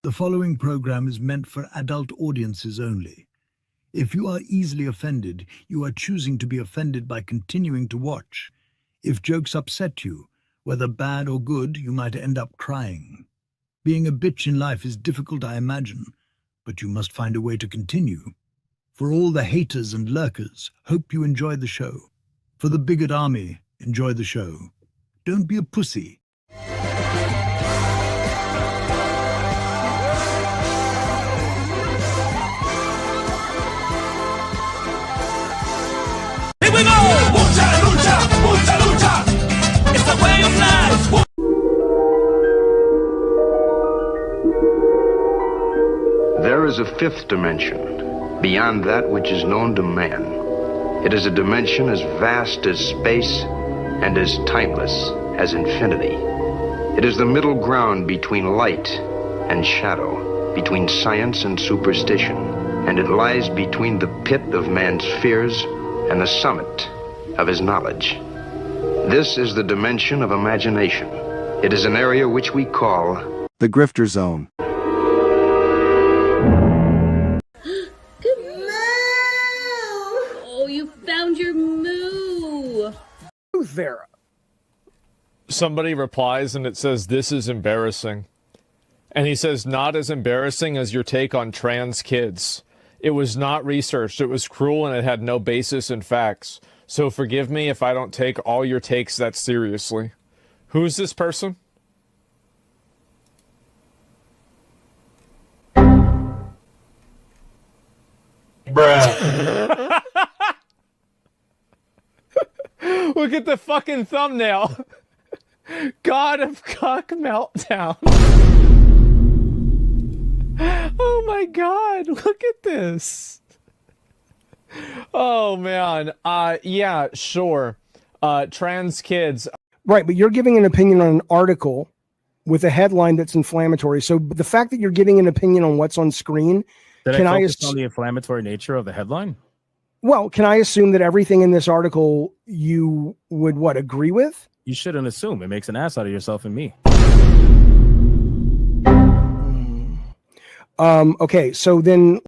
The following program is meant for adult audiences only. If you are easily offended, you are choosing to be offended by continuing to watch. If jokes upset you, whether bad or good, you might end up crying. Being a bitch in life is difficult, I imagine, but you must find a way to continue. For all the haters and lurkers, hope you enjoy the show. For the bigot army, enjoy the show. Don't be a pussy. Here we go! Mucha lucha, mucha lucha. It's the way of life. There is a fifth dimension, beyond that which is known to man. It is a dimension as vast as space and as timeless as infinity. It is the middle ground between light and shadow, between science and superstition, and it lies between the pit of man's fears and the summit of his knowledge. This is the dimension of imagination. It is an area which we call the Grifter Zone. Oh, you found your moo. There. Somebody replies and it says, "This is embarrassing." And he says, "Not as embarrassing as your take on trans kids. It was not researched, it was cruel, and it had no basis in facts. So forgive me if I don't take all your takes that seriously." Who is this person? Bruh. Look at the fucking thumbnail. God of Cock Meltdown. Oh my god, look at this. Oh man, yeah, sure. Trans kids. Right, but you're giving an opinion on an article with a headline that's inflammatory. So the fact that you're giving an opinion on what's on screen, Can I focus on the inflammatory nature of the headline? Well, can I assume that everything in this article you would agree with? You shouldn't assume. It makes an ass out of yourself and me. Okay, so then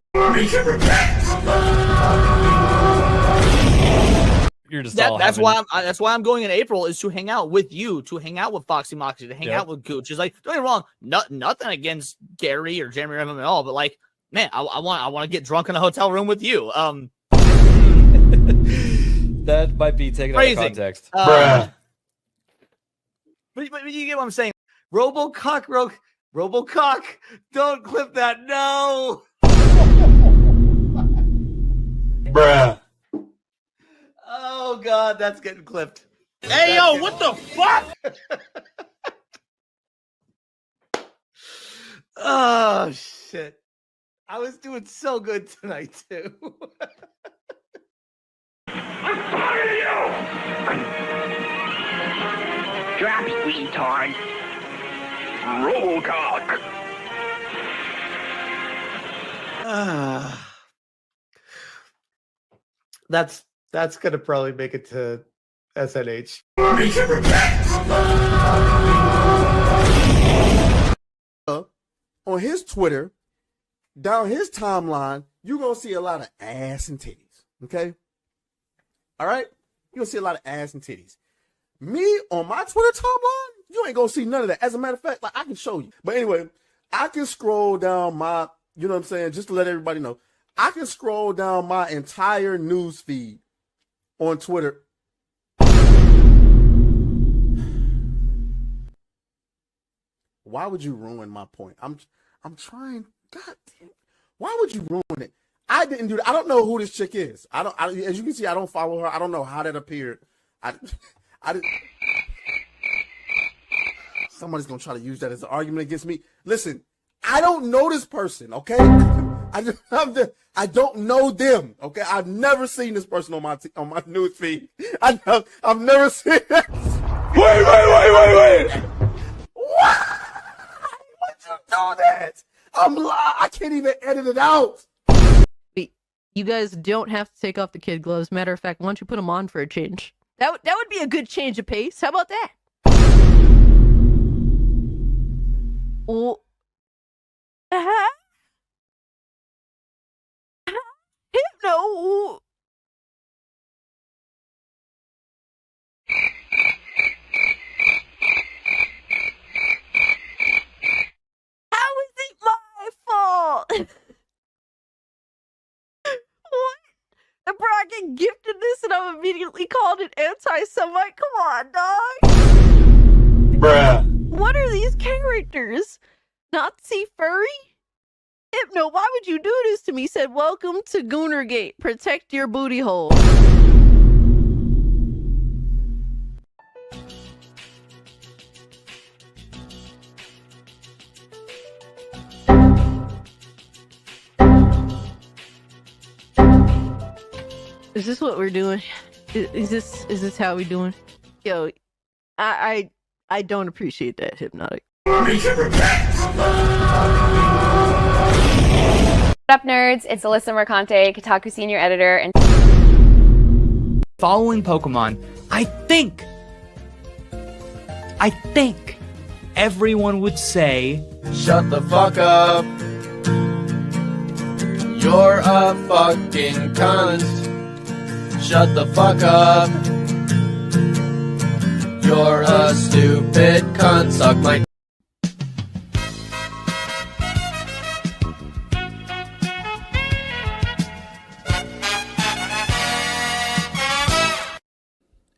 You're just that's why I'm going in April, is to hang out with you, to hang out with Foxy Moxie, to hang out with Gooch. Is like, don't get me wrong, nothing against Gary or Jeremy Renman at all, but like, man, I want to get drunk in a hotel room with you. That might be taken out of context. But you get what I'm saying. Robocock, don't clip that. No. Bruh. Oh God, that's getting clipped. Hey yo, what the fuck? Oh shit. I was doing so good tonight too. I'm tired of you. Drops, retard. Robocock. That's gonna probably make it to SNH. On his Twitter, down his timeline, you're gonna see a lot of ass and titties. Okay? All right? You're gonna see a lot of ass and titties. Me on my Twitter timeline, you ain't gonna see none of that. As a matter of fact, like, I can show you. But anyway, I can scroll down my, you know what I'm saying, just to let everybody know. I can scroll down my entire news feed on Twitter. Why would you ruin my point? I'm trying. God damn. Why would you ruin it? I didn't do that. I don't know who this chick is. As you can see, I don't follow her. I don't know how that appeared. I didn't. Somebody's gonna try to use that as an argument against me. Listen, I don't know this person. Okay, I don't know them. Okay, I've never seen this person on my news feed. I've never seen that. Wait. Why would you do that? I can't even edit it out. You guys don't have to take off the kid gloves. Matter of fact, why don't you put them on for a change? That would be a good change of pace. How about that? Well, Hypno. How is it my fault? What? The bracket gifted this and I'm immediately called an anti-Semite? Come on, dog. Bruh. What are these characters? Nazi furry? Hypno, why would you do this to me? Said, welcome to Goonergate. Protect your booty hole. Is this what we're doing? Is this how we doing? Yo, I don't appreciate that, Hypnotic. What up, nerds? It's Alyssa Mercante, Kotaku senior editor, and following Pokemon, I think everyone would say, "Shut the fuck up. You're a fucking cunt. Shut the fuck up. You're a stupid cunt. Suck my..."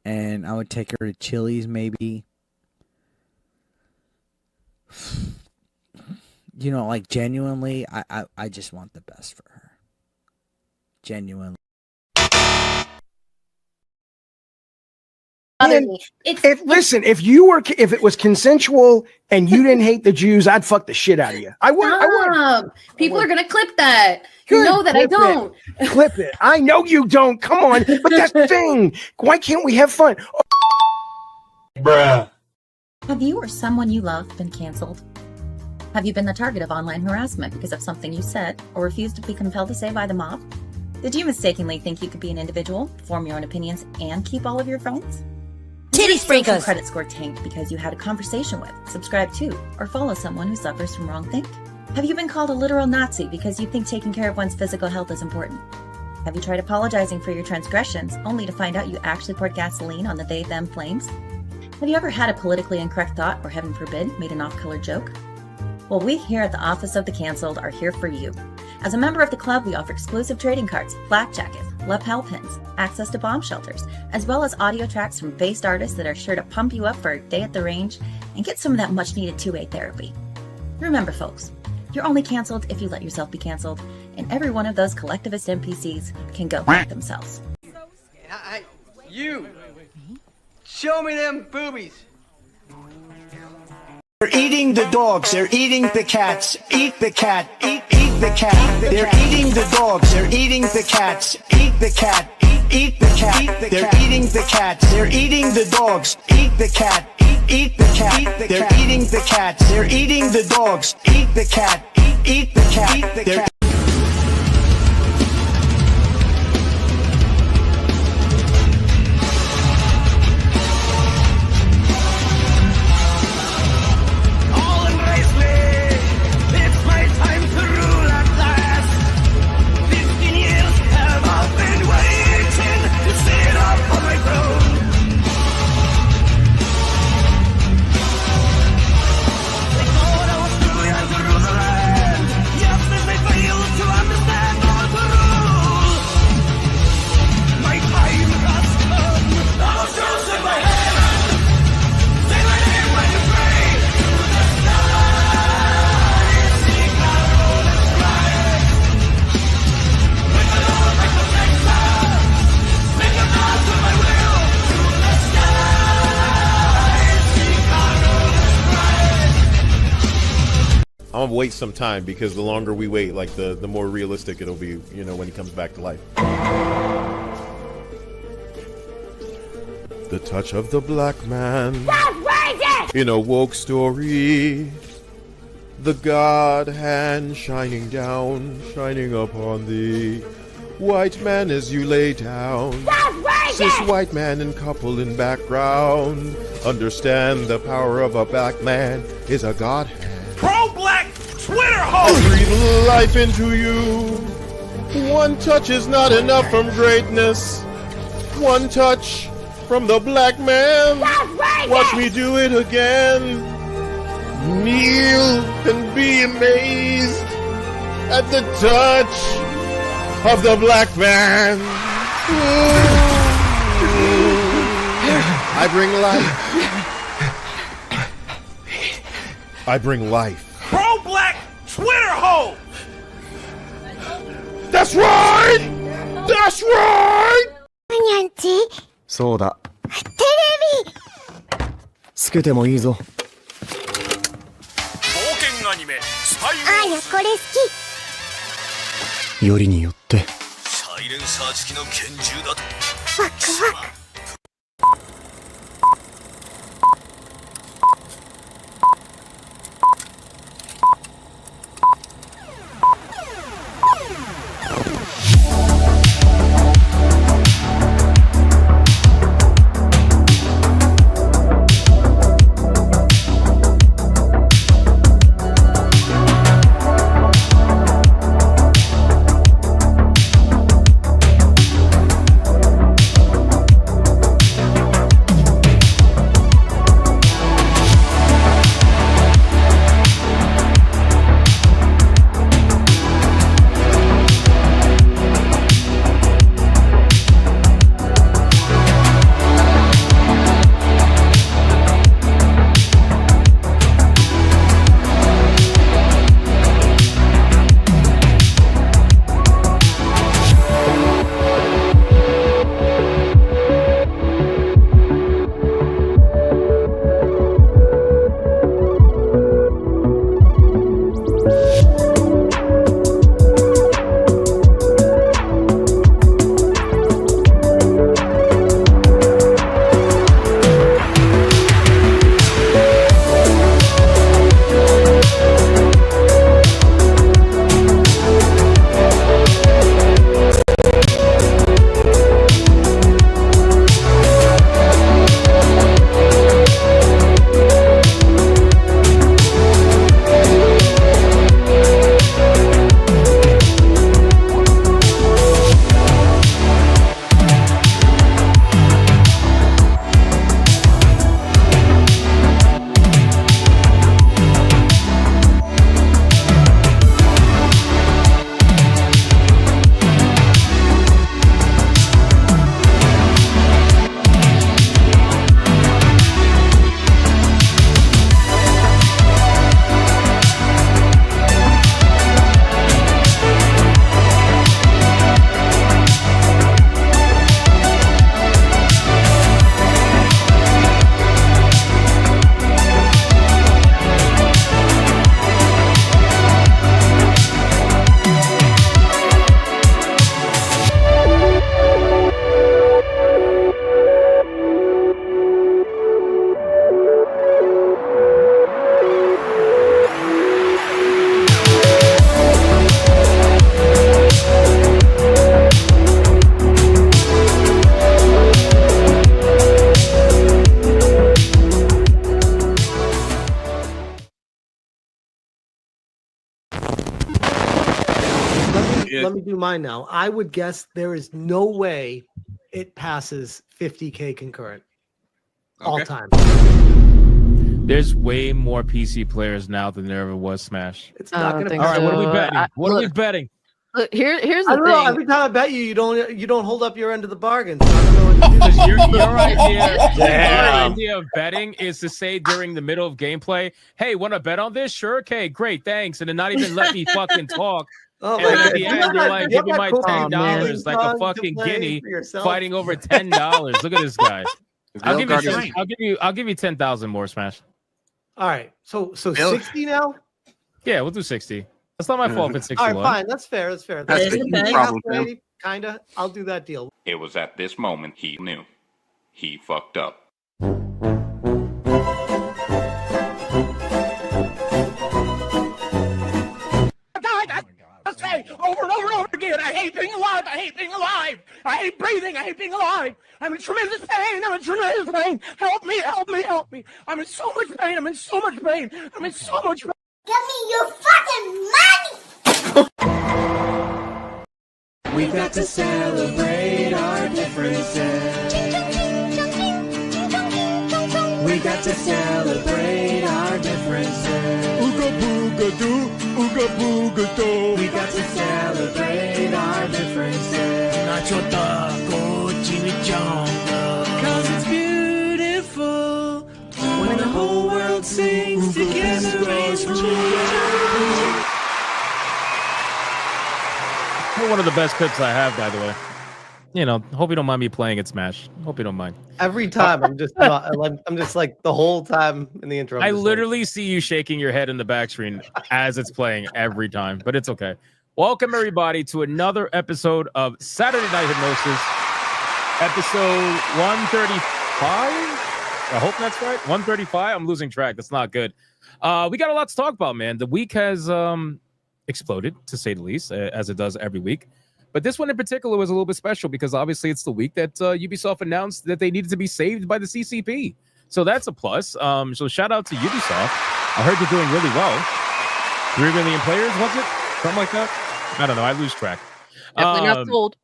And I would take her to Chili's, maybe. You know, like, genuinely, I just want the best for her. Genuinely. Listen, if it was consensual and you didn't hate the Jews, I'd fuck the shit out of you. I would. People are gonna clip that. Good. You know that I don't. Clip it. I know you don't. Come on. But that's the thing. Why can't we have fun? Bruh. Have you or someone you love been canceled? Have you been the target of online harassment because of something you said or refused to be compelled to say by the mob? Did you mistakenly think you could be an individual, form your own opinions, and keep all of your friends? Titty sprinkles! Credit score tanked because you had a conversation with, subscribe to, or follow someone who suffers from wrongthink? Have you been called a literal Nazi because you think taking care of one's physical health is important? Have you tried apologizing for your transgressions only to find out you actually poured gasoline on the they-them flames? Have you ever had a politically incorrect thought or, heaven forbid, made an off-color joke? Well, we here at the Office of the Cancelled are here for you. As a member of the club, we offer exclusive trading cards, flak jackets, lapel pins, access to bomb shelters, as well as audio tracks from based artists that are sure to pump you up for a day at the range and get some of that much-needed two-way therapy. Remember, folks, you're only canceled if you let yourself be canceled, and every one of those collectivist NPCs can go fuck themselves. You! Show me them boobies! They're eating the dogs, they're eating the cats. Eat the cat, eat the cat. They're eating the dogs, they're eating the cats. Eat the cat, eat the cat. They're eating the cats, they're eating the dogs. Eat the cat, eat the cat. They're eating the cats, they're eating the dogs. Eat the cat, eat the cat. They're I'm gonna wait some time because the longer we wait, like the more realistic it'll be, you know, when he comes back to life. The touch of the black man in a woke story. The God hand shining down, shining upon thee. White man as you lay down. Cis white man and couple in background. Understand the power of a black man is a God hand. Pro-black Twitter host! life into you. One touch is not enough from greatness. One touch from the black man. Watch me do it again. Kneel and be amazed at the touch of the black man. I bring life. I bring life. Pro-black Twitter hole! That's right! That's right! そうだ。テレビつけてもいいぞ。冒険アニメスパイあやこれ好き。よりによって。サイレンサー付きの拳銃だと。ワクワク。let me do mine now. I would guess there is no way it passes 50K concurrent all time. There's way more PC players now than there ever was Smash. It's not going to. All right, what are we betting? What are we betting? Look, here's the I don't thing. know. Every time I bet you, you don't hold up your end of the bargain. So I don't know what to do. Your idea of betting is to say during the middle of gameplay, "Hey, want to bet on this? Sure, okay, great, thanks," and then not even let me fucking talk. Oh, and at the end, you're like, "Give me my $10," like a fucking guinea fighting over $10. Look at this guy. I'll give you 10,000 more, Smash. All right, so 60 now. Yeah, we'll do 60. That's not my fault if it's 61. All right, fine. That's fair. That's fair. That's the problem, Tim. Kinda. I'll do that deal. It was at this moment he knew. He fucked up. I say over and over and over again, I hate being alive. I hate being alive. I hate breathing. I hate being alive. I'm in tremendous pain. I'm in tremendous pain. Help me. Help me. Help me. I'm in so much pain. I'm in so much pain. I'm in so much pain. Give me your fucking money! We got to celebrate our differences. We got to celebrate our differences. Ooga booga doo, ooga booga doo. We got to celebrate our differences. Nacho taco, chimichanga. 'Cause it's beautiful when the whole world sings together. One of the best clips I have, by the way. You know, hope you don't mind me playing it, Smash. Hope you don't mind. Every time I'm just like the whole time in the intro. I literally see you shaking your head in the back screen as it's playing every time, but it's okay. Welcome everybody to another episode of Saturday Night Hypnosis, episode 135. I hope that's right. 135. I'm losing track. That's not good. We got a lot to talk about, man. The week has exploded, to say the least, as it does every week. But this one in particular was a little bit special because obviously it's the week that Ubisoft announced that they needed to be saved by the CCP. So that's a plus. So shout out to Ubisoft. I heard you're doing really well. 3 million players, was it? Something like that? I don't know. I lose track. Definitely not sold.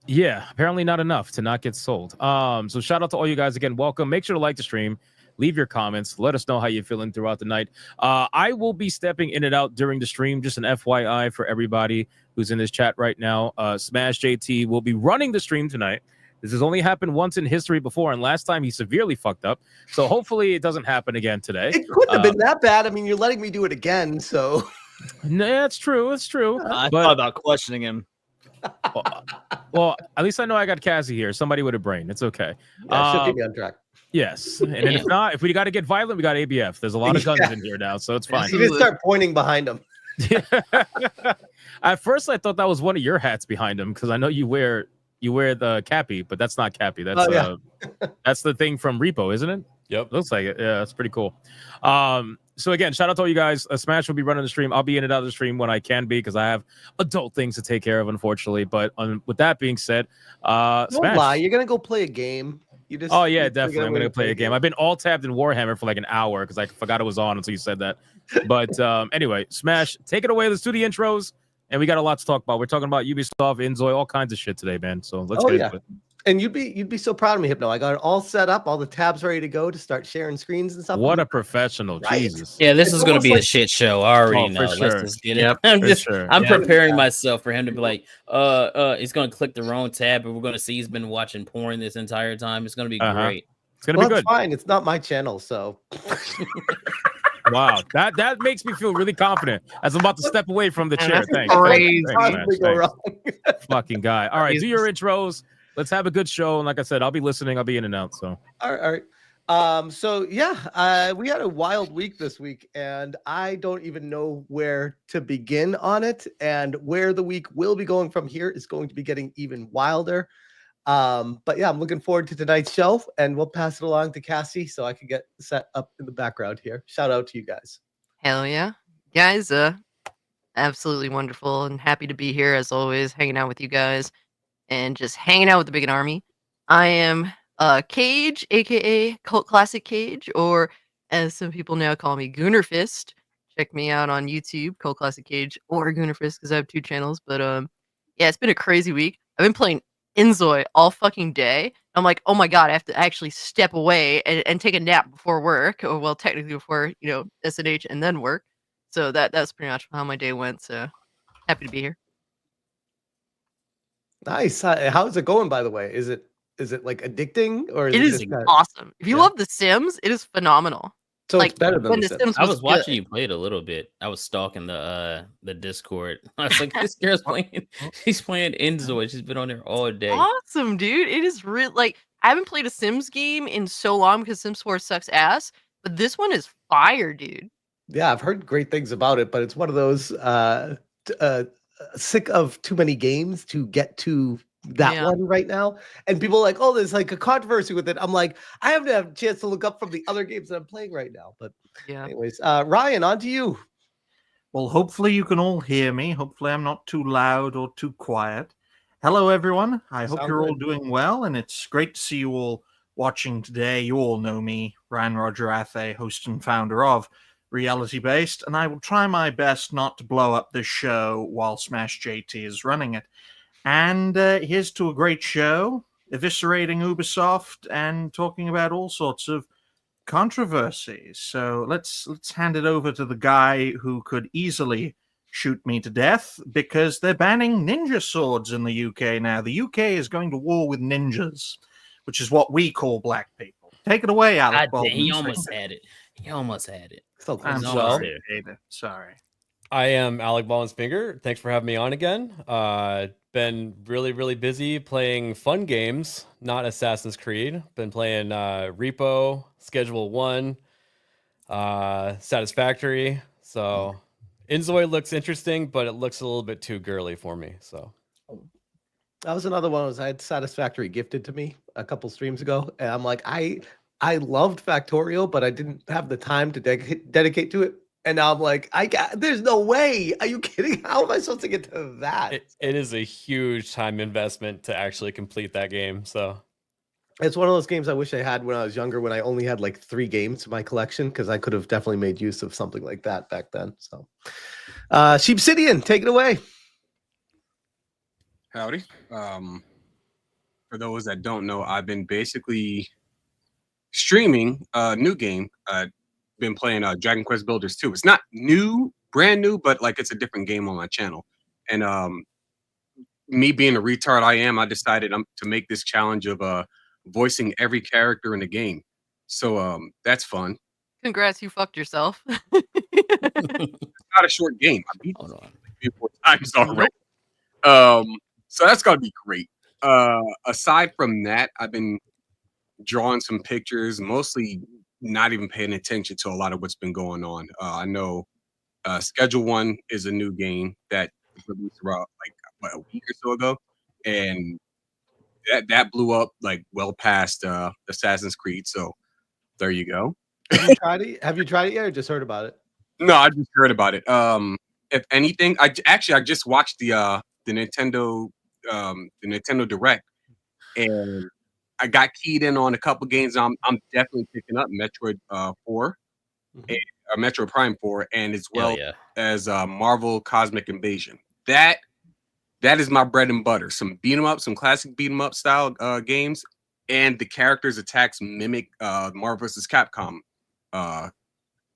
Yeah, apparently not enough to not get sold. So shout out to all you guys again. Welcome. Make sure to like the stream. Leave your comments. Let us know how you're feeling throughout the night. I will be stepping in and out during the stream. Just an FYI for everybody who's in this chat right now. Smash JT will be running the stream tonight. This has only happened once in history before, and last time he severely fucked up. So hopefully it doesn't happen again today. It couldn't have been that bad. I mean, you're letting me do it again, so. No, it's true. It's true. I thought about questioning him. Well, at least I know I got Cassie here. Somebody with a brain. It's okay. Yeah, she'll keep me on track. Yes, and if not, if we got to get violent, we got ABF. There's a lot of guns in here now, so it's fine. You just start pointing behind him. At first, I thought that was one of your hats behind him because I know you wear the Cappy, but that's not Cappy. That's that's the thing from Repo, isn't it? Yep, looks like it. Yeah, that's pretty cool. So again, shout out to all you guys. Smash will be running the stream. I'll be in and out of the stream when I can be because I have adult things to take care of, unfortunately. But with that being said, Don't Smash. lie. You're gonna go play a game. Oh yeah, definitely. I'm gonna play a game. I've been all tabbed in Warhammer for like an hour because I forgot it was on until you said that. But anyway, Smash, take it away. Let's do the intros, and we got a lot to talk about. We're talking about Ubisoft, Inzoi, all kinds of shit today, man. So let's get into it. And you'd be so proud of me, Hypno. I got it all set up, all the tabs ready to go to start sharing screens and stuff. What a professional, Jesus. Yeah, this is going to be a shit show. I already know. For sure. Let's just get it. I'm preparing myself for him to be like, he's going to click the wrong tab, and we're going to see he's been watching porn this entire time. It's going to be great. It's going to be good. It's fine. It's not my channel, so. Wow, that makes me feel really confident as I'm about to step away from the chair. Thanks. Thanks. Fucking guy. All right, do your intros. Let's have a good show. And like I said, I'll be listening. I'll be in and out. So all right. So yeah, we had a wild week this week, and I don't even know where to begin on it. And where the week will be going from here is going to be getting even wilder. But yeah, I'm looking forward to tonight's show, and we'll pass it along to Cassie so I can get set up in the background here. Shout out to you guys. Hell yeah, guys! Absolutely wonderful and happy to be here as always, hanging out with you guys. And just hanging out with the big army. I am Cage, aka Cult Classic Cage, or as some people now call me, Goonerfist. Check me out on YouTube, Cult Classic Cage, or Goonerfist, because I have 2 channels. But yeah, it's been a crazy week. I've been playing Inzoi all fucking day. I'm like, oh my god, I have to actually step away and take a nap before work, or well, technically before SNH and then work. So that's pretty much how my day went. So happy to be here. Nice. How's it going, by the way? Is it like addicting, or it is awesome? If you love The Sims, it is phenomenal. So it's better than when The Sims. I was watching you play it a little bit. I was stalking the Discord. I was like, this girl's playing. She's playing Inzoi. She's been on there all day. Awesome, dude. It is real. Like, I haven't played a Sims game in so long because Sims 4 sucks ass. But this one is fire, dude. Yeah, I've heard great things about it, but it's one of those sick of too many games to get to that one right now. And people are like, oh, there's like a controversy with it. I'm like, I haven't had a chance to look up from the other games that I'm playing right now. But anyways, Ryan, on to you. Well, hopefully you can all hear me. Hopefully I'm not too loud or too quiet. Hello, everyone. I hope you're all doing well, and it's great to see you all watching today. You all know me, Ryan Roger Athe, host and founder of Reality Based, and I will try my best not to blow up this show while Smash JT is running it. And here's to a great show, eviscerating Ubisoft and talking about all sorts of controversies. So let's hand it over to the guy who could easily shoot me to death, because they're banning ninja swords in the UK now. The UK is going to war with ninjas, which is what we call black people. Take it away, Alec Baldwin. He almost had it. He almost had it. So I'm sorry. Sorry. I am AlecBaldwinsFinger. Thanks for having me on again. Been really, really busy playing fun games, not Assassin's Creed. Been playing Repo, Schedule 1, Satisfactory. So Inzoi looks interesting, but it looks a little bit too girly for me. So that was another one. I had Satisfactory gifted to me a couple streams ago, and I'm like, I loved Factorial, but I didn't have the time to dedicate to it. And now I'm like, there's no way. Are you kidding? How am I supposed to get to that? it is a huge time investment to actually complete that game. So it's one of those games I wish I had when I was younger, when I only had like 3 games in my collection, because I could have definitely made use of something like that back then. So, Sheepsidian, take it away. Howdy. For those that don't know, I've been basically streaming a new game. Been playing Dragon Quest Builders 2. It's not brand new, but like it's a different game on my channel. And me being a retard I decided to make this challenge of voicing every character in the game. So that's fun. Congrats, you fucked yourself. It's not a short game. I beat it 3 or 4 times already. So that's gotta be great. Aside from that, I've been drawing some pictures, mostly not even paying attention to a lot of what's been going on. I know Schedule 1 is a new game that was released about a week or so ago, and that blew up like well past Assassin's Creed. So there you go. Have you tried it? Have you tried it yet, or just heard about it? No, I just heard about it. If anything, I just watched the Nintendo Direct, and I got keyed in on a couple games. I'm definitely picking up Metroid 4, and Metroid Prime 4, and as well as Marvel Cosmic Invasion. That is my bread and butter. Some beat 'em up, some classic beat 'em up style games, and the characters' attacks mimic Marvel vs. Capcom.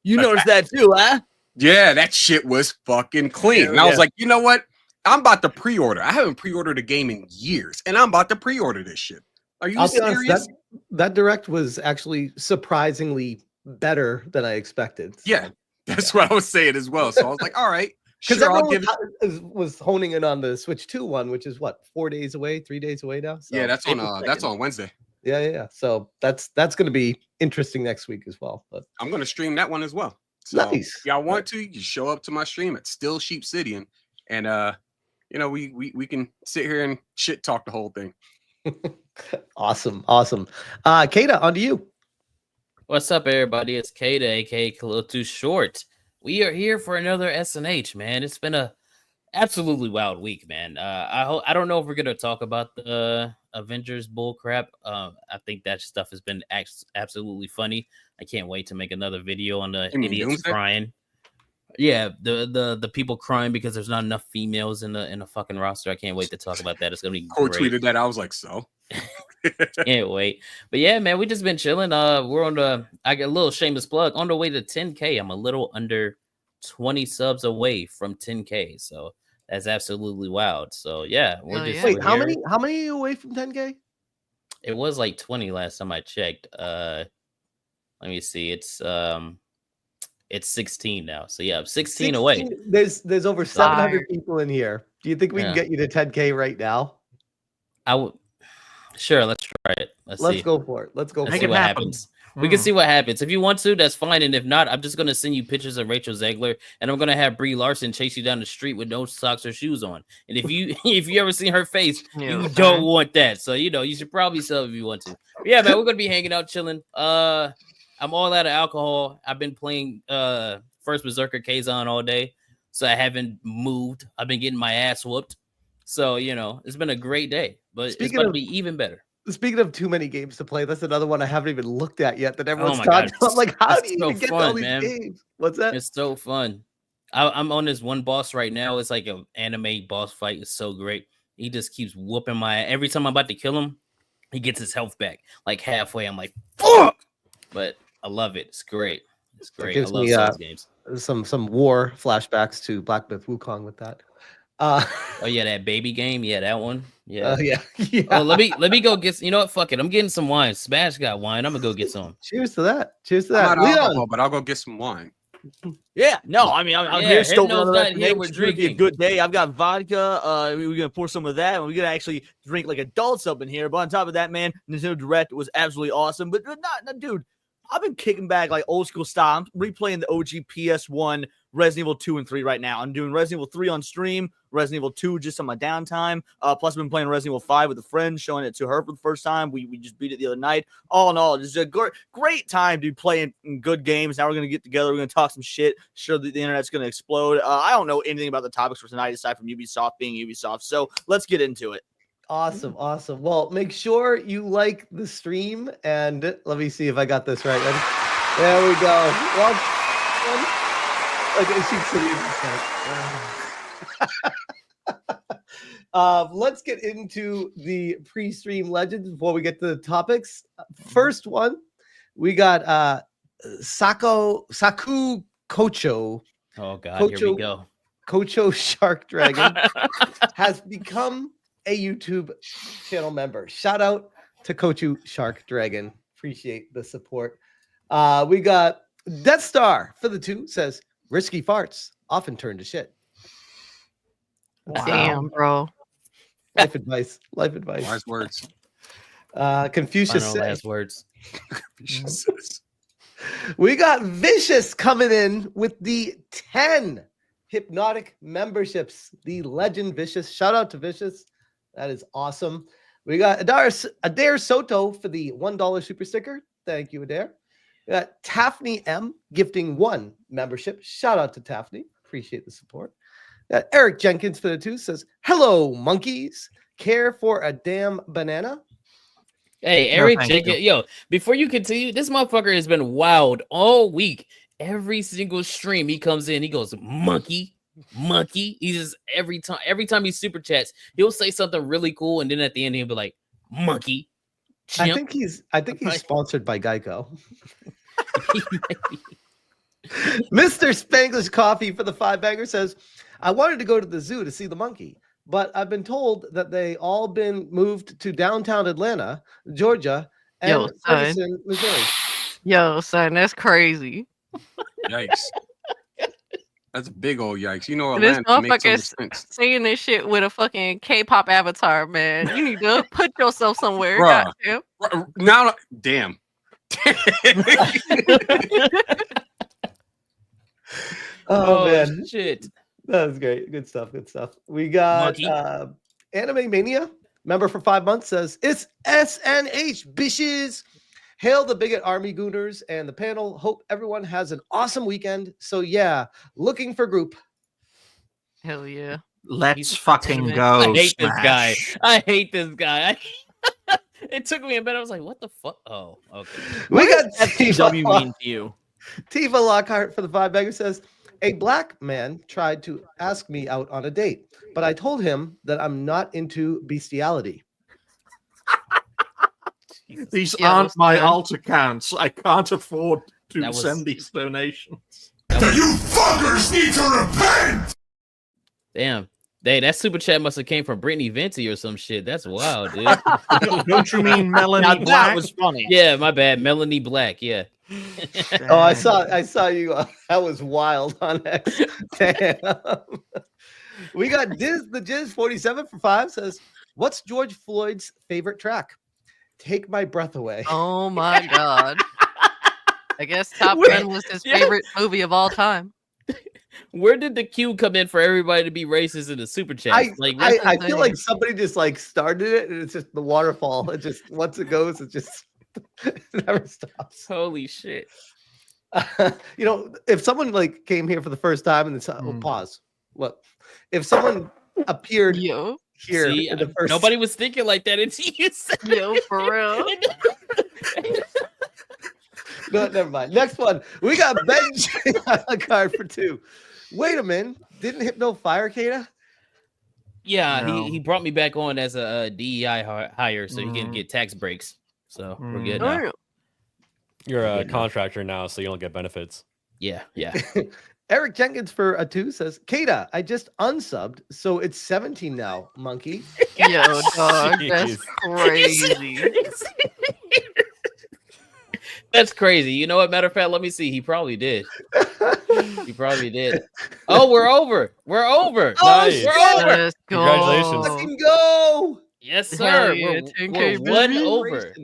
You noticed that too, huh? Yeah, that shit was fucking clean. And I was like, you know what? I'm about to pre-order. I haven't pre-ordered a game in years, and I'm about to pre-order this shit. Are you serious? Honest, that Direct was actually surprisingly better than I expected. So. Yeah, that's what I was saying as well. So I was like, all right. Because everyone was honing in on the Switch 2 one, which is what, 4 days away, 3 days away now? So yeah, that's on Wednesday. Yeah. So that's going to be interesting next week as well. But I'm going to stream that one as well. So nice. If y'all want to, you show up to my stream at Still Sheepsidian, and we can sit here and shit talk the whole thing. Awesome. Kata, on to you. What's up, everybody? It's Kata, aka a little too short. We are here for another SNH, man. It's been a absolutely wild week, man. I don't know if we're gonna talk about the Avengers bullcrap. I think that stuff has been absolutely funny. I can't wait to make another video on the idiots crying. Yeah, the people crying because there's not enough females in the fucking roster. I can't wait to talk about that. It's gonna be great. Tweeted that. I was like, so. Can't wait. But yeah, man, we just been chilling. We're on I got a little shameless plug on the way to 10K. I'm a little under 20 subs away from 10K. So that's absolutely wild. So yeah, wait, how many are you away from 10K? It was like 20 last time I checked. Let me see. It's 16 now. So yeah, I'm 16 away. There's over 700 people in here. Do you think we can get you to 10K right now? I would. Sure, let's try it. Let's go for it. Let's see what happens. We can see what happens. If you want to, that's fine. And if not, I'm just gonna send you pictures of Rachel Zegler, and I'm gonna have Brie Larson chase you down the street with no socks or shoes on. And if you ever seen her face, you don't want that. So you should probably sell if you want to. But yeah, man, we're gonna be hanging out, chilling. I'm all out of alcohol. I've been playing First Berserker Kazan all day, so I haven't moved. I've been getting my ass whooped. So it's been a great day, but it's about to be even better. Speaking of too many games to play, that's another one I haven't even looked at yet that everyone's talking about. Like, how do you even get all these games? What's that? It's so fun. I'm on this one boss right now. It's like an anime boss fight. It's so great. He just keeps whooping my ass. Every time I'm about to kill him, he gets his health back. Like halfway, I'm like, fuck! But I love it. It's great. It's great. I love Souls games. Some war flashbacks to Black Myth Wukong with that. Oh yeah, that baby game. Yeah, that one. Yeah. Yeah. Oh, let me go get. You know what? Fuck it. I'm getting some wine. Smash got wine. I'm gonna go get some. Cheers to that. Cheers to I'm that. not Leon. alcohol, but I'll go get some wine. Yeah, no, I mean, I'm Yeah, here still Hypno's on not here, We're we're drinking. A drinking. good day. I've got vodka. We're gonna pour some of that, and we're gonna actually drink like adults up in here. But on top of that, man, Nintendo Direct was absolutely awesome. But not dude. I've been kicking back like old school style. I'm replaying the OG PS1 Resident Evil 2 and 3 right now. I'm doing Resident Evil 3 on stream, Resident Evil 2 just on my downtime. Plus, I've been playing Resident Evil 5 with a friend, showing it to her for the first time. We just beat it the other night. All in all, just a great time, dude, playing good games. Now we're going to get together. We're going to talk some shit. Sure that the internet's going to explode. I don't know anything about the topics for tonight aside from Ubisoft being Ubisoft. So let's get into it. Awesome. Well, make sure you like the stream, and let me see if I got this right. There we go. Let's get into the pre-stream legends before we get to the topics. First one, we got Saku Kocho. Oh God, here we go. Kocho Shark Dragon has become a YouTube channel member. Shout out to Kochu Shark Dragon. Appreciate the support. We got Death Star for the 2 says risky farts often turn to shit. Wow. Damn, bro. Life advice. Wise words. Confucius says. Last words. We got Vicious coming in with the 10 Hypnotic memberships. The legend Vicious. Shout out to Vicious. That is awesome. We got Adair Soto for the $1 super sticker. Thank you, Adair. We got Taffney M gifting 1 membership. Shout out to Taffney. Appreciate the support. We got Eric Jenkins for the 2 says, hello, monkeys. Care for a damn banana? Hey, Eric Jenkins. Yo, before you continue, this motherfucker has been wild all week. Every single stream he comes in, he goes, monkey. He just every time he super chats, he'll say something really cool, and then at the end he'll be like, monkey. Chimp. I think he's sponsored by Geico. Mr. Spanglish Coffee for the 5-bagger says, I wanted to go to the zoo to see the monkey, but I've been told that they all been moved to downtown Atlanta, Georgia, and Ferguson, Missouri. Yo, son, that's crazy. Yikes. That's a big old yikes. You know, This Atlanta makes some motherfucker's sense. singing this shit with a fucking K-pop avatar, man. You need to put yourself somewhere. Bruh. Goddamn. Now, damn. Oh man, shit. That was great. Good stuff. We got Anime Mania, member for 5 months, says, it's SNH, bitches. Hail the bigot army gooners and the panel. Hope everyone has an awesome weekend. So yeah, looking for group. Hell yeah. Let's fucking go. I hate Smash. this guy. It took me a minute. I was like, what the fuck? Oh, okay. We got FTW mean to you. Tiva Lockhart for the 5-bagger says, a black man tried to ask me out on a date, but I told him that I'm not into bestiality. These aren't my alt accounts. I can't afford to send these donations. You fuckers need to repent! Damn. Hey, that super chat must have came from Brittany Venti or some shit. That's wild, dude. Don't you mean Melanie Now, Black? that was funny. Yeah, my bad. Melanie Black, yeah. Oh, I saw you. That was wild on X. Damn. We got the Jizz 47 for 5 says, what's George Floyd's favorite track? Take My Breath Away. Oh my god. I guess Top Gun was his favorite movie of all time. Where did the cue come in for everybody to be racist in the super chat? I feel like somebody just like started it, and it's just the waterfall. It just once it goes, it just it never stops. Holy shit! You know, if someone like came here for the first time and then pause. What if someone appeared here? See, in the first... nobody was thinking like that until you said Yo, for real. No, never mind. Next one. We got Benji on a card for 2. Wait a minute. Didn't Hypno fire Kata? Yeah, No. he brought me back on as a DEI hire, so he can get tax breaks. So we're good now. You're a Good now. contractor now, so you don't get benefits. Yeah. Eric Jenkins for a 2 says, Kata, I just unsubbed, so it's 17 now, monkey. Yo, dog, that's Jeez. crazy. That's crazy. You know what? Matter of fact, let me see. He probably did. He probably did. Oh, we're over. We're over. Nice. We're over. Let's go. Congratulations. Fucking go! Yes, Hell sir. yeah, We're 10K, one baby. over.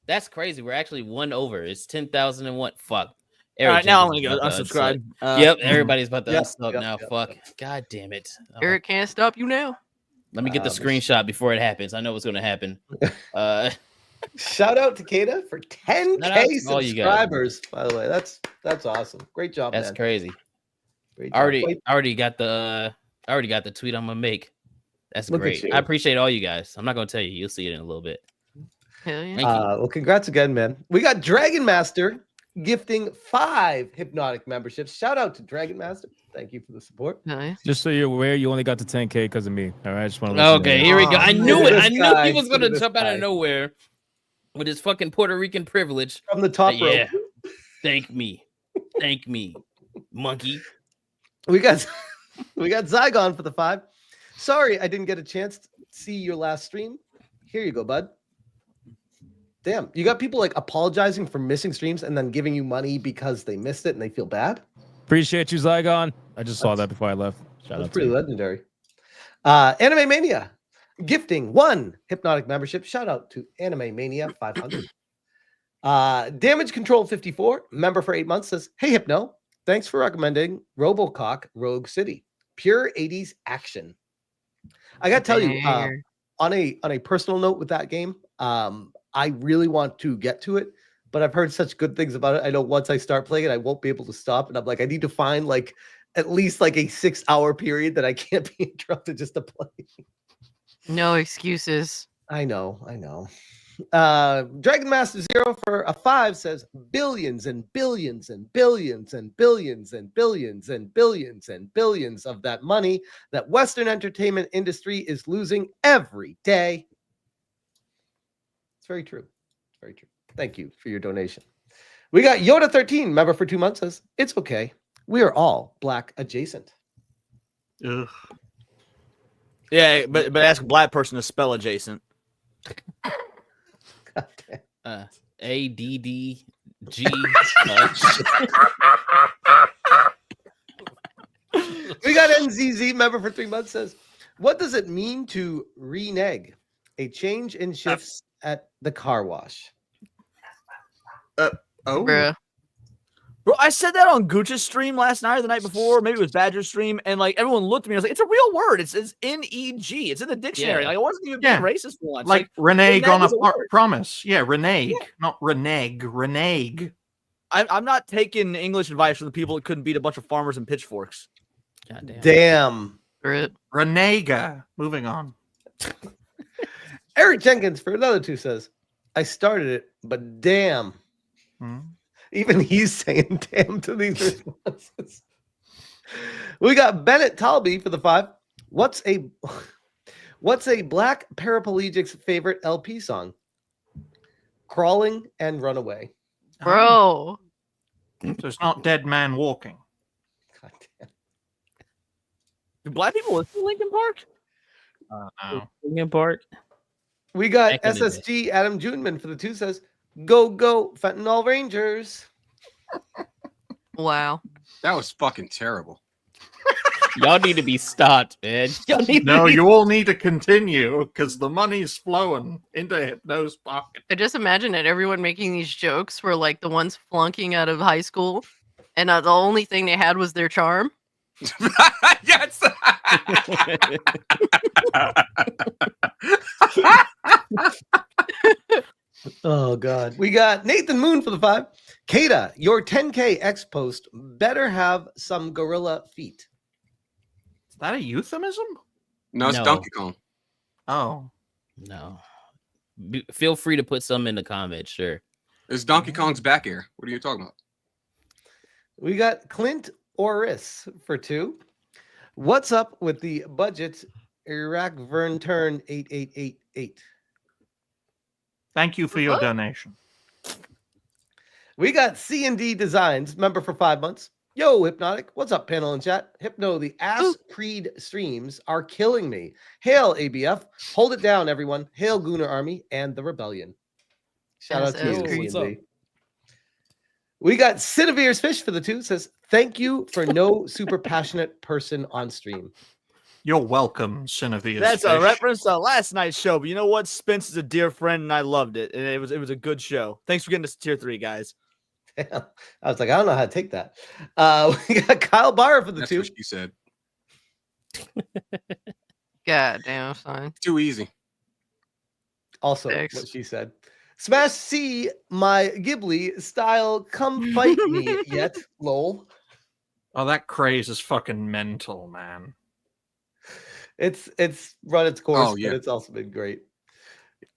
That's crazy. We're actually one over. It's 10,001. Fuck. All right, now I'm Jenkins gonna go is about to unsubscribe. unsub. Yep, everybody's about to Yep, unsub yep, now. yep, Fuck. God damn it. Eric can't stop you now. Let me get the screenshot before it happens. I know what's gonna happen. Shout out to Kata for Shout out 10K to all you guys. subscribers. By the way, that's awesome. Great job, That's man. crazy. Great I job. already Wait, got the tweet I'm gonna make. That's Look at great. you. I appreciate all you guys. I'm not gonna tell you. You'll see it in a little bit. Hell yeah. Thank you. well, congrats again, man. We got Dragon Master gifting 5 Hypnotic memberships. Shout out to Dragon Master. Thank you for the support. Nice. Just so you're aware, you only got to 10K because of me. All right, I just want to. Okay, here we go. I knew look it. at I this knew guy. he was Look gonna at this jump out guy. of nowhere with his fucking Puerto Rican privilege. From the top rope. Yeah. Thank me, monkey. We got Zygon for the 5. Sorry, I didn't get a chance to see your last stream. Here you go, bud. Damn, you got people like apologizing for missing streams and then giving you money because they missed it and they feel bad. Appreciate you, Zygon. I just saw that before I left. Shout That's out to pretty you. legendary. Anime Mania gifting 1 Hypnotic membership. Shout out to Anime Mania 500. Damage Control 54 member for 8 months says, "Hey Hypno, thanks for recommending Robocock Rogue City. Pure 80s action." I gotta tell you, on a personal note with that game, I really want to get to it, but I've heard such good things about it. I know once I start playing it, I won't be able to stop. And I'm like, I need to find like at least like a 6-hour period that I can't be interrupted just to play. No excuses. I know. Dragon Master Zero for a 5 says billions and billions and billions and billions and billions and billions and billions of that money that Western entertainment industry is losing every day. It's very true. It's very true. Thank you for your donation. We got Yoda 13, member for 2 months, says, "It's okay. We are all black adjacent." Ugh. Yeah, but ask a black person to spell adjacent. ADDG. We got NZZ, member for 3 months, says, "What does it mean to renege? A change in shifts at the car wash." Bruh. Bro, I said that on Gooch's stream last night or the night before. Maybe it was Badger's stream. And like everyone looked at me. I was like, it's a real word. It's N-E-G. It's in the dictionary. Yeah. Like, I wasn't even being racist for once. Like renege on a is word. promise. Yeah, renege, not renege. Renege. I'm not taking English advice from the people that couldn't beat a bunch of farmers and pitchforks. God damn. Renega. Moving on. Eric Jenkins for another 2 says, "I started it, but damn." Even he's saying damn to these responses. We got Bennett Talby for the 5. What's a black paraplegic's favorite LP song? Crawling and Runaway. Bro. So it's not Dead Man Walking. Do black people listen to Linkin Park? No. Linkin Park. We got Back in the SSG Adam Juneman for the 2 says, "Go, go, Fentanyl Rangers." Wow. That was fucking terrible. Y'all need to be stopped, man. Y'all need No, to be... you all need to continue because the money's flowing into Hypno's pocket. I just imagine it. Everyone making these jokes were like the ones flunking out of high school, and the only thing they had was their charm. Yes. Oh God. We got Nathan Moon for the 5. Kata, your 10K X post better have some gorilla feet. Is that a euphemism? No, it's Donkey Kong. Oh. No. Feel free to put some in the comments, sure. It's Donkey Kong's back air. What are you talking about? We got Clint Oris for 2. What's up with the budget Iraq Vern Turn 8888. Thank you for your donation. We got C&D Designs, member for 5 months. Yo, Hypnotic. What's up, panel and chat? Hypno, the Ass Creed streams are killing me. Hail, ABF. Hold it down, everyone. Hail, Gooner Army and the Rebellion. Shout out to you, C&D. We got Cinevere's Fish for the 2. Says, thank you for no super passionate person on stream. You're welcome, Cinevere's That's Fish. a reference to last night's show, but you know what? Spence is a dear friend, and I loved it. And it was a good show. Thanks for getting us to tier 3, guys. I was like, I don't know how to take that. We got Kyle Barr for the 2. What you said. God damn, son. Too easy. Also, what she said. Smash C, my Ghibli style, come fight me yet, lol. Oh, that craze is fucking mental, man. It's run its course, Oh, yeah. but it's also been great.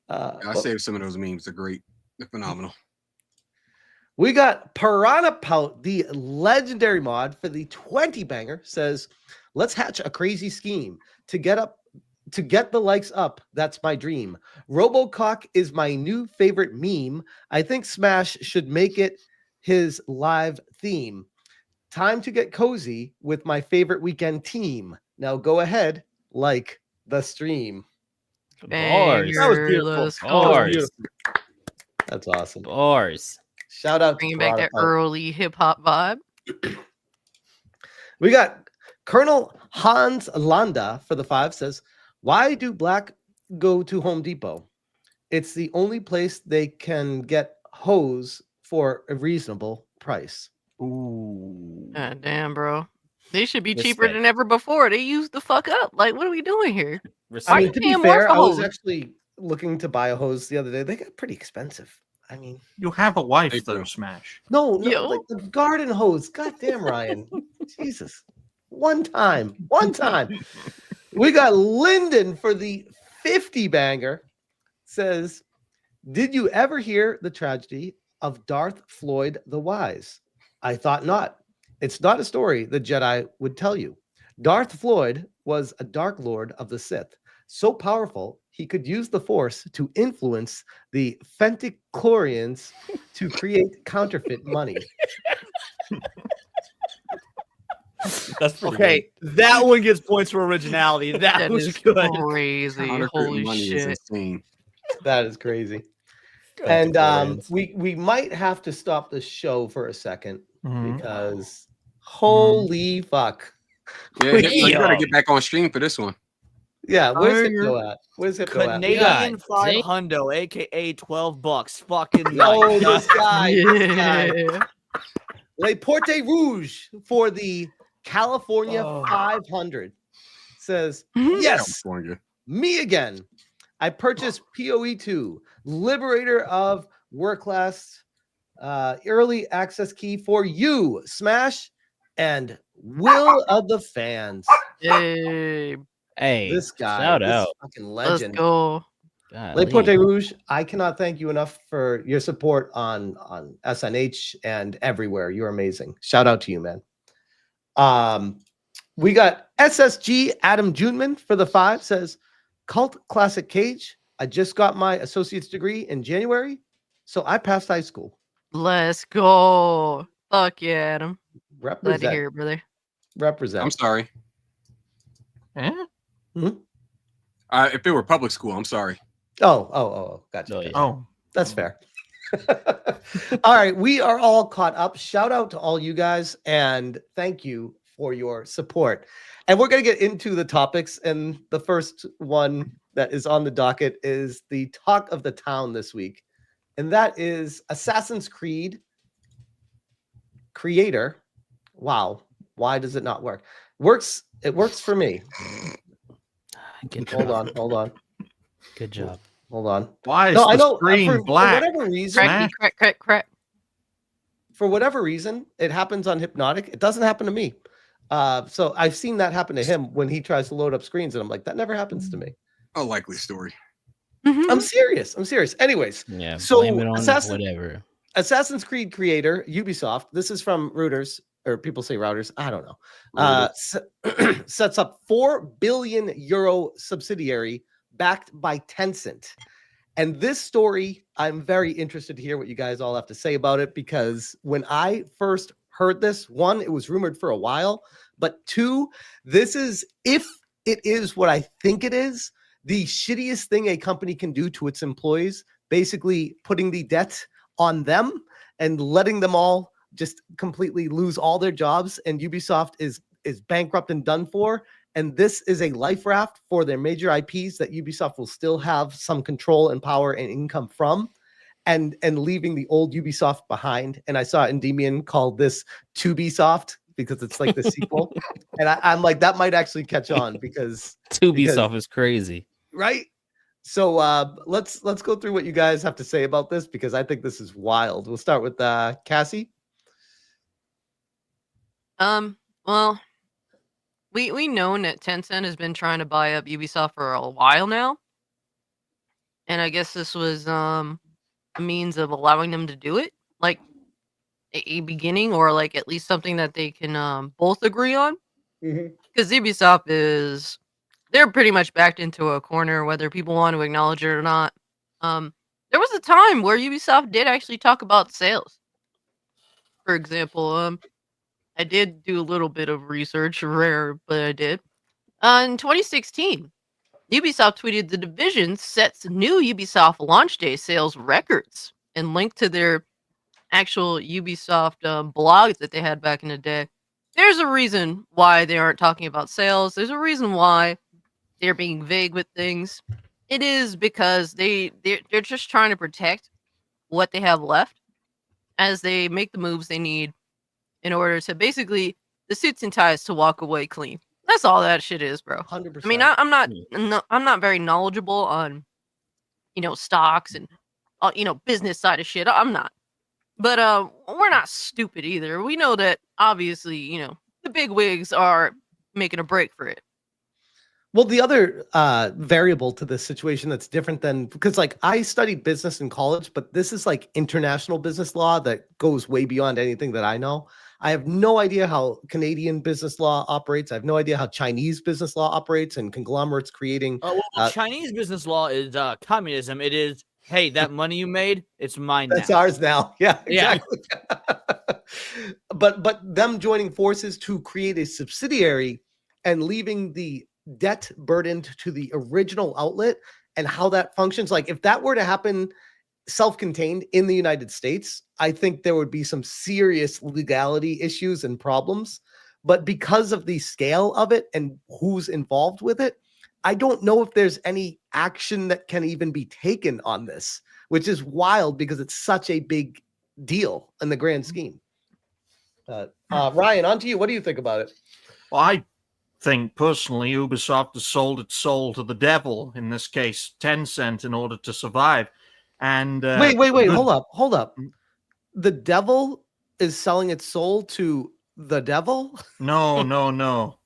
I saved some of those memes. They're great. They're phenomenal. We got Piranha Pout, the legendary mod for the 20 banger, says, let's hatch a crazy scheme to get the likes up. That's my dream. Robocock is my new favorite meme. I think Smash should make it his live theme. Time to get cozy with my favorite weekend team. Now go ahead, like the stream. Bars. That was beautiful. Bars. That's awesome. Bars. Shout out Bringing to back that Piranha Pout. early hip hop vibe. We got Colonel Hans Landa for the 5 says, why do black go to Home Depot? It's the only place they can get hose for a reasonable price. Ooh. God damn, bro. They should be cheaper Respect. than ever before. They used the fuck up. Like, what are we doing here? I mean, to be paying more fair, for I was hose? actually looking to buy a hose the other day. They got pretty expensive. I mean, You have a wife, though, Smash. no, Yo. like the garden hose. God damn, Ryan. Jesus. One time. We got Lyndon for the 50 banger. Says, did you ever hear the tragedy of Darth Floyd the Wise? I thought not. It's not a story the Jedi would tell you. Darth Floyd was a Dark Lord of the Sith, so powerful he could use the Force to influence the Fenticlorians to create counterfeit money. That's pretty Okay, that one gets points for originality. That was is good. crazy. Counterfeit Holy money is shit. insane. That is crazy. good. And Fenticlorians. we might have to stop the show for a second Mhm. because holy fuck. Yeah, you gotta get back on stream for this one. Yeah, where's Fire. Hypno at? Where's Hypno at? Canadian God 5 damn. hundo, aka $12. Fucking Oh, nice. this guy. This guy. Yeah. Le Porte Rouge for the California Oh. 500 says, yes, California. me again. I purchased PoE2, Liberator of Work Class, early access key for you, Smash, and Will of the Fans. Hey, Hey, This guy, shout this out. fucking let's legend. go. Le Golly. Porte Rouge, I cannot thank you enough for your support on SNH and everywhere. You're amazing. Shout out to you, man. We got SSG Adam Juneman for the 5 says, Cult Classic Cage. I just got my associate's degree in January, so I passed high school. Let's go. Fuck yeah, Adam. Glad to Represent. hear it, brother. Represent. I'm sorry. Eh? If it were public school, I'm sorry. Oh, gotcha. Oh, yeah. Oh, That's fair. All right, we are all caught up. Shout out to all you guys and thank you for your support. And we're going to get into the topics. And the first one that is on the docket is the talk of the town this week. And that is Assassin's Creed creator. Wow. Why does it not work? It works for me. Hold on. Good job. Hold on. why is No, I the know, screen for black? whatever reason, Smash? Crack. for whatever reason, it happens on Hypnotic. It doesn't happen to me. So I've seen that happen to him when he tries to load up screens, and I'm like, that never happens to me. A likely story. I'm serious. Anyways, Yeah, so blame it on whatever. Assassin's Creed creator Ubisoft. This is from Reuters. or people say routers, I don't know, sets up 4 billion euro subsidiary backed by Tencent. And this story, I'm very interested to hear what you guys all have to say about it, because when I first heard this, one, it was rumored for a while, but two, this is, if it is what I think it is, the shittiest thing a company can do to its employees, basically putting the debt on them and letting them all just completely lose all their jobs, and Ubisoft is bankrupt and done for. And this is a life raft for their major IPs that Ubisoft will still have some control and power and income from, and leaving the old Ubisoft behind. And I saw Endymion call this Tubisoft because it's like the sequel. And I'm like, that might actually catch on because Ubisoft is crazy. Right? So let's go through what you guys have to say about this, because I think this is wild. We'll start with Cassie. Well, we know that Tencent has been trying to buy up Ubisoft for a while now, and I guess this was a means of allowing them to do it, like a beginning, or like at least something that they can both agree on. Because Ubisoft they're pretty much backed into a corner, whether people want to acknowledge it or not. There was a time where Ubisoft did actually talk about sales. For example, I did do a little bit of research, rare, but I did. In 2016, Ubisoft tweeted the division sets new Ubisoft launch day sales records, and linked to their actual Ubisoft blogs that they had back in the day. There's a reason why they aren't talking about sales. There's a reason why they're being vague with things. It is because they're just trying to protect what they have left as they make the moves they need in order to basically the suits and ties to walk away clean. That's all that shit is, bro. 100%. I mean, I'm not very knowledgeable on, stocks and, business side of shit. I'm not. But we're not stupid either. We know that obviously, the big wigs are making a break for it. Well, the other variable to this situation that's different than, because like I studied business in college, but this is like international business law that goes way beyond anything that I know. I have no idea how Canadian business law operates. I have no idea how Chinese business law operates and conglomerates creating. Chinese business law is communism. It is, hey, that money you made, it's mine. That's now. ours now. Yeah, exactly. but them joining forces to create a subsidiary and leaving the debt burdened to the original outlet, and how that functions. Like if that were to happen self-contained in the United States, I think there would be some serious legality issues and problems. But because of the scale of it and who's involved with it, I don't know if there's any action that can even be taken on this, which is wild because it's such a big deal in the grand scheme. Ryan, on to you. What do you think about it? Well, I think personally Ubisoft has sold its soul to the devil, in this case Tencent, in order to survive. And wait, hold up. The devil is selling its soul to the devil? No.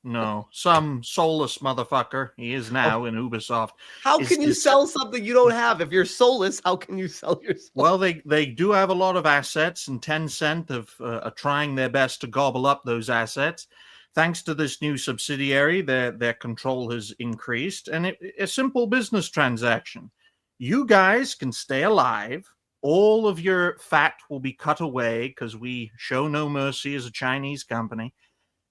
Some soulless motherfucker. He is now in Ubisoft. How can you sell something you don't have? If you're soulless, how can you sell your soul? Well, they do have a lot of assets, and Tencent are trying their best to gobble up those assets. Thanks to this new subsidiary, their control has increased, and a simple business transaction. You guys can stay alive. All of your fat will be cut away because we show no mercy as a Chinese company.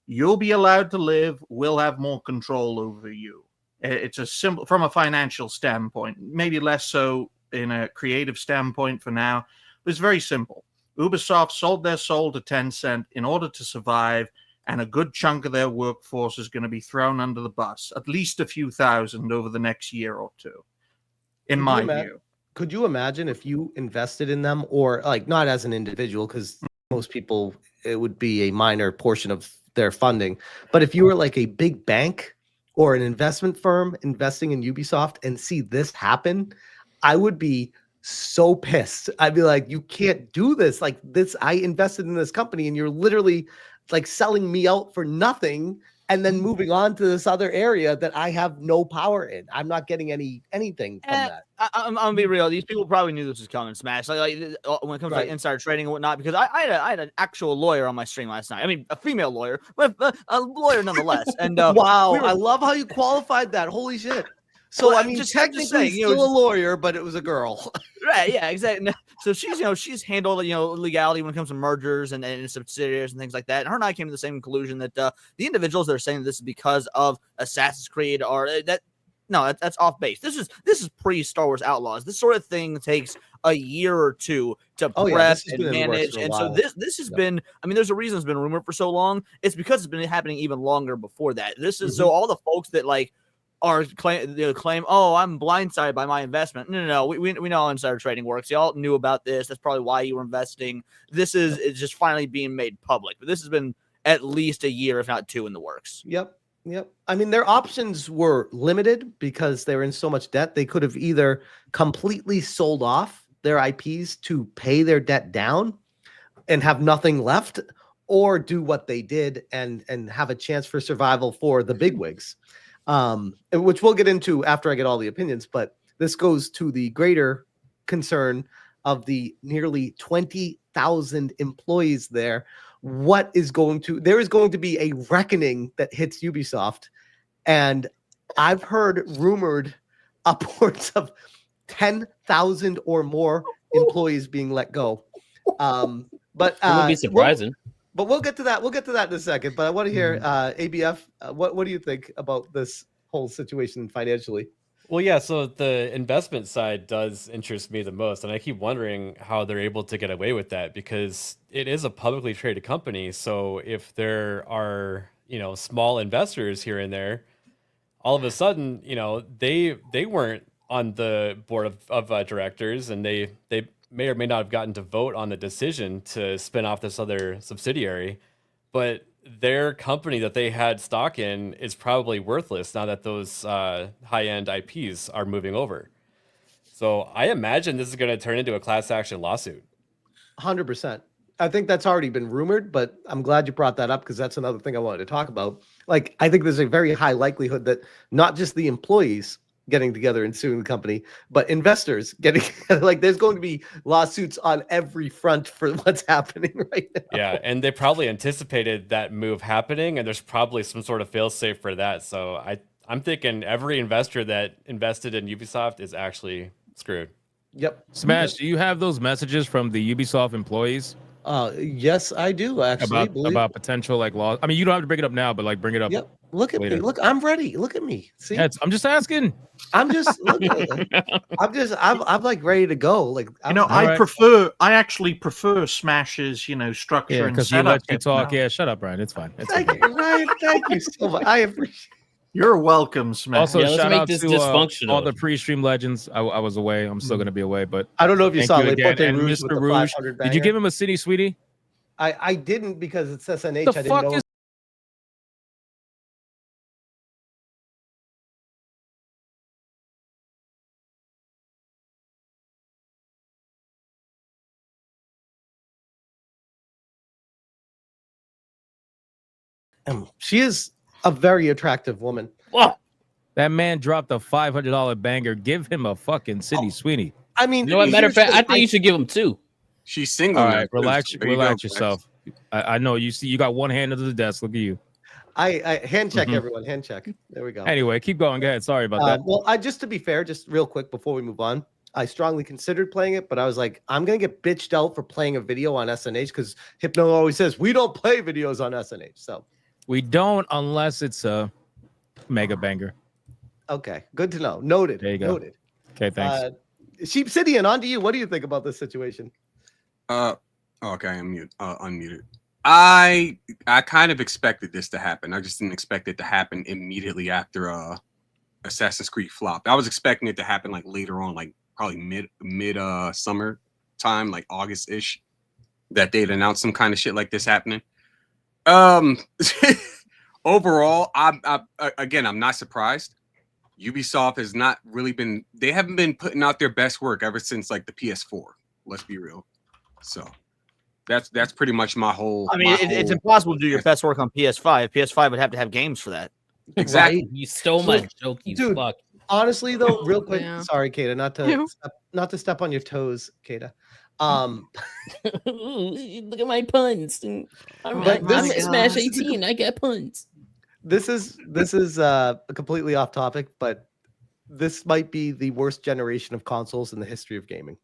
You'll be allowed to live. We'll have more control over you. It's a simple, from a financial standpoint, maybe less so in a creative standpoint for now, but it's very simple. Ubisoft sold their soul to Tencent in order to survive, and a good chunk of their workforce is going to be thrown under the bus, at least a few thousand over the next year or two, in my view. Could you imagine if you invested in them, or like not as an individual, because most people, it would be a minor portion of their funding, but if you were like a big bank or an investment firm investing in Ubisoft and see this happen, I would be so pissed. I'd be like, you can't do this. Like this, I invested in this company and you're literally like selling me out for nothing. and then moving on to this other area that I have no power in. I'm not getting anything from that. I'm gonna be real. These people probably knew this was coming. Smash when it comes to like insider trading and whatnot. Because I had an actual lawyer on my stream last night. I mean, a female lawyer, but a lawyer nonetheless. And wow, I love how you qualified that. Holy shit! So Well, I mean, technically saying, still a lawyer, but it was a girl. Right, yeah, exactly. So she's handled legality when it comes to mergers and subsidiaries and things like that. And her and I came to the same conclusion that the individuals that are saying this is because of Assassin's Creed are that's off base. This is pre Star Wars Outlaws. This sort of thing takes a year or two to prep and manage. And so this has been, I mean, there's a reason it's been rumored for so long. It's because it's been happening even longer before that. This is so all the folks that are claim, oh, I'm blindsided by my investment. No. We know how insider trading works. Y'all knew about this. That's probably why you were investing. This is just finally being made public. But this has been at least a year, if not two, in the works. Yep. I mean, their options were limited because they were in so much debt. They could have either completely sold off their IPs to pay their debt down and have nothing left, or do what they did and have a chance for survival for the bigwigs. Which we'll get into after I get all the opinions, but this goes to the greater concern of the nearly 20,000 employees there. There is going to be a reckoning that hits Ubisoft, and I've heard rumored upwards of 10,000 or more employees being let go. But it would be surprising. But we'll get to that. We'll get to that in a second. But I want to hear ABF. What do you think about this whole situation financially? Well, yeah. So the investment side does interest me the most, and I keep wondering how they're able to get away with that, because it is a publicly traded company. So if there are small investors here and there, all of a sudden they weren't on the board of directors, and they may or may not have gotten to vote on the decision to spin off this other subsidiary, but their company that they had stock in is probably worthless now that those high-end IPs are moving over. So I imagine this is going to turn into a class action lawsuit. 100%. I think that's already been rumored, but I'm glad you brought that up because that's another thing I wanted to talk about. Like, I think there's a very high likelihood that not just the employees getting together and suing the company, but investors getting together. Like, there's going to be lawsuits on every front for what's happening right now. Yeah, and they probably anticipated that move happening, and there's probably some sort of fail-safe for that. So I'm thinking every investor that invested in Ubisoft is actually screwed. Yep. Smash, do you have those messages from the Ubisoft employees? Yes, I do actually. About potential law. I mean, you don't have to bring it up now, but bring it up. Yep. Look at me. Look, I'm ready. Look at me. See, I'm just asking. I'm just looking. I'm like ready to go. Like, I actually prefer Smash's, structure and because he setup. lets you talk. Yeah, shut up, Brian. It's fine. Thank you, Ryan. Thank you so much. I appreciate. You're welcome, Smash. Also, shout out to all the pre-stream legends. I was away. I'm still going to be away, but I don't know if you saw again. And Mr. Rouge. Did you give him a city, sweetie? I didn't because it's SNH. The fuck is she is a very attractive woman. What? That man dropped a $500 banger. Give him a fucking city, sweetie. I mean, matter of fact, I think you should give him two. She's single. All right, relax yourself. I know you see you got one hand under the desk. Look at you. I hand check everyone. Hand check. There we go. Anyway, keep going. Go ahead. Sorry about that. Well, just to be fair, just real quick before we move on, I strongly considered playing it, but I was like, I'm gonna get bitched out for playing a video on SNH because Hypno always says we don't play videos on SNH. So we don't unless it's a mega banger. Okay, good to know. Noted. There you go. Noted. Okay, thanks. Sheep Sidian, on to you. What do you think about this situation? Okay, I'm unmuted. I kind of expected this to happen. I just didn't expect it to happen immediately after Assassin's Creed flopped. I was expecting it to happen later on, probably mid summer time, August-ish, that they'd announce some kind of shit like this happening. Overall, I'm not surprised. Ubisoft has not really they haven't been putting out their best work ever since the PS4. Let's be real. So That's pretty much my whole. I mean, it's impossible to do your best work on PS5. PS5 would have to have games for that. Exactly. You stole my joke, you dude, fuck. Honestly, though, real quick, Yeah. sorry, Kata, not to step on your toes, Kata. Look at my puns. I'm But a this- Smash this is a 18. I got puns. This is completely off topic, but this might be the worst generation of consoles in the history of gaming.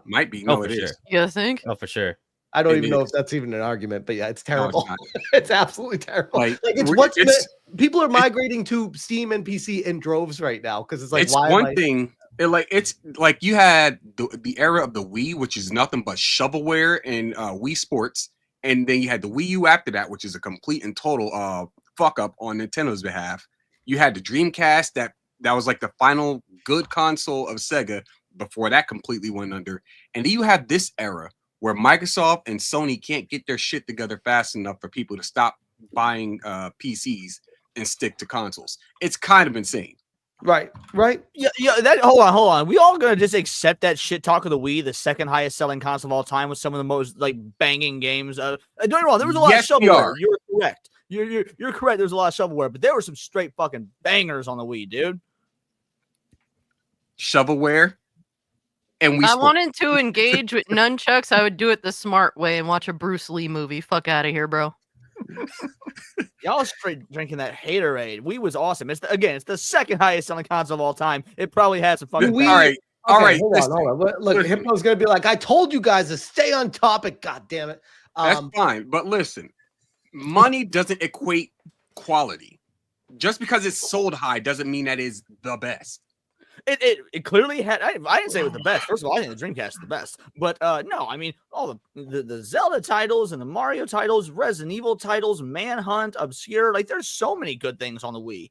Might be. Oh, No, for it sure. is. You think? Oh, for sure. I don't It even know is. if that's even an argument, but yeah, it's No, terrible. not. It's absolutely terrible. Like, it's we- what's it's- people are migrating to Steam and PC in droves right now because it's like It's why am one I- thing. It's like you had the era of the Wii, which is nothing but shovelware and Wii Sports, and then you had the Wii U after that, which is a complete and total fuck up on Nintendo's behalf. You had the Dreamcast that was like the final good console of Sega before that completely went under, and then you have this era where Microsoft and Sony can't get their shit together fast enough for people to stop buying PCs and stick to consoles. It's kind of insane. Right. Yeah. That hold on. We all gonna just accept that shit talk of the Wii, the second highest selling console of all time, with some of the most like banging games. Don't get me wrong. There was a lot Yes, of we shovelware. are. You're correct. You're correct. There's a lot of shovelware, but there were some straight fucking bangers on the Wii, dude. Shovelware. And I wanted to engage with nunchucks. I would do it the smart way and watch a Bruce Lee movie. Fuck out of here, bro. Y'all straight drinking that haterade. Wii was awesome. It's the second highest selling console of all time. It probably had some fucking. All right. Hold on. Look, Hypno's gonna be like, I told you guys to stay on topic. God damn it. That's fine, but listen, money doesn't equate quality. Just because it's sold high doesn't mean that is the best. It clearly had. I didn't say it was the best. First of all, I think the Dreamcast is the best. But no, I mean all the Zelda titles and the Mario titles, Resident Evil titles, Manhunt, Obscure. Like there's so many good things on the Wii.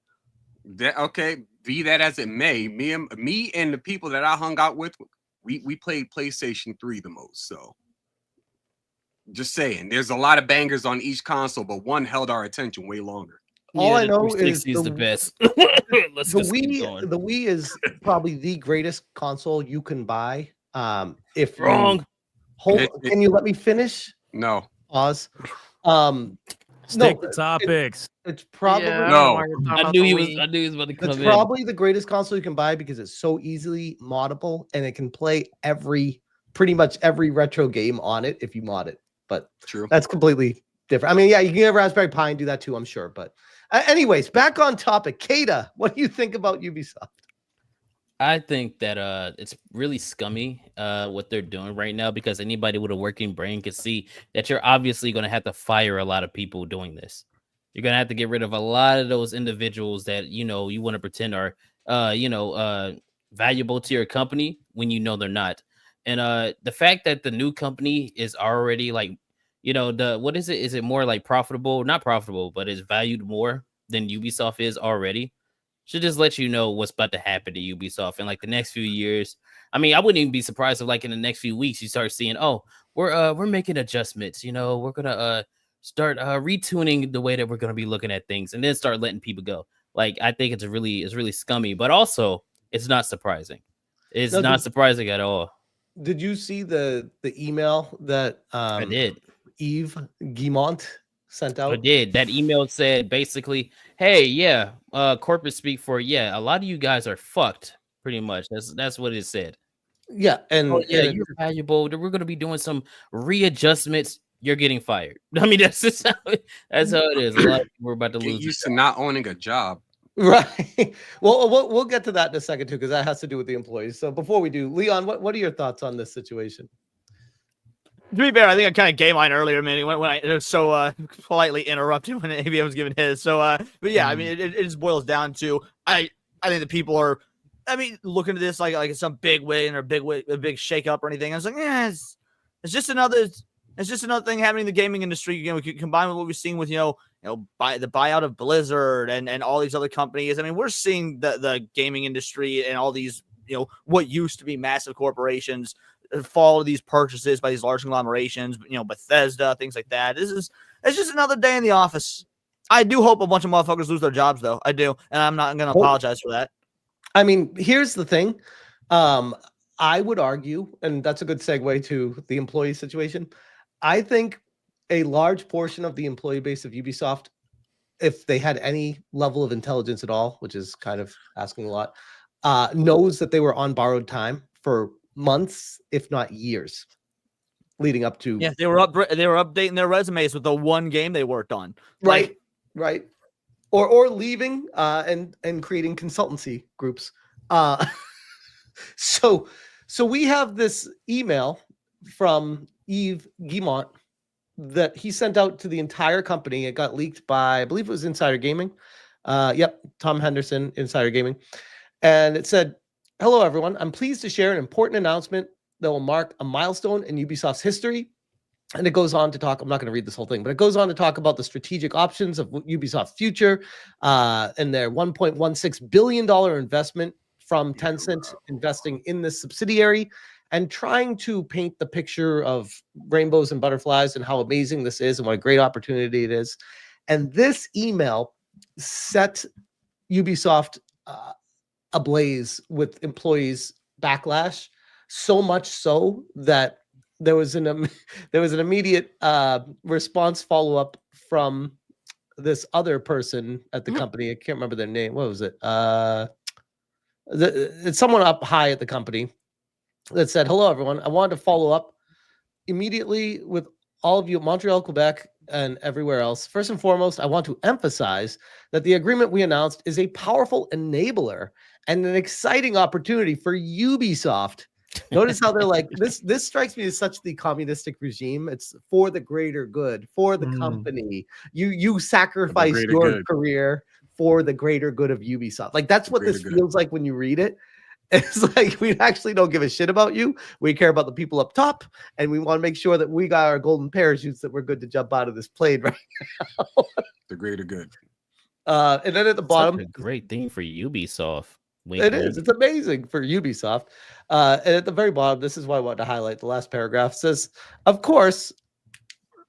Okay, be that as it may, me and the people that I hung out with, we played PlayStation 3 the most. So just saying, there's a lot of bangers on each console, but one held our attention way longer. All I know is the best. Let's the just keep Wii. going. The Wii is probably the greatest console you can buy. If Wrong. Can you let me finish? No. Pause. Stick to topics. It's probably I knew he was about to come It's in. probably the greatest console you can buy because it's so easily moddable and it can play pretty much every retro game on it if you mod it. But that's completely different. I mean, yeah, you can get a Raspberry Pi and do that too, I'm sure. But anyways, back on topic. Kata, what do you think about Ubisoft? I think that it's really scummy what they're doing right now, because anybody with a working brain can see that you're obviously going to have to fire a lot of people doing this. You're going to have to get rid of a lot of those individuals that you want to pretend are valuable to your company when you know they're not. And the fact that the new company is already like, what is it? Is it more like profitable? Not profitable, but is valued more than Ubisoft is already? Should just let you know what's about to happen to Ubisoft in like the next few years. I mean, I wouldn't even be surprised if like in the next few weeks you start seeing, oh, we're making adjustments. We're gonna start retuning the way that we're gonna be looking at things, and then start letting people go. Like I think it's really scummy, but also it's not surprising. It's not surprising at all. Did you see the email that I did. Yves Guillemot sent out? I did. That email said basically, hey, yeah, corporate speak for, a lot of you guys are fucked, pretty much. That's what it said. Yeah, and you're valuable. We're going to be doing some readjustments. You're getting fired. I mean, that's how it is. A lot of people are about to Get lose. used to not owning a job. Right. Well, we'll get to that in a second too, because that has to do with the employees. So before we do, Leon, what are your thoughts on this situation? To be fair, I think I kind of gave mine earlier, man, when I so politely interrupted when ABM was giving his. So, but yeah, I mean, it just boils down to I think the people are, looking at this like it's some big win or a big shakeup or anything. I was like, it's just another thing happening in the gaming industry. We could combine with what we've seen with the buyout of Blizzard and all these other companies. I mean, we're seeing the gaming industry and all these what used to be massive corporations fall to these purchases by these large conglomerations, Bethesda, things like that. It's just another day in the office. I do hope a bunch of motherfuckers lose their jobs, though. I do, and I'm not going to apologize for that. I mean, here's the thing. I would argue, and that's a good segue to the employee situation. I think a large portion of the employee base of Ubisoft, if they had any level of intelligence at all, which is kind of asking a lot, knows that they were on borrowed time for months, if not years, leading up to. Yeah, they were updating their resumes with the one game they worked on. Right, right. Or leaving and creating consultancy groups. So we have this email from Yves Guillemot that he sent out to the entire company. It got leaked by, I believe it was Insider Gaming. Yep, Tom Henderson, Insider Gaming. And it said, "Hello, everyone. I'm pleased to share an important announcement that will mark a milestone in Ubisoft's history." And it goes on to talk, I'm not going to read this whole thing, but it goes on to talk about the strategic options of Ubisoft's future and their $1.16 billion investment from Tencent investing in this subsidiary and trying to paint the picture of rainbows and butterflies and how amazing this is and what a great opportunity it is. And this email set Ubisoft ablaze with employees' backlash, so much so that there was an immediate response follow-up from this other person at the company. I can't remember their name. What was it? It's someone up high at the company that said, "Hello, everyone. I wanted to follow up immediately with all of you at Montreal, Quebec, and everywhere else. First and foremost, I want to emphasize that the agreement we announced is a powerful enabler and an exciting opportunity for Ubisoft." Notice how they're like, this strikes me as such the communistic regime. It's for the greater good, for the company. You sacrifice your career for the greater good of Ubisoft. Like, that's what this feels like when you read it. It's like, we actually don't give a shit about you. We care about the people up top, and we want to make sure that we got our golden parachutes, that we're good to jump out of this plane right now. The greater good. And then at the bottom, such a great thing for Ubisoft. It is. It's amazing for Ubisoft. And at the very bottom, this is why I wanted to highlight the last paragraph. Says, "Of course,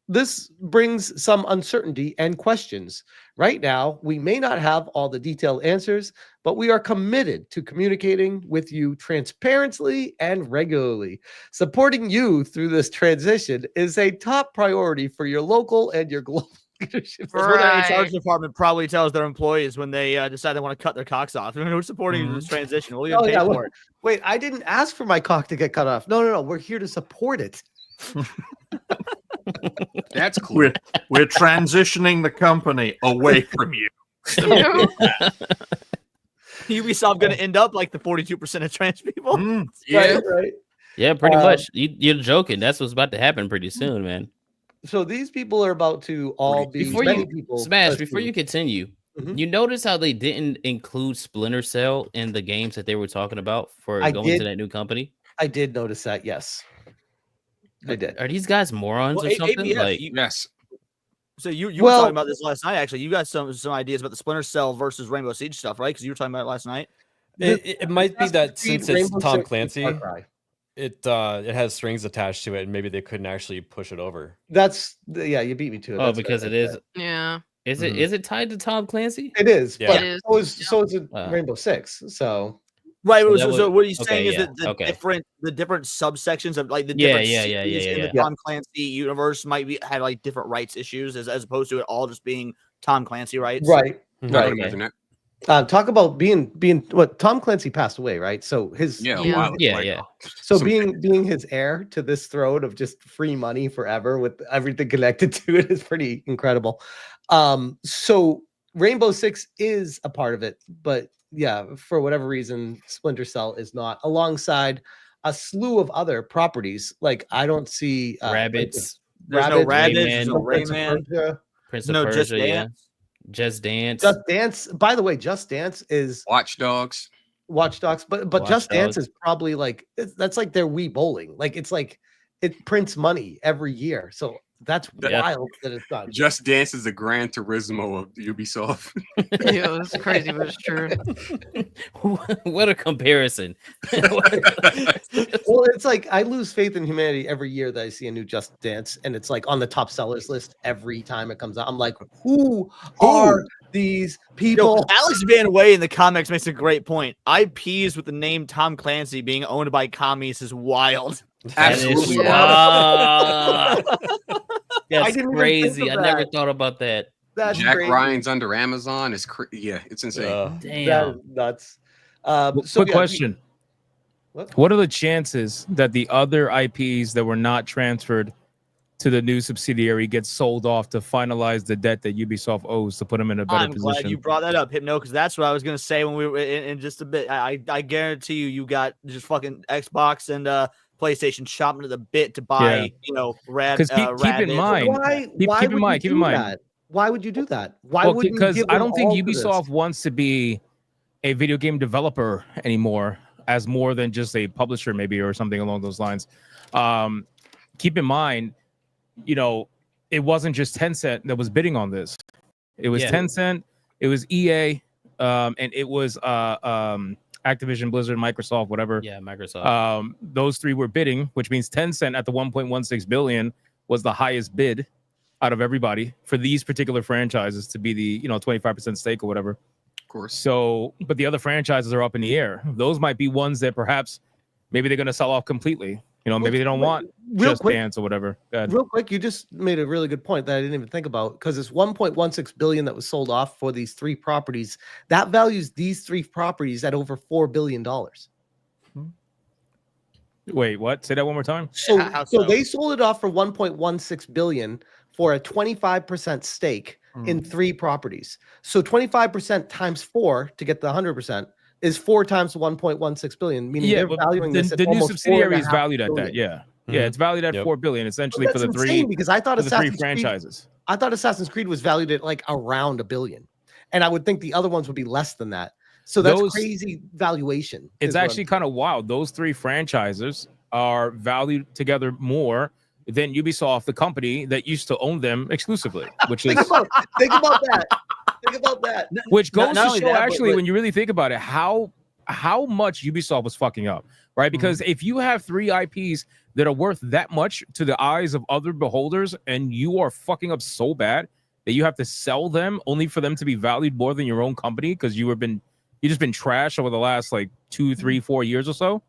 this brings some uncertainty and questions. Right now, we may not have all the detailed answers, but we are committed to communicating with you transparently and regularly. Supporting you through this transition is a top priority for your local and your global leadership." That's what the HR department probably tells their employees when they decide they want to cut their cocks off. We're supporting this transition. What are you pay for it? Wait, I didn't ask for my cock to get cut off. No. We're here to support it. That's cool. We're transitioning the company away from you. Ubisoft going to end up like the 42% of trans people. Yeah, right. Yeah, pretty much. You're joking. That's what's about to happen pretty soon, man. So these people are about to all be before you continue. You notice how they didn't include Splinter Cell in the games that they were talking about for going to that new company? I did notice that, yes. I did. Are these guys morons or something? Yes. So you were talking about this last night, actually. You got some ideas about the Splinter Cell versus Rainbow Siege stuff, right? Because you were talking about it last night. It might be that since it's Rainbow Tom Six Clancy, Far Cry. it has strings attached to it, and maybe they couldn't actually push it over. You beat me to it. Oh, because it is. Yeah. Is it tied to Tom Clancy? It is. Yeah. But It is. so is it Rainbow Six. So Right. So So what he's okay, saying is yeah, that the different subsections of like the different cities in the Tom Clancy universe might have like different rights issues as opposed to it all just being Tom Clancy rights. Right. I Right. can imagine that. Talk about being what Tom Clancy passed away, right? So his So being his heir to this throne of just free money forever with everything connected to it is pretty incredible. So Rainbow Six is a part of it, but yeah, for whatever reason, Splinter Cell is not, alongside a slew of other properties. Like, I don't see Rabbits. There's no Rabbids, there's no Rayman, Prince of no Persia, Just yeah. Dance. Just Dance. Just Dance. By the way, Just Dance is Watch Dogs, but Watch Just Dance Dogs. is probably like that's like their Wii bowling. Like, it's like it prints money every year. So that's wild that it's done. Just Dance is the Gran Turismo of Ubisoft. Yeah, it's crazy, but it's true. What a comparison. Well, it's like I lose faith in humanity every year that I see a new Just Dance, and it's like on the top sellers list every time it comes out. I'm like, who are these people? Alex Van Way in the comics makes a great point. IPs with the name Tom Clancy being owned by commies is wild. Absolutely. That's didn't even think crazy. I of never that. thought about that. That's Jack crazy. Ryan's under Amazon is yeah, it's insane. That Damn. is nuts. Quick question. What? What are the chances that the other IPs that were not transferred to the new subsidiary get sold off to finalize the debt that Ubisoft owes to put them in a better I'm position? glad you brought that up, Hypno, because that's what I was gonna say when we were in just a bit. I guarantee you got just fucking Xbox and PlayStation chopping to the bit to buy, rad. Because keep in mind, keep in mind. That? Why would you do that? Why Well, wouldn't you because give I them don't think all to this? Ubisoft wants to be a video game developer anymore, as more than just a publisher, maybe, or something along those lines. Keep in mind, it wasn't just Tencent that was bidding on this. It was Tencent, it was EA, and it was Activision, Blizzard, Microsoft, whatever. Yeah, Microsoft. Those three were bidding, which means Tencent at the 1.16 billion was the highest bid out of everybody for these particular franchises to be the 25% stake or whatever. Of course. So, but the other franchises are up in the air. Those might be ones that perhaps maybe they're going to sell off completely. Maybe they don't want Just Dance or whatever. Real quick, you just made a really good point that I didn't even think about, because it's 1.16 billion that was sold off for these three properties. That values these three properties at over $4 billion. Wait, what? Say that one more time. So they sold it off for 1.16 billion for a 25% stake in three properties. So 25% times 4 to get the 100% is 4 times 1.16 billion, meaning they're valuing this at the new almost subsidiary is $4.5 valued at billion. that. Yeah. Yeah, it's valued at 4 billion essentially Well, for the that's three. insane, because I thought for the three Assassin's Creed- franchises. I thought Assassin's Creed was valued at like around $1 billion, and I would think the other ones would be less than that. So that's crazy valuation. It's actually kind of wild. Those three franchises are valued together more than Ubisoft, the company that used to own them exclusively, which is think about that. Think about that. Which goes Not to only show, that, actually, but- when you really think about it, how much Ubisoft was fucking up, right? Because if you have three IPs that are worth that much to the eyes of other beholders, and you are fucking up so bad that you have to sell them only for them to be valued more than your own company because you just been trash over the last like 2, 3, 4 years or so.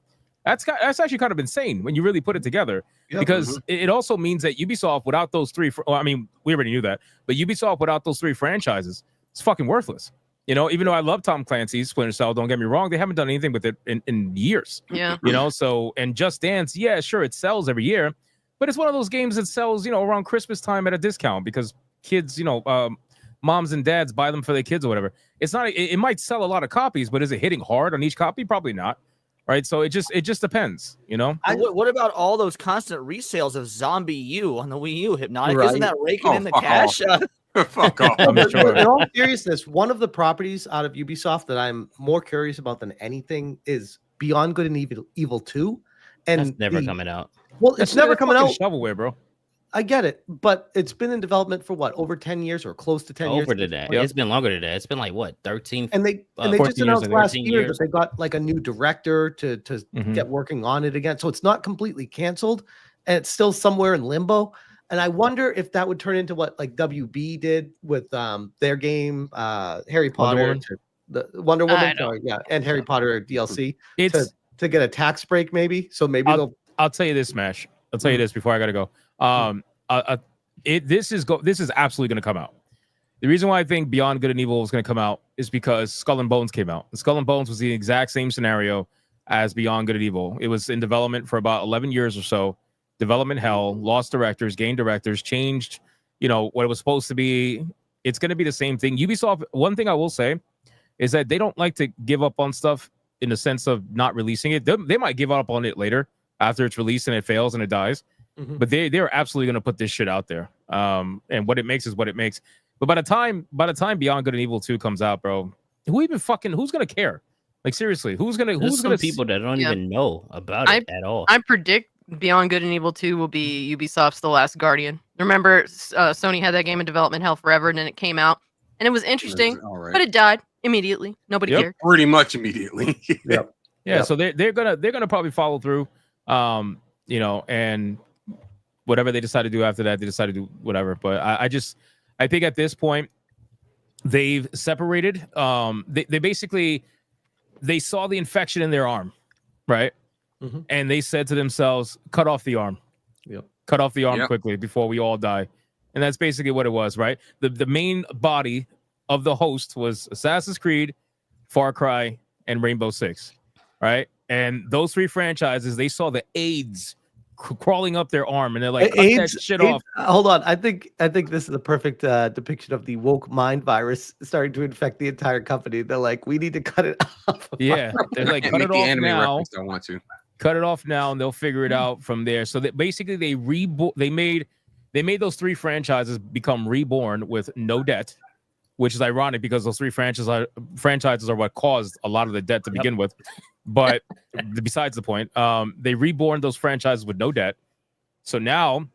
That's actually kind of insane when you really put it together. Yeah. Because it also means that Ubisoft without those three, I mean, we already knew that, but Ubisoft without those three franchises, it's fucking worthless. Even though I love Tom Clancy's Splinter Cell, don't get me wrong, they haven't done anything with it in years. Yeah. So, and Just Dance, yeah, sure, it sells every year, but it's one of those games that sells, around Christmas time at a discount because kids, moms and dads buy them for their kids or whatever. It's not, it might sell a lot of copies, but is it hitting hard on each copy? Probably not. Right. So it just depends, What about all those constant resales of Zombie U on the Wii U, Hypnotic? Right. Isn't that raking in the cash? Fuck off. But in all seriousness, one of the properties out of Ubisoft that I'm more curious about than anything is Beyond Good and Evil 2. And That's never coming out. Well, it's never coming out. Shovelware, bro. I get it, but it's been in development for what, over 10 years or close to 10 years? Over to that. It's been longer than that. It's been like what, 13? And they 14 just announced years, last 13 year years. that they got like a new director to get working on it again. So it's not completely canceled, and it's still somewhere in limbo. And I wonder if that would turn into what like WB did with their game, Harry Potter, the Wonder Woman, and Harry Potter DLC to get a tax break, maybe. So maybe I'll tell you this, Smash. I'll tell you this before I gotta go. This is absolutely going to come out. The reason why I think Beyond Good and Evil is going to come out is because Skull and Bones came out. Skull and Bones was the exact same scenario as Beyond Good and Evil. It was in development for about 11 years or so. Development hell, lost directors, gained directors, changed, what it was supposed to be. It's going to be the same thing. Ubisoft, one thing I will say is that they don't like to give up on stuff in the sense of not releasing it. They might give up on it later after it's released and it fails and it dies. But they're absolutely going to put this shit out there. And what it makes is what it makes. But by the time Beyond Good and Evil 2 comes out, bro, who's going to care? Like seriously, who's going to people that don't even know about it at all. I predict Beyond Good and Evil 2 will be Ubisoft's The Last Guardian. Remember, Sony had that game in development hell forever, and then it came out, and it was interesting, but it died immediately. Nobody cared. Pretty much immediately. Yeah. So they're gonna probably follow through. And whatever they decide to do after that, they decide to do whatever. But I think at this point they've separated. They basically saw the infection in their arm, right? and they said to themselves, cut off the arm. Yep. Cut off the arm quickly before we all die. And that's basically what it was, right? The main body of the host was Assassin's Creed, Far Cry, and Rainbow Six, right? And those 3 franchises, they saw the AIDS crawling up their arm, and they're like, cut that shit off. Hold on, I think this is a perfect depiction of the woke mind virus starting to infect the entire company. They're like, we need to cut it off. Yeah, they're like, cut it off now. I want to cut it off now, and they'll figure it out from there. So that basically they made those 3 franchises become reborn with no debt, which is ironic because those 3 franchises are what caused a lot of the debt to begin with. But besides the point, they reborn those franchises with no debt. So now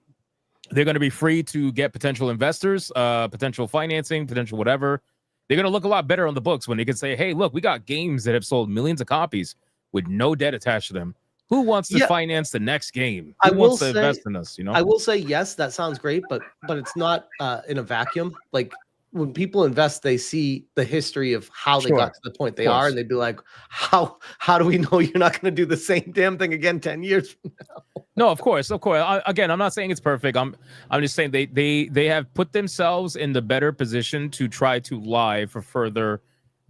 they're going to be free to get potential investors, potential financing, potential whatever. They're going to look a lot better on the books when they can say, hey, look, we got games that have sold millions of copies with no debt attached to them. Who wants to finance the next game? Who wants to invest in us? You know, I will say yes, that sounds great, but it's not in a vacuum. Like when people invest, they see the history of how they got to the point they are, and they'd be like, how do we know you're not going to do the same damn thing again 10 years from now? No, of course. Again, I'm not saying it's perfect. I'm just saying they have put themselves in the better position to try to lie for further,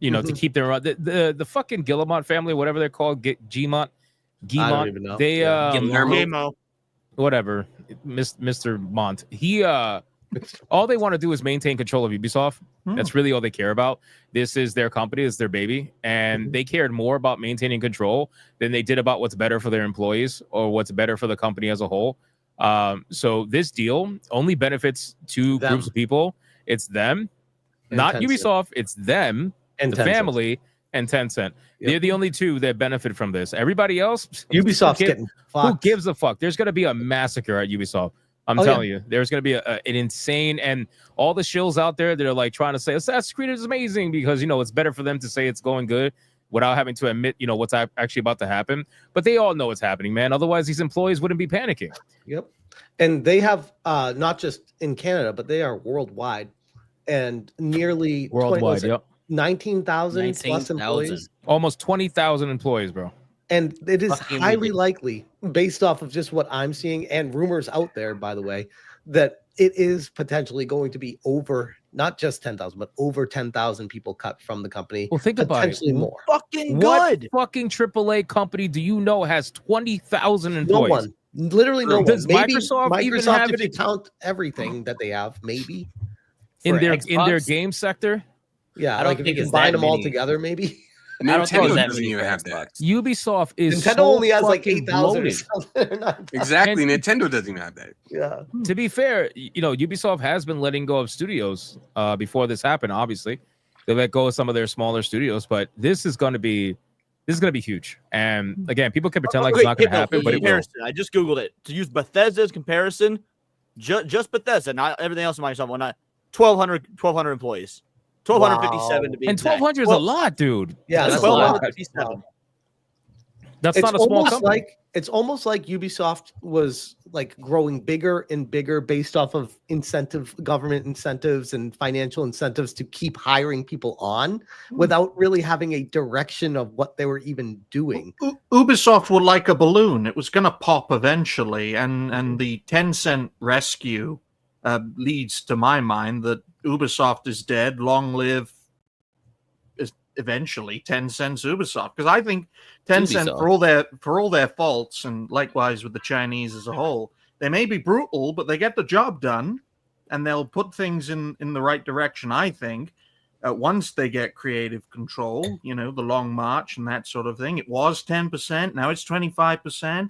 to keep their the fucking Guillemot family, whatever they're called, Gmont. I don't even know. They Guillermo. whatever, Mr. Mont. He all they want to do is maintain control of Ubisoft. That's really all they care about. This is their company, it's their baby, and they cared more about maintaining control than they did about what's better for their employees or what's better for the company as a whole. So this deal only benefits 2 groups of people. It's them, and not Tencent. Ubisoft. It's them, and the Tencent. Family, and Tencent. They're the only 2 that benefit from this. Everybody else, Ubisoft's getting fucked. Who gives a fuck? There's going to be a massacre at Ubisoft. I'm telling you, there's going to be an insane, and all the shills out there that are like trying to say Assassin's Creed is amazing because, it's better for them to say it's going good without having to admit, what's actually about to happen. But they all know what's happening, man. Otherwise, these employees wouldn't be panicking. Yep. And they have not just in Canada, but they are worldwide, and nearly worldwide. 19,000 plus employees. Almost 20,000 employees, bro. And it is highly likely, based off of just what I'm seeing and rumors out there, by the way, that it is potentially going to be over, not just 10,000, but over 10,000 people cut from the company. Well, think about it. Potentially more. Fucking what good. Fucking AAA company do you know has 20,000 employees? No one. Literally no one. Does Maybe Microsoft even have if you it? count everything that they have, maybe. In their Xbox? game sector? Yeah, I don't like if think you it's combine that them all many. together, maybe. I don't think it's that doesn't many even for have Xbox. that. Ubisoft is Nintendo so only has like fucking 8,000 or bloated. something. Exactly. Nintendo doesn't even have that. Yeah. To be fair, Ubisoft has been letting go of studios before this happened. Obviously, they let go of some of their smaller studios, but this is going to be huge. And again, people can pretend like it's not going to happen, but it will. I just googled it to use Bethesda's comparison. Just Bethesda, not everything else in Microsoft. Well, not 1,200 employees. 1,257 to be And exact. 1,200 is a lot, dude. Yeah, that's a lot. 1,257. That's not a small company. It's almost like Ubisoft was like growing bigger and bigger based off of government incentives and financial incentives to keep hiring people on without really having a direction of what they were even doing. Ubisoft were like a balloon. It was going to pop eventually, and the Tencent rescue leads to my mind that Ubisoft is dead. Long live eventually Tencent's Ubisoft, because I think Tencent, for all their faults, and likewise with the Chinese as a whole, they may be brutal, but they get the job done, and they'll put things in the right direction. I think once they get creative control, the Long March and that sort of thing. It was 10%, now it's 25%.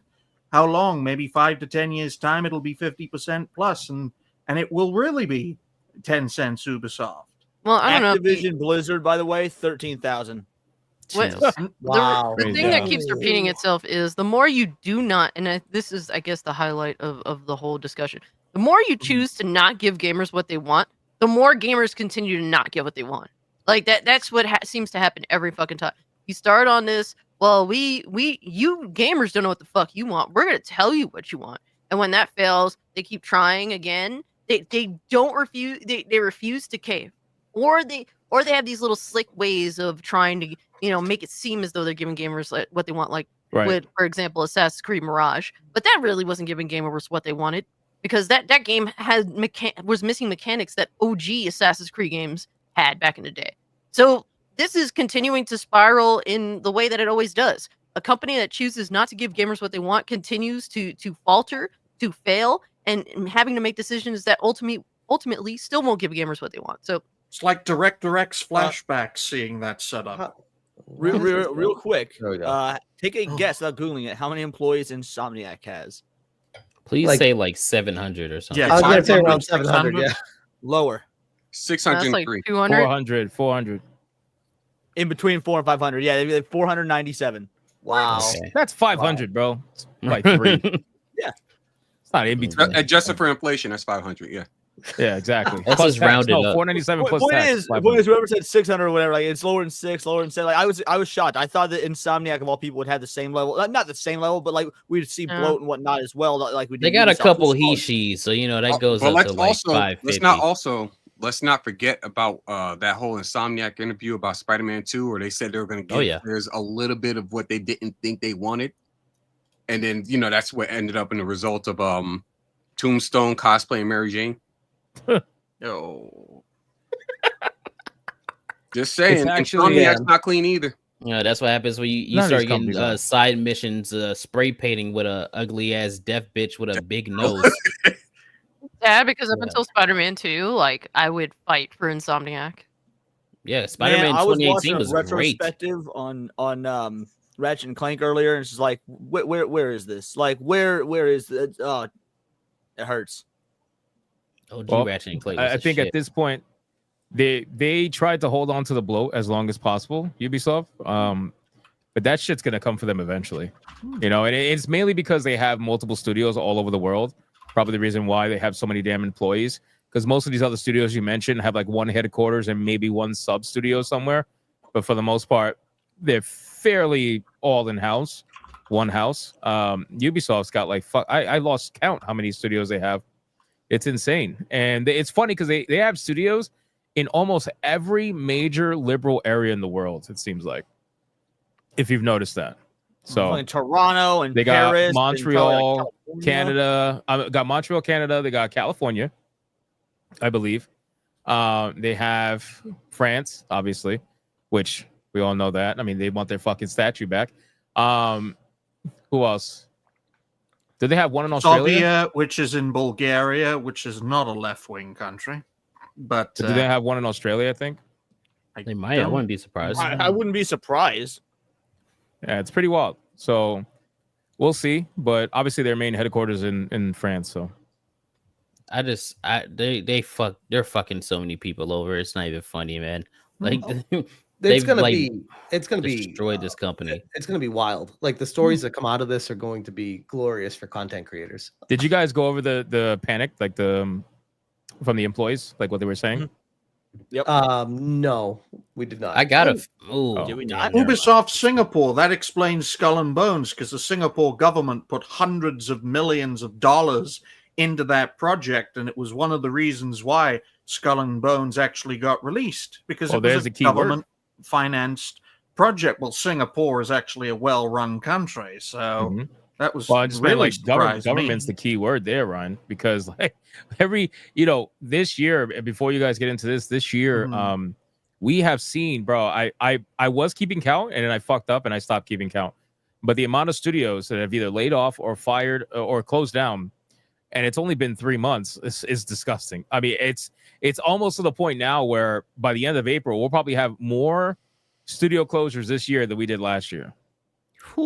How long? Maybe 5 to 10 years time, it'll be 50% plus, and it will really be Tencent's Ubisoft. Well, I don't know. Activision Blizzard, by the way, 13,000. Wow. The thing that keeps repeating itself is the more you do not, and this is, I guess, the highlight of the whole discussion. The more you choose to not give gamers what they want, the more gamers continue to not get what they want. Like that's what seems to happen every fucking time. You start on this, well, you gamers don't know what the fuck you want. We're gonna tell you what you want, and when that fails, they keep trying again. They don't refuse. They refuse to cave. Or they have these little slick ways of trying to, make it seem as though they're giving gamers what they want. Like with, for example, Assassin's Creed Mirage. But that really wasn't giving gamers what they wanted, because that game was missing mechanics that OG Assassin's Creed games had back in the day. So this is continuing to spiral in the way that it always does. A company that chooses not to give gamers what they want continues to falter, to fail, and having to make decisions that ultimately still won't give gamers what they want. So it's like DirectX flashbacks, seeing that setup. Real quick, There we go. take a guess without Googling it. How many employees Insomniac has? Please say like 700 or something. Yeah, I was going to say around 600, 700. Yeah. Lower. 603. 200. 400. In between 400 and 500. Yeah, they'd be like 497. Wow. Okay. That's 500, bro. It's like 3. Yeah. It's not in between. Adjusted for inflation, that's 500. Yeah. Yeah, exactly. That's Plus just tax. rounded No, up. 497 plus Point tax. is, whoever said 600 or whatever, like it's lower than 6, lower than 7. Like I was shocked. I thought that Insomniac of all people would have the same level, not the same level, but like we'd see bloat and whatnot as well. Like we did. They got a Ubisoft. couple he-she's, so you know that goes But up to like also, 550. let's not forget about that whole Insomniac interview about Spider-Man 2, where they said they were going to get there's a little bit of what they didn't think they wanted, and then that's what ended up in the result of Tombstone cosplaying Mary Jane. Yo, just saying, Insomniac's not clean either. Yeah, that's what happens when you start getting side missions, spray painting with a ugly ass deaf bitch with a big nose. Yeah, because up until Spider-Man 2, like I would fight for Insomniac. Yeah, Spider-Man 2018 was great. Retrospective on Ratchet and Clank earlier, and it's just like, where is this? Like, where is the? Oh, it hurts. Well, Ratchet and Clank. I think at this point, they tried to hold on to the bloat as long as possible, Ubisoft. But that shit's gonna come for them eventually. And it's mainly because they have multiple studios all over the world. Probably the reason why they have so many damn employees. Because most of these other studios you mentioned have like one headquarters and maybe one sub studio somewhere. But for the most part, they're fairly all in house, one house. Ubisoft's got like I lost count how many studios they have. It's insane. And it's funny because they have studios in almost every major liberal area in the world, it seems like. If you've noticed that. So in Toronto and they Paris, got Montreal, and Canada. Got Montreal, Canada. They got California, I believe. They have France, obviously, which we all know that. I mean, they want their fucking statue back. Who else? Do they have one in Australia? Serbia, which is in Bulgaria, which is not a left-wing country. But do they have one in Australia? I think they might. I wouldn't be surprised. I wouldn't be surprised. Yeah, it's pretty wild. So we'll see. But obviously, their main headquarters in France. So they're fucking so many people over. It's not even funny, man. Like It's gonna be destroyed this company. It's gonna be wild. Like the stories that come out of this are going to be glorious for content creators. Did you guys go over the panic, like from the employees, like what they were saying? Yep. No, we did not. I got Did we not? Ubisoft Singapore, that explains Skull and Bones, because the Singapore government put hundreds of millions of dollars into that project, and it was one of the reasons why Skull and Bones actually got released, because it was a government-financed project. Well, Singapore is actually a well-run country, so that was I just really like surprised government's me. the key word there, Ryan, because like this year, before you guys get into this year, we have seen, bro. I was keeping count and then I fucked up and I stopped keeping count. But the amount of studios that have either laid off or fired or closed down, and it's only been 3 months, is disgusting. I mean, it's almost to the point now where by the end of April, we'll probably have more studio closures this year than we did last year.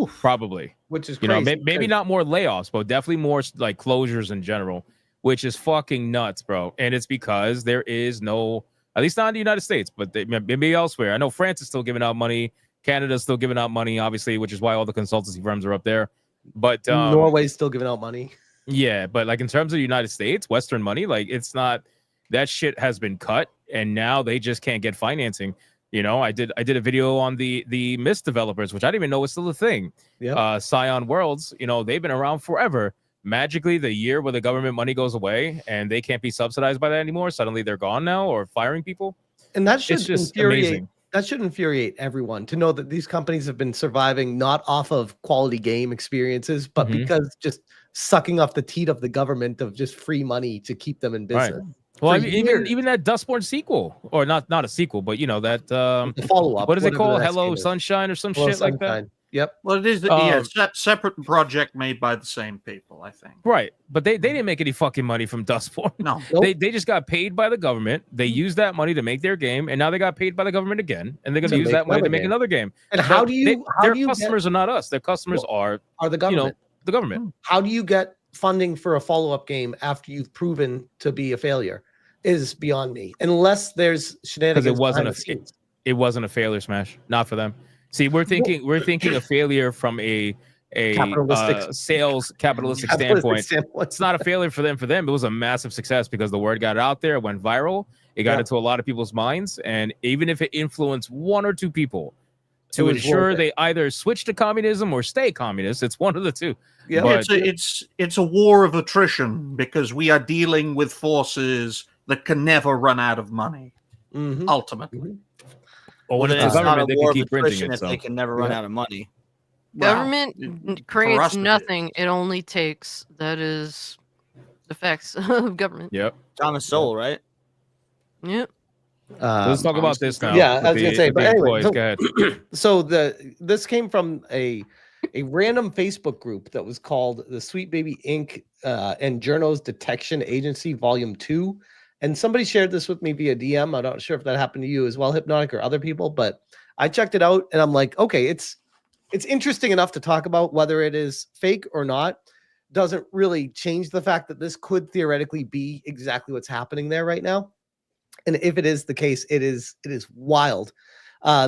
Probably, which is crazy. Maybe not more layoffs, but definitely more like closures in general, which is fucking nuts, bro. And it's because there is no, at least not in the United States, but maybe elsewhere. I know France is still giving out money, Canada's still giving out money, obviously, which is why all the consultancy firms are up there. But Norway's still giving out money. Yeah, but like in terms of the United States, Western money, like it's not, that shit has been cut, and now they just can't get financing. I did a video on the Myst developers, which I didn't even know was still a thing. Yeah. Scion Worlds, they've been around forever. Magically, the year where the government money goes away and they can't be subsidized by that anymore, suddenly they're gone now or firing people. And that should it's just infuriate amazing. That should infuriate everyone to know that these companies have been surviving not off of quality game experiences, but because just sucking off the teat of the government of just free money to keep them in Right. business. Well, For I mean, years. even that Dustborn sequel, or not a sequel, but that The follow-up, What is it whatever the called? next Hello game is. Sunshine or some Hello, shit like that. Sunshine. Yep. Well, it is separate project made by the same people, I think. Right, but they didn't make any fucking money from Dustborn. No, they just got paid by the government. They used that money to make their game, and now they got paid by the government again, and they're going to use that money to make another game. And how do you? Their customers are not us. Their customers are the government. The government. How do you get funding for a follow-up game after you've proven to be a failure? Is beyond me. Unless there's shenanigans. Because it wasn't a failure, Smash. Not for them. See, we're thinking a failure from a capitalistic standpoint. It's not a failure for them. For them, it was a massive success because the word got out there, it went viral, it got into a lot of people's minds, and even if it influenced one or two people to ensure they either switch to communism or stay communist, it's one of the two. Yeah, but, it's a war of attrition because we are dealing with forces that can never run out of money. Ultimately. Well, when it's not a war of attrition if so. they can never run out of money. Government creates nothing. It only takes. That is the facts of government. Yep. Thomas Sowell, right? Yep. Let's talk about this now. Yeah, I was gonna say, but anyway, go ahead. So this came from a random Facebook group that was called the Sweet Baby Inc. And Journos Detection Agency Volume 2. And somebody shared this with me via DM. I'm not sure if that happened to you as well, Hypnotic, or other people, but I checked it out and I'm like, okay, it's interesting enough to talk about. Whether it is fake or not doesn't really change the fact that this could theoretically be exactly what's happening there right now. And if it is the case, it is wild.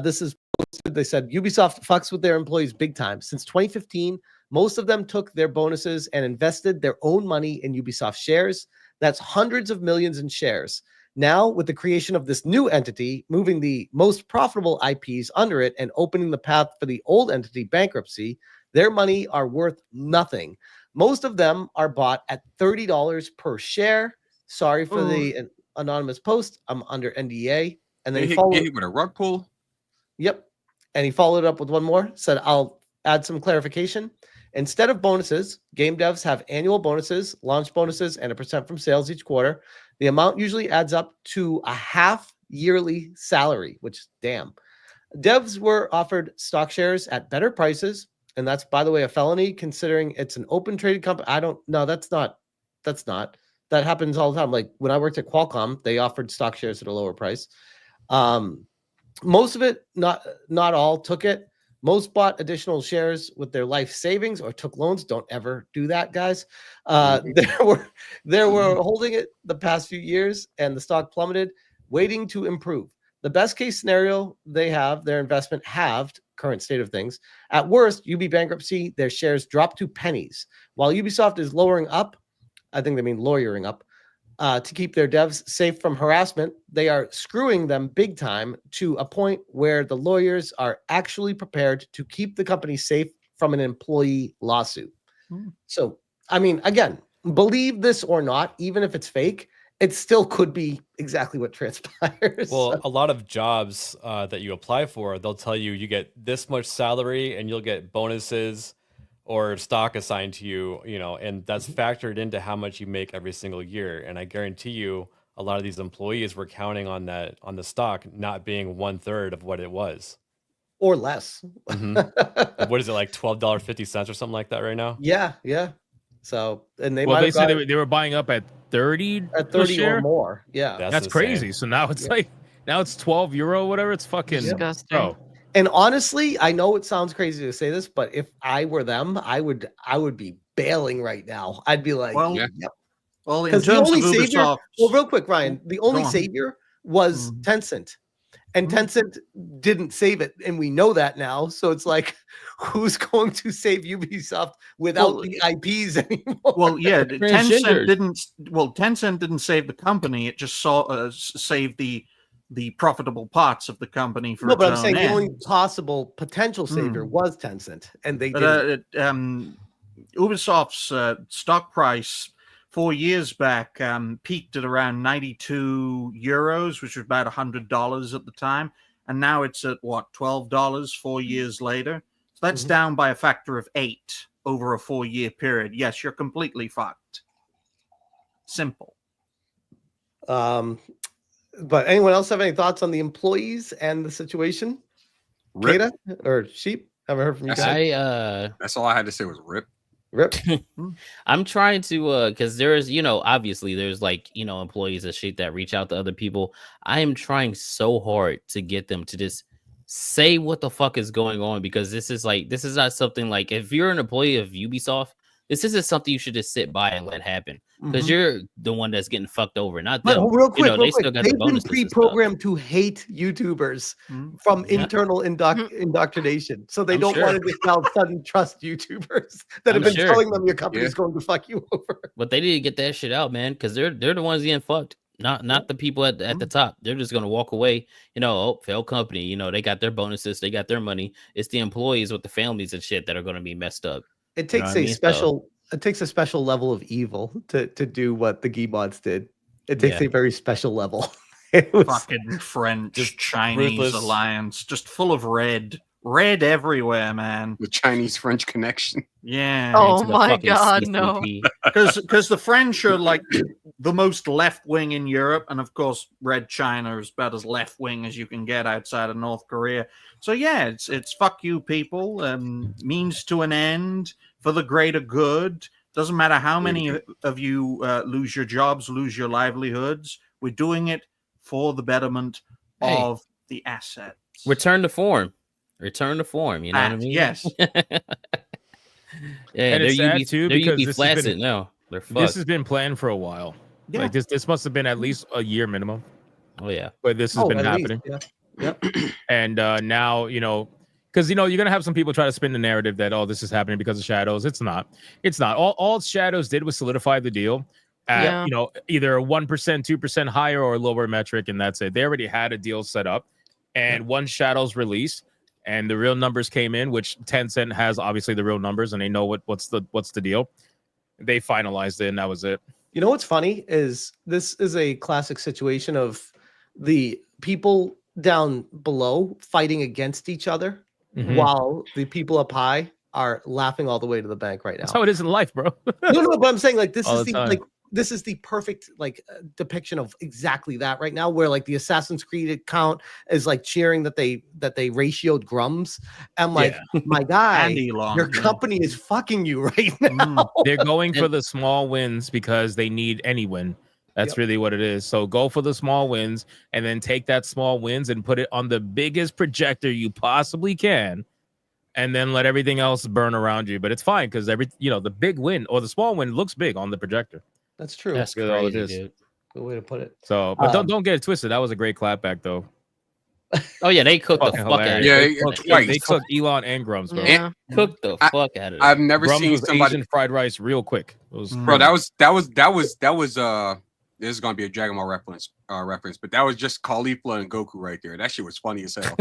This is posted. They said Ubisoft fucks with their employees big time. Since 2015, most of them took their bonuses and invested their own money in Ubisoft shares. That's hundreds of millions in shares. Now, with the creation of this new entity, moving the most profitable IPs under it and opening the path for the old entity bankruptcy, their money are worth nothing. Most of them are bought at $30 per share. Sorry for the anonymous post. I'm under NDA. And then he followed with a rug pull. Yep. And he followed up with one more. Said, I'll add some clarification. Instead of bonuses, game devs have annual bonuses, launch bonuses, and a % from sales each quarter. The amount usually adds up to a half yearly salary, which, damn. Devs were offered stock shares at better prices, and that's, by the way, a felony considering it's an open traded company. That's not. That happens all the time. Like when I worked at Qualcomm, they offered stock shares at a lower price. Most of it, not all, took it. Most bought additional shares with their life savings or took loans. Don't ever do that, guys. There were holding it the past few years, and the stock plummeted, waiting to improve. The best case scenario, they have their investment halved, current state of things. At worst, UB bankruptcy, their shares drop to pennies. While Ubisoft is lowering up, I think they mean lawyering up, to keep their devs safe from harassment, they are screwing them big time to a point where the lawyers are actually prepared to keep the company safe from an employee lawsuit. So, I mean, again, believe this or not, even if it's fake, it still could be exactly what transpires. Well, a lot of jobs that you apply for, they'll tell you get this much salary and you'll get bonuses or stock assigned to you, and that's factored into how much you make every single year. And I guarantee you, a lot of these employees were counting on the stock not being 1/3 of what it was, or less. What is it, like $12.50 or something like that right now? Yeah. So, and they said they were buying up at 30 or more. Yeah, that's crazy. So now it's now it's €12, whatever. It's fucking disgusting. Oh. And honestly, I know it sounds crazy to say this, but if I were them, I would be bailing right now. I'd be like, yep. Well, in because terms the only of savior. Ubisoft, Well, real quick, Ryan, the only savior was Tencent, and Tencent didn't save it, and we know that now. So it's like, who's going to save Ubisoft without the IPs anymore? Well, yeah, Tencent didn't. Well, Tencent didn't save the company; it just saved the profitable parts of the company for but I'm its saying own the end. only possible potential savior was Tencent, and they did. Ubisoft's stock price 4 years back peaked at around €92, which was about $100 at the time, and now it's at what, $12 4 years later. So that's down by a factor of 8 over a 4-year period. Yes, you're completely fucked. Simple. But anyone else have any thoughts on the employees and the situation? Rip. Kata or Sheep? Haven't heard from you guys. That's all I had to say was rip. Rip. I'm trying to because there's obviously there's like employees and shit that reach out to other people. I am trying so hard to get them to just say what the fuck is going on, because this is not something like, if you're an employee of Ubisoft, this isn't something you should just sit by and let happen, because you're the one that's getting fucked over, not them. Real quick, They still got they've the been bonuses and stuff. pre-programmed to hate YouTubers from internal indoctrination, so they don't want to just now sudden trust YouTubers that have been telling them your company's going to fuck you over. But they need to get that shit out, man, because they're the ones getting fucked. Not the people at the top. They're just gonna walk away. Failed company. They got their bonuses, they got their money. It's the employees with the families and shit that are gonna be messed up. It takes it takes a special level of evil to do what the Geebots did. It takes a very special level. Fucking French Chinese ruthless alliance, just full of red everywhere, man. The Chinese-French connection. Yeah. Oh my God, no. Because the French are like the most left wing in Europe, and of course, Red China is about as left wing as you can get outside of North Korea. So yeah, it's fuck you people. Means to an end for the greater good. Doesn't matter how many of you lose your jobs, lose your livelihoods. We're doing it for the betterment of the asset. Return to form. Return to form. You know what I mean? Yes. And it's sad too, because this has been, they're fucked. This has been planned for a while. Yeah. Like this must have been at least a year minimum. Oh yeah. But this has been happening. Yep. And now, because you're gonna have some people try to spin the narrative that this is happening because of Shadows. It's not. All Shadows did was solidify the deal at either a 1%, 2% higher or lower metric, and that's it. They already had a deal set up, and once Shadows released and the real numbers came in, which Tencent has obviously the real numbers, and they know what's the deal. They finalized it, and that was it. You know what's funny is this is a classic situation of the people down below fighting against each other, while the people up high are laughing all the way to the bank right now. That's how it is in life, bro. no, but I'm saying this all is the time. this is the perfect depiction of exactly that right now, where the Assassin's Creed account is cheering that they ratioed grums. I'm my guy, your company is fucking you right now. They're going for the small wins because they need any win. That's really what it is. So go for the small wins, and then take that small wins and put it on the biggest projector you possibly can, and then let everything else burn around you. But it's fine, because the big win or the small win looks big on the projector. That's true. That's crazy, all it is. Dude. Good way to put it. So, but don't get it twisted. That was a great clapback, though. Oh yeah, they cooked the fuck out of it. They cooked Elon and Grums, bro. Yeah. Cooked the fuck out of it. I've never Grums seen was somebody Asian fried rice real quick. It was bro. That was this is gonna be a Dragon Ball reference, but that was just Caulifla and Goku right there. That shit was funny as hell.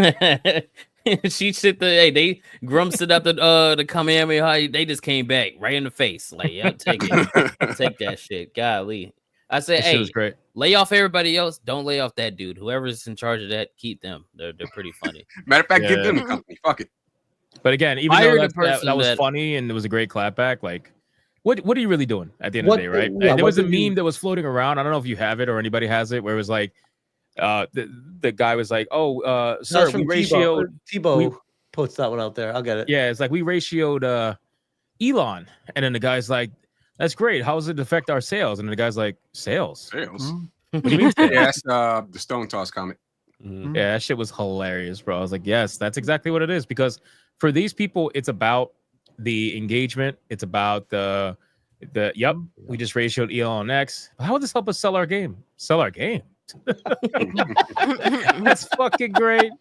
She sit there. They Grumps it up the Kamehameha. They just came back right in the face. Like, yeah, take it, take that shit. Golly, I said, that shit was great. Lay off everybody else. Don't lay off that dude. Whoever's in charge of that, keep them. They're pretty funny. Matter of fact, give them the company. Fuck it. But again, even though that was funny and it was a great clapback, like, what are you really doing at the end of the day, right? Yeah, there was a meme that was floating around. I don't know if you have it or anybody has it, where it was like, the guy was like, "Oh, sir, we ratioed." Tebow puts that one out there. I'll get it. Yeah, it's like we ratioed Elon, and then the guy's like, "That's great. How does it affect our sales?" And the guy's like, "Sales? What do you mean?" Yeah, that's the Stone Toss comment. Yeah, that shit was hilarious, bro. I was like, yes, that's exactly what it is. Because for these people, it's about the engagement. It's about the we just ratioed Elon X. How would this help us sell our game? Sell our game. That's fucking great.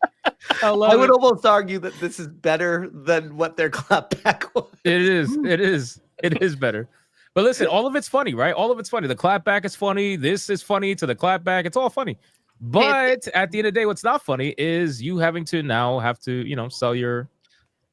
I would almost argue that this is better than what their clapback was. It is better. But listen, all of it's funny, right? All of it's funny. The clapback is funny. This is funny to the clapback. It's all funny. But at the end of the day, what's not funny is you having to now have to, sell your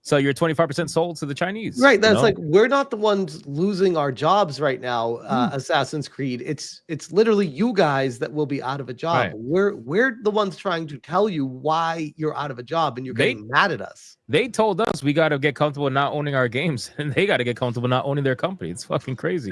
So you're 25% sold to the Chinese. Right. That's you know? like we're not the ones losing our jobs right now. Assassin's Creed. It's literally you guys that will be out of a job. Right. We're the ones trying to tell you why you're out of a job, and you're getting mad at us. They told us we got to get comfortable not owning our games, and they got to get comfortable not owning their company. It's fucking crazy.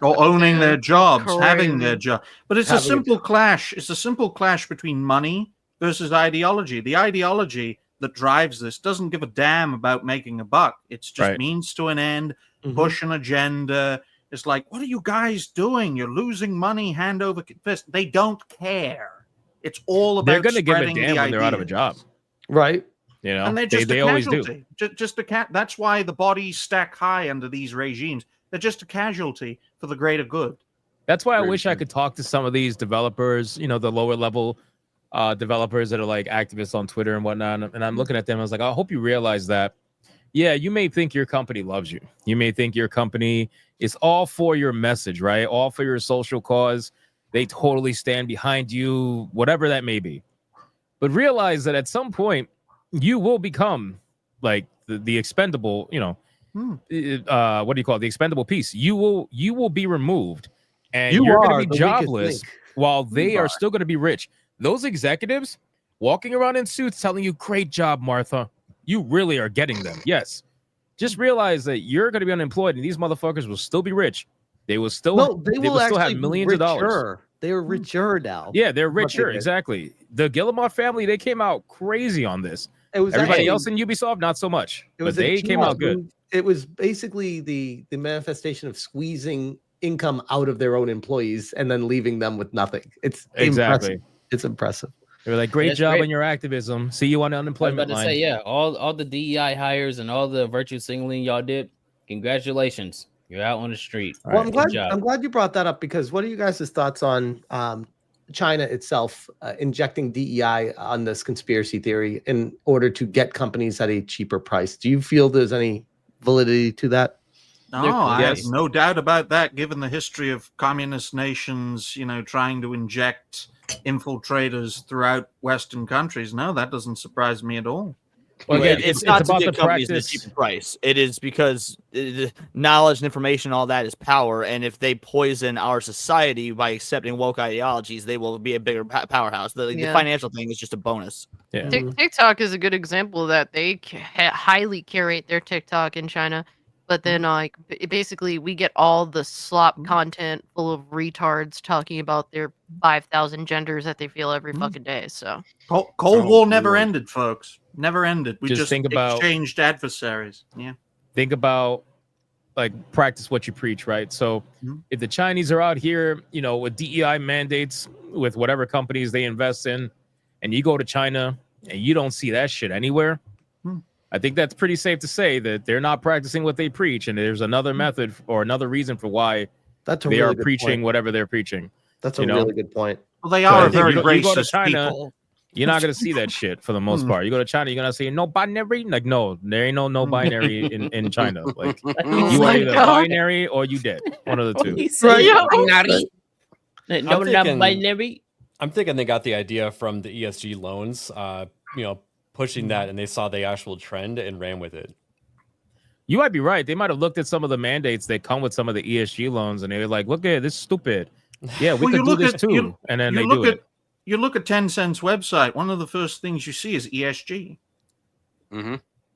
Or owning their jobs, Crazy. having their job. But it's a Having a simple clash. It's a simple clash between money versus ideology. The ideology that drives this doesn't give a damn about making a buck. It's just Right. means to an end, push an agenda. It's like, what are you guys doing? You're losing money hand over fist. They don't care. It's all about They're going to give a spreading damn the when they're out of a ideas. job. Right. You know, And they're just they a always do. casualty. Just a cat. That's why the bodies stack high under these regimes. They're just a casualty for the greater good. That's why I wish I could talk to some of these developers, you know, the lower level developers that are like activists on Twitter and whatnot. And I'm looking at them. I was like, I hope you realize that, yeah, you may think your company loves you. You may think your company is all for your message, right? All for your social cause. They totally stand behind you, whatever that may be. But realize that at some point, you will become like the expendable, you know, what do you call it? The expendable piece. You will be removed, and you're going to be jobless while they are still going to be rich. Those executives walking around in suits telling you, "Great job, Martha. You really are getting them." Yes. Just realize that you're going to be unemployed, and these motherfuckers will still be rich. They will still they will still have actually millions of dollars. richer. They're richer now. Yeah, they're What they richer. did. Exactly. The Guillemot family, they came out crazy on this. It was Everybody actually- else in Ubisoft, not so much. It was But a they came huge out good. move. It was basically the manifestation of squeezing income out of their own employees and then leaving them with nothing. It's Exactly. impressive. It's impressive. They were like, great That's job great. on your activism. See you on the I was unemployment about to line. say, yeah, all the DEI hires and all the virtue signaling y'all did, congratulations. You're out on the street. Well, I'm Good glad. job. I'm glad you brought that up because what are you guys' thoughts on China itself injecting DEI on this conspiracy theory in order to get companies at a cheaper price? Do you feel there's any validity to that? No, I have no doubt about that. Given the history of communist nations, you know, trying to inject infiltrators throughout Western countries, no, that doesn't surprise me at all. Well, again, it's not about to the get companies at a practice. cheaper price. It is because knowledge and information, all that is power. And if they poison our society by accepting woke ideologies, they will be a bigger powerhouse. The financial thing is just a bonus. Yeah. TikTok is a good example of that. They highly curate their TikTok in China, but then like basically we get all the slop content full of retards talking about their 5,000 genders that they feel every fucking day. So Cold War never ended, folks. Never ended. We Just just think about- exchanged adversaries. Yeah. Think about like practice what you preach, right? So if the Chinese are out here, you know, with DEI mandates with whatever companies they invest in, and you go to China and you don't see that shit anywhere, I think that's pretty safe to say that they're not practicing what they preach, and there's another method or another reason for why That's a they really are good preaching point. whatever they're preaching. That's you a know? really good point. Well, they So are I a think very you go to racist China, people. you're not going to see that shit for the most part. You go to China, you're going to see no binary. Like, no, there ain't no binary in China. Like, you are either binary or you dead. One of the two. I'm thinking they got the idea from the ESG loans, you know, pushing that, and they saw the actual trend and ran with it. You might be right. They might have looked at some of the mandates that come with some of the ESG loans, and they were like, "Look at this, is stupid. Yeah, we could do this too." And then they do it. You look at Tencent's website. One of the first things you see is ESG.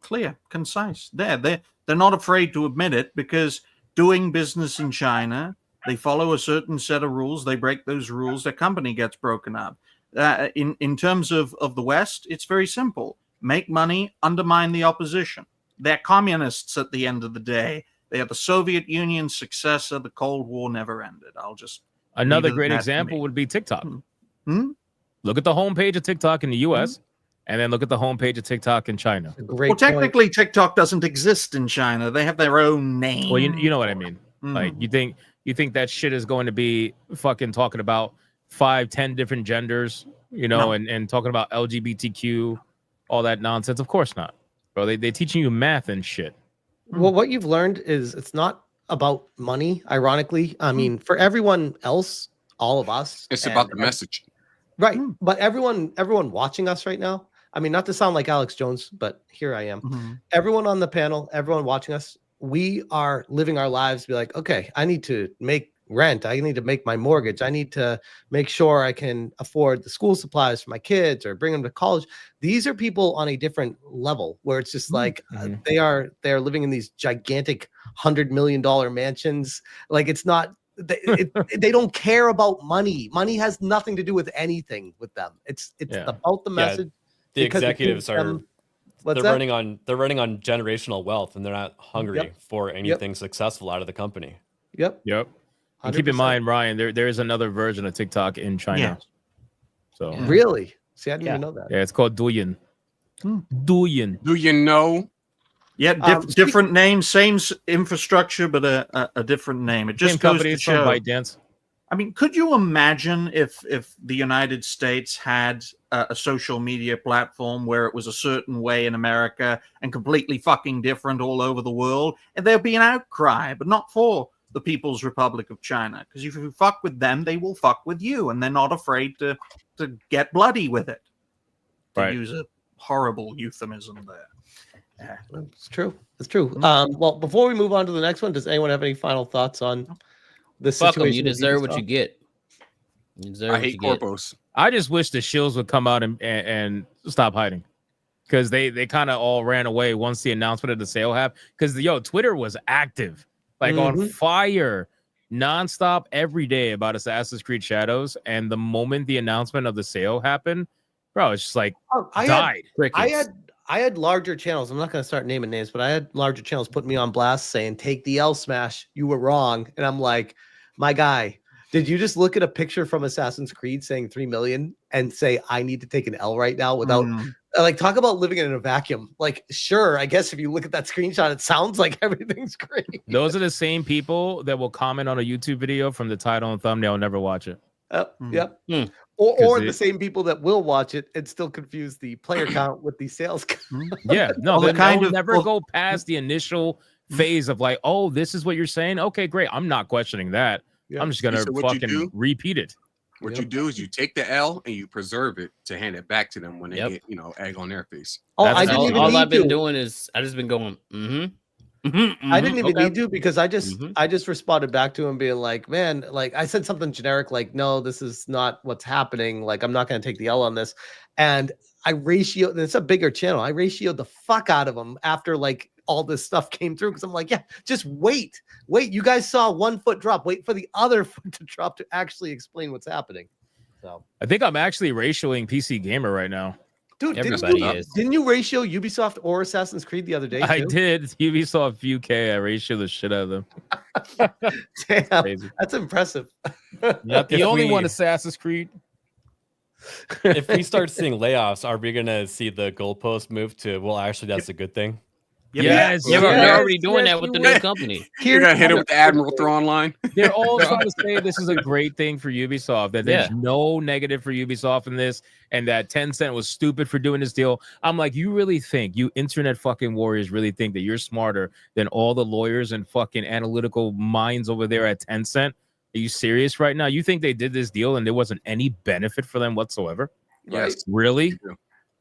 Clear, concise. They're not afraid to admit it because doing business in China, they follow a certain set of rules. They break those rules, their company gets broken up. In terms of the West, it's very simple: make money, undermine the opposition. They're communists at the end of the day. They are the Soviet Union's successor. The Cold War never ended. I'll just Another leave it great at that to example me. would be TikTok. Look at the homepage of TikTok in the US, and then look at the homepage of TikTok in China. Well, technically, TikTok doesn't exist in China. They have their own name. Well, you know what I mean. Like you think that shit is going to be fucking talking about 5-10 different genders, you know, and talking about LGBTQ, all that nonsense? Of course not, bro. They teaching you math and shit. Well, what you've learned is it's not about money. Ironically, I mean, for everyone else, all of us, It's and about the message. right? But everyone watching us right now, I mean, not to sound like Alex Jones, but here I am. Mm-hmm. Everyone on the panel, everyone watching us, we are living our lives. Be like, okay, I need to make rent. I need to make my mortgage. I need to make sure I can afford the school supplies for my kids or bring them to college. These are people on a different level where it's just like they're living in these gigantic $100 million mansions. Like it's not. They don't care about money. Money has nothing to do with anything with them. It's about the message. The executives are What's they're that? running on generational wealth, and they're not hungry for anything successful out of the company. Yep. And keep in mind, Ryan, there is another version of TikTok in China. Yeah. So really, see, I didn't even know that. Yeah, it's called Douyin. Douyin. Do you know? Yeah, different name, same infrastructure, but a different name. It just goes to show. ByteDance. I mean, could you imagine if the United States had a social media platform where it was a certain way in America and completely fucking different all over the world, and there'd be an outcry, but not for the People's Republic of China, because if you fuck with them, they will fuck with you, and they're not afraid to get bloody with it. To use a horrible euphemism there. Yeah, it's true. It's true. Well, before we move on to the next one, does anyone have any final thoughts on this Fuck situation? them. You deserve what you get. You deserve I hate corpos. I just wish the Shills would come out and stop hiding, because they kind of all ran away once the announcement of the sale happened. Because Twitter was active, like on fire, nonstop every day about Assassin's Creed Shadows, and the moment the announcement of the sale happened, bro, it's just like died. I had larger channels. I'm not going to start naming names, but I had larger channels put me on blast saying, "Take the L smash. You were wrong." And I'm like, my guy, did you just look at a picture from Assassin's Creed saying 3 million and say, I need to take an L right now without like, talk about living in a vacuum. Like, sure, I guess if you look at that screenshot, it sounds like everything's great. Those are the same people that will comment on a YouTube video from the title and thumbnail and never watch it. Yep. Or the same people that will watch it and still confuse the player count with the sales count. Yeah, no, they'll never go past the initial phase of like, oh, this is what you're saying. Okay, great. I'm not questioning that. I'm just gonna fucking repeat it. What you do is you take the L and you preserve it to hand it back to them when they get egg on their face. Oh, I didn't even all need I've been to. doing is I just been going. I didn't even need to, because I just responded back to him being like, man, like I said something generic like, no, this is not what's happening. Like, I'm not going to take the L on this. And I ratioed, and it's a bigger channel. I ratioed the fuck out of him after like all this stuff came through, because I'm like, yeah, just wait. You guys saw 1 foot drop. Wait for the other foot to drop to actually explain what's happening. So I think I'm actually ratioing PC Gamer right now. Dude, everybody is. Didn't you ratio Ubisoft or Assassin's Creed the other day? I did. Ubisoft UK. I ratio the shit out of them. Damn, that's impressive. Not the only one Assassin's Creed. If we start seeing layoffs, are we gonna see the goalpost move to? Well, actually, that's a good thing. Yes, they're already doing that with the new company. You're gonna hit it with the Admiral Thrawn line. They're all trying to say this is a great thing for Ubisoft, that there's no negative for Ubisoft in this, and that Tencent was stupid for doing this deal. I'm like, you really think, you internet fucking warriors really think that you're smarter than all the lawyers and fucking analytical minds over there at Tencent? Are you serious right now? You think they did this deal and there wasn't any benefit for them whatsoever? Yes. Really?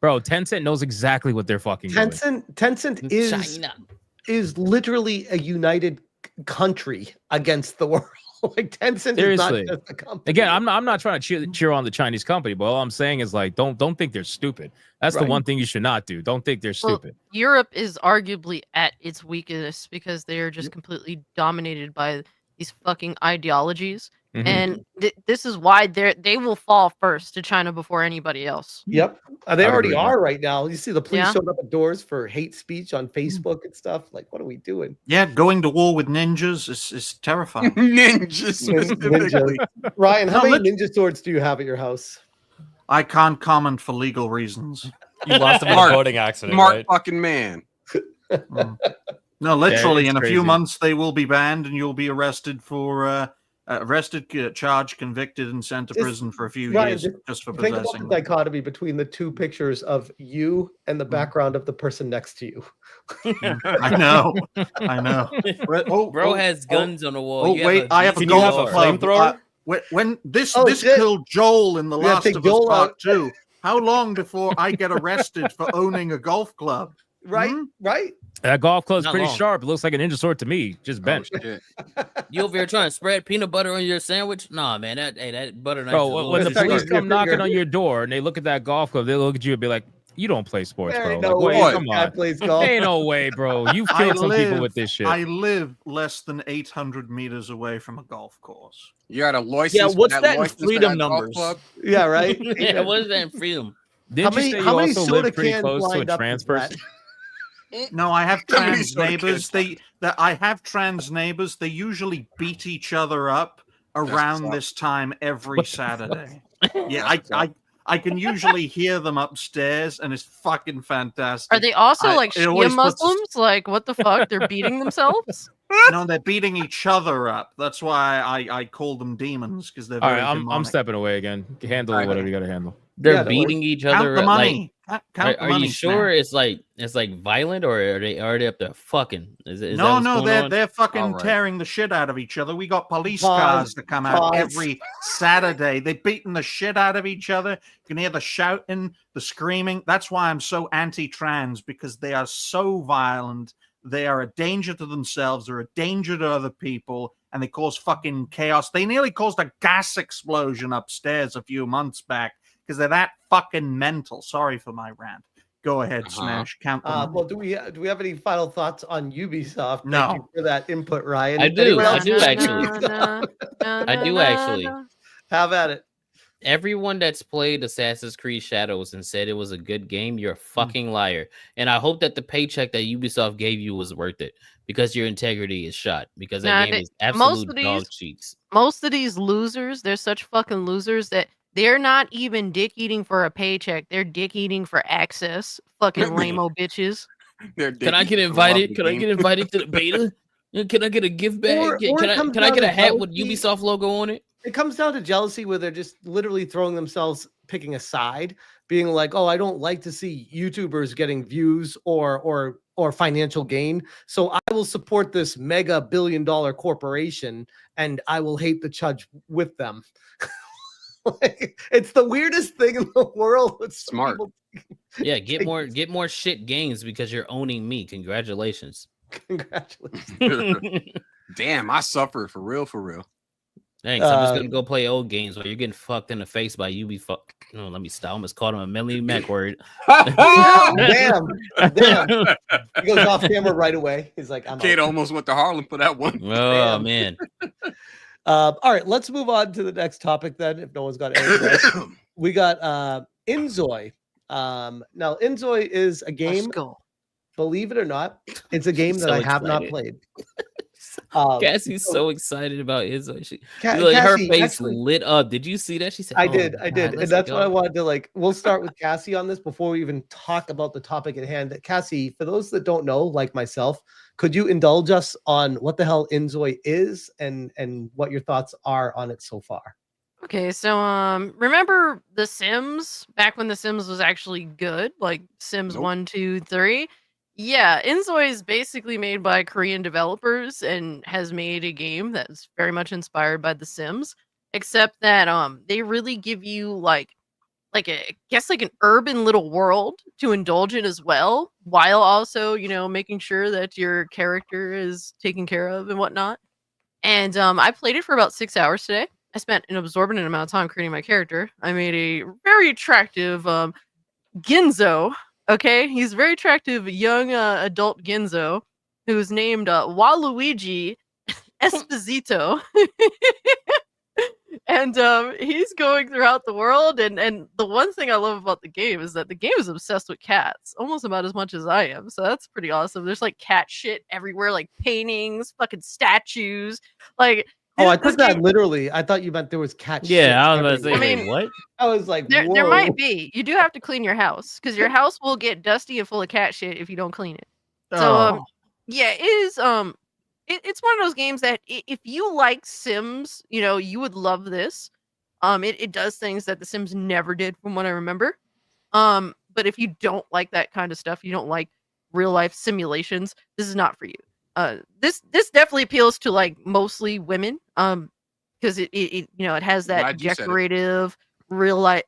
Bro, Tencent knows exactly what they're fucking doing. Tencent is literally a united country against the world. Like Tencent Seriously. is not just a company. Again, I'm not trying to cheer on the Chinese company, but all I'm saying is like, don't think they're stupid. That's the one thing you should not do. Don't think they're stupid. Europe is arguably at its weakest because they are just completely dominated by these fucking ideologies. And this is why they will fall first to China before anybody else. Yep. They already are right now. You see the police showing up at doors for hate speech on Facebook and stuff. Like, what are we doing? Yeah, going to war with ninjas is terrifying. Ninjas specifically. Ryan, how many ninja swords do you have at your house? I can't comment for legal reasons. You lost them in a boating accident, right? Fucking man. No, literally, in a crazy. few months they will be banned, and you'll be arrested for charged, convicted, and sent to prison for a few years just for Think possessing. about the dichotomy between the two pictures of you and the background of the person next to you. I know. Bro has guns on the wall. Oh, wait, I have a flamethrower. When this killed Joel in The Last of Us Part 2, How long before I get arrested for owning a golf club? Right, right. That golf club's Not pretty long. sharp. It looks like a ninja sword to me. Just bent. You over here trying to spread peanut butter on your sandwich? Nah, man. That butter knife. Bro, when the police come knocking on your door and they look at that golf club, they look at you and be like, "You don't play sports, bro." no Like, way wait, come this guy on. plays golf. Ain't no way, bro. You've killed some people with this shit. I live less than 800 meters away from a golf course. You got a license. Yeah, what's for that in license for freedom that golf numbers? club? Yeah, right. Yeah, what is that in freedom? Didn't you say you also live pretty close to a lined up trans with that? person? No, I have How many trans soda neighbors. I have trans neighbors. They usually beat each other up around what's up. this time every Saturday. Yeah, I can usually hear them upstairs, and it's fucking fantastic. Are they also like it always Shia puts a- Muslims? Like, what the fuck? They're beating themselves? No, they're beating each other up. That's why I call them demons, because they're All very right, I'm demonic. stepping away again. Handle whatever you got to handle. They're beating each Count other. the money. Count the Are money, you sure Smash. it's like violent, or are they up there fucking? Is that No, what's no, going on? they're fucking All right. tearing the shit out of each other. We got police Pause, cars that come out pause. every Saturday. They're beating the shit out of each other. You can hear the shouting, the screaming. That's why I'm so anti-trans, because they are so violent. They are a danger to themselves. They're a danger to other people, and they cause fucking chaos. They nearly caused a gas explosion upstairs a few months back because they're that fucking mental. Sorry for my rant. Go ahead, Smash. Count the money. Well, do we have any final thoughts on Ubisoft? No. Thank you for that input, Ryan. I do. Anyone I else? do actually. I do actually. Have at it. Everyone that's played Assassin's Creed Shadows and said it was a good game, you're a Hmm. fucking liar. And I hope that the paycheck that Ubisoft gave you was worth it, because your integrity is shot. Because that game is absolute dog cheeks. Most of these losers, they're such fucking losers that they're not even dick eating for a paycheck. They're dick eating for access. Fucking lame-o bitches. Can I get invited? Can I get invited to the beta? Can I get a gift bag? Or it Can comes I down get a to hat with jealousy. Ubisoft logo on it? It comes down to jealousy, where they're just literally throwing themselves, picking a side, being like, "Oh, I don't like to see YouTubers getting views or financial gain, so I will support this mega billion-dollar corporation, and I will hate the judge with them." Like, it's the weirdest thing in the world. It's Smart. Yeah, get more shit games because you're owning me. Congratulations. Congratulations. Damn, I suffer for real, for real. Thanks. I'm just gonna go play old games while you're getting fucked in the face by Ubisoft. No, let me stop. I almost called him a Millie Mac word. Damn. He goes off camera right away. He's like, "I'm Kate out." almost went to Harlem for that one. Oh Damn. man. All right, let's move on to the next topic then. If no one's got anything else. We got Inzoi. Now Inzoi is a game. Let's go. Believe it or not, it's a game that So I have not excited. played. Cassie's so excited about Inzoi. Ca- Like, her Cassie, face actually- lit up. Did you see that? She said, I "Oh, did, God, and let's that's what I go." wanted to like. We'll start with Cassie on this before we even talk about the topic at hand. Cassie, for those that don't know, like myself, could you indulge us on what the hell Inzoi is and what your thoughts are on it so far? Okay, so remember The Sims back when The Sims was actually good, like Sims Nope. 1, 2, 3? Yeah, Inzoi is basically made by Korean developers and has made a game that's very much inspired by The Sims, except that they really give you like I guess like an urban little world to indulge in as well, while also, making sure that your character is taken care of and whatnot. And I played it for about 6 hours today. I spent an absorbent amount of time creating my character. I made a very attractive Ginzo. Okay, he's a very attractive young adult Ginzo who's named Waluigi Esposito. And he's going throughout the world, and the one thing I love about the game is that the game is obsessed with cats, almost about as much as I am. So that's pretty awesome. There's like cat shit everywhere, like paintings, fucking statues. Like, Oh, I this took that game- literally. I thought you meant there was cat shit. Yeah, I was about to say, everywhere. I mean, what? I was like, there whoa. might be. You do have to clean your house because your house will get dusty and full of cat shit if you don't clean it. So Oh. yeah, it is it's one of those games that if you like Sims, you would love this. It does things that the Sims never did from what I remember. But if you don't like that kind of stuff, you don't like real life simulations, this is not for you. This definitely appeals to like mostly women. Because it has that Glad you said it. decorative real life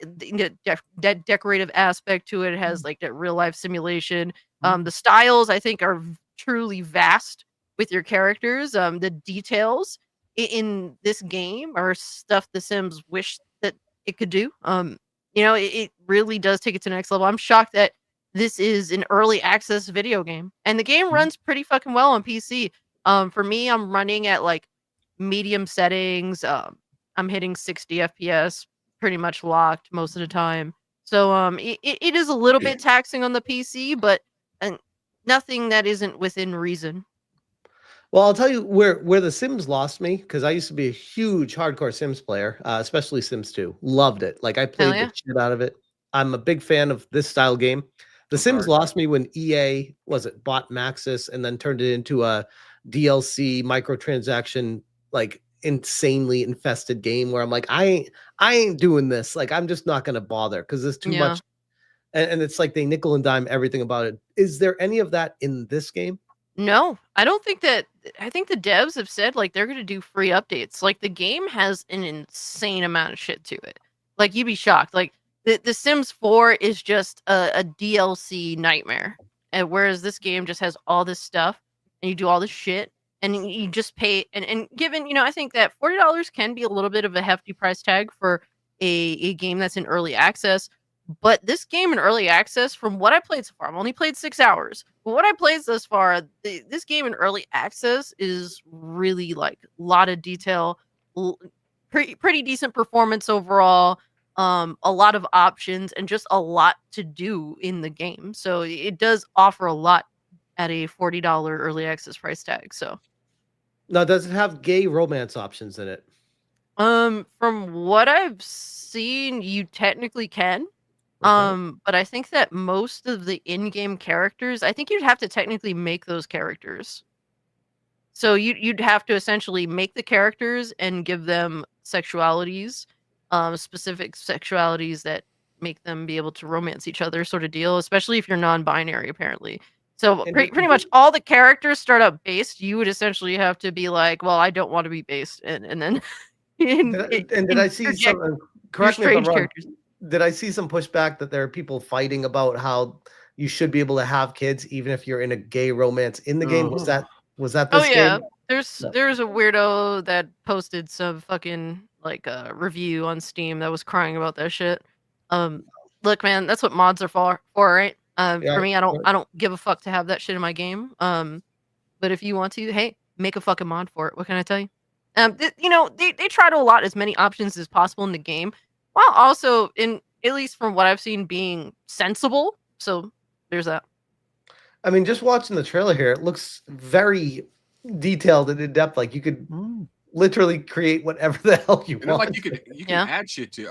decorative aspect to it. It has like that real life simulation. The styles I think are truly vast with your characters. The details in this game are stuff The Sims wish that it could do. It really does take it to the next level. I'm shocked that this is an early access video game, and the game runs pretty fucking well on PC. For me, I'm running at like medium settings. I'm hitting 60 FPS, pretty much locked most of the time. So it is a little bit taxing on the PC, but nothing that isn't within reason. Well, I'll tell you where The Sims lost me, because I used to be a huge hardcore Sims player, especially Sims 2. Loved it. Like I played the shit out of it. I'm a big fan of this style game. The Sims lost me when EA bought Maxis and then turned it into a DLC microtransaction, like insanely infested game where I'm like, I ain't doing this. Like I'm just not gonna bother because there's too much. And it's like they nickel and dime everything about it. Is there any of that in this game? No, I don't think that. I think the devs have said like they're going to do free updates. Like the game has an insane amount of shit to it. Like you'd be shocked. Like the Sims 4 is just a DLC nightmare, and whereas this game just has all this stuff, and you do all this shit, and you just pay. And given I think that $40 can be a little bit of a hefty price tag for a game that's in early access. But this game in early access, from what I played so far, I've only played 6 hours. But what I played thus far, this game in early access is really like a lot of detail, pretty decent performance overall, a lot of options, and just a lot to do in the game. So it does offer a lot at a $40 early access price tag. So now, does it have gay romance options in it? From what I've seen, you technically can. But I think that most of the in-game characters, I think you'd have to technically make those characters. So you'd have to essentially make the characters and give them sexualities, specific sexualities that make them be able to romance each other, sort of deal. Especially if you're non-binary, apparently. So pretty much all the characters start out based. You would essentially have to be like, well, I don't want to be based, and then. Did I see some? Correct me if I'm wrong. Characters. Did I see some pushback that there are people fighting about how you should be able to have kids even if you're in a gay romance in the game? Was that this game? There's a weirdo that posted some fucking like review on Steam that was crying about that shit. Look, man, that's what mods are for, right? For me, I don't give a fuck to have that shit in my game. But if you want to, hey, make a fucking mod for it. What can I tell you? They try to allot as many options as possible in the game, while also, at least from what I've seen, being sensible. So there's that. I mean, just watching the trailer here, it looks very detailed and in depth. Like you could literally create whatever the hell you want. Like you can add shit to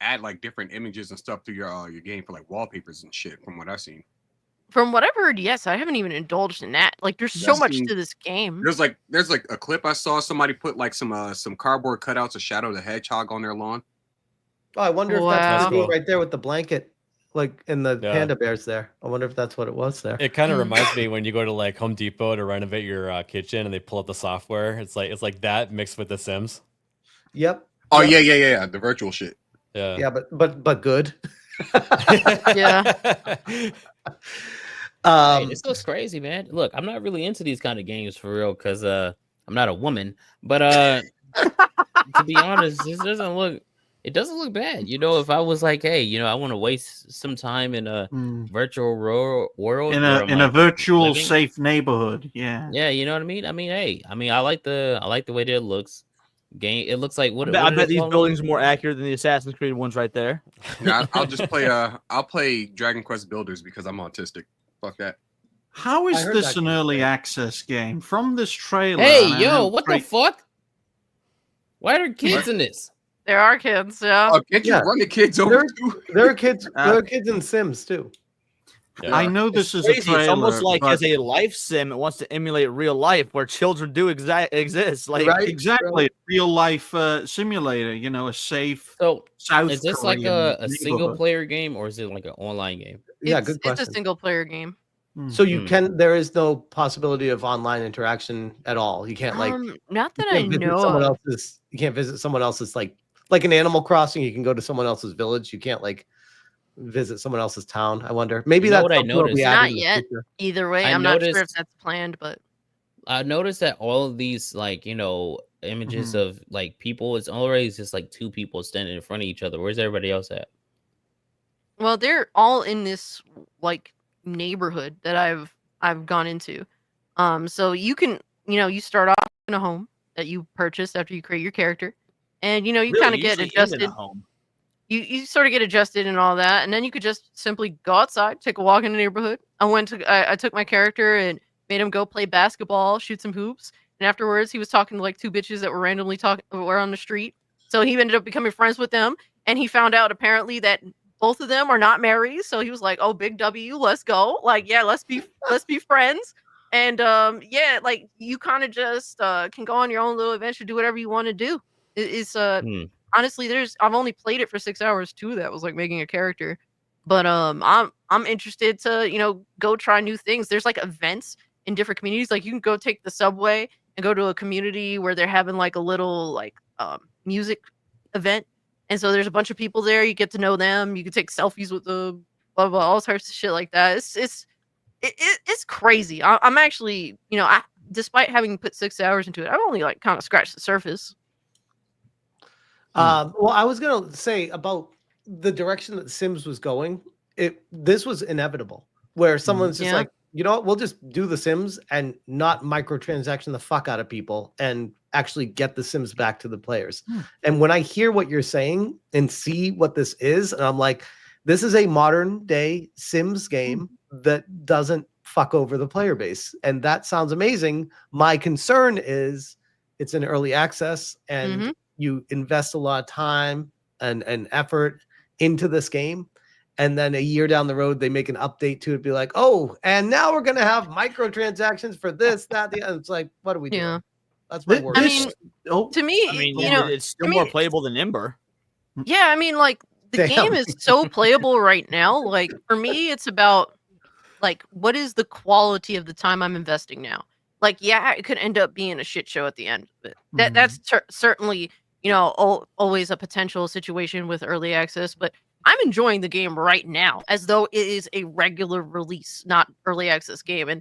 add like different images and stuff to your game for like wallpapers and shit. From what I've seen. From what I've heard, yes, I haven't even indulged in that. Like, there's so much to this game. There's like a clip I saw. Somebody put like some cardboard cutouts of Shadow the Hedgehog on their lawn. Oh, I wonder if that's cool. Right there with the blanket, like in the panda bears there. I wonder if that's what it was there. It kind of reminds me when you go to like Home Depot to renovate your kitchen and they pull up the software. It's like that mixed with The Sims. Yep. Oh yeah. The virtual shit. Yeah. Yeah, but good. Yeah. This looks crazy, man. Look, I'm not really into these kind of games for real because I'm not a woman. But to be honest, this doesn't look. It doesn't look bad. If I was like, hey, I want to waste some time in a virtual world, in a virtual safe neighborhood, yeah, you know what I mean. I like the way that it looks. It looks like what I bet these buildings are more accurate than the Assassin's Creed ones right there. Yeah, I'll just play. I'll play Dragon Quest Builders because I'm autistic. Fuck that. How is this an early access game? From this trailer. Hey, yo, what the fuck? Why are there kids in this? There are kids, yeah. Oh, can't you run the kids over too? There are kids. There are kids in Sims too. Yeah. I know this is crazy. A trailer. It's almost like as a life sim, it wants to emulate real life where children do exist. Like exactly, real life simulator. A safe. So South is this Korean like a single player game or is it like an online game? Yeah, good question. It's a single player game. So you can. There is no possibility of online interaction at all. You can't not that I know. You can't visit someone else's like Like in Animal Crossing, you can go to someone else's village. You can't like visit someone else's town. I wonder. Maybe You know that's what I something we'll be noticed? adding Not in the yet. future. Either way, I I'm not sure if noticed- that's planned, but I noticed that all of these, like, you know, images Mhm. of like people, it's always just like two people standing in front of each other. Where's everybody else at? well, they're all in this like neighborhood that I've gone into. So you can, you start off in a home that you purchased after you create your character, and you Really, kind of get usually end in a adjusted. home. You sort of get adjusted and all that, and then you could just simply go outside, take a walk in the neighborhood. I took my character and made him go play basketball, shoot some hoops, and afterwards he was talking to like two bitches that were randomly were on the street. So he ended up becoming friends with them, and he found out apparently that both of them are not married. So he was like, "Oh, big W, let's go! Like, yeah, let's be friends." And yeah, like you kind of just can go on your own little adventure, do whatever you want to do. It's honestly, I've only played it for 6 hours too. That was like making a character, but I'm interested to go try new things. There's like events in different communities. Like you can go take the subway and go to a community where they're having like a little like music event, and so there's a bunch of people there. You get to know them. You can take selfies with them, blah blah, all sorts of shit like that. It's crazy. I'm actually despite having put 6 hours into it, I've only like kind of scratched the surface. Well, I was gonna say about the direction that Sims was going. This was inevitable, where someone's just Yeah. like, you know what, we'll just do the Sims and not microtransaction the fuck out of people and actually get the Sims back to the players. And when I hear what you're saying and see what this is, and I'm like, this is a modern day Sims game that doesn't fuck over the player base, and that sounds amazing. My concern is it's in early access and you invest a lot of time and effort into this game, and then a year down the road they make an update to it, be like, oh, and now we're gonna have microtransactions for this, that, the other. It's like, what are we doing? That's my worry. I mean, to me, it's still more playable than Ember. yeah, I mean, like the Damn. game is so playable right now. Like for me, it's about like what is the quality of the time I'm investing now. Like, yeah, it could end up being a shit show at the end, but that's certainly always a potential situation with early access. But I'm enjoying the game right now as though it is a regular release, not early access game. And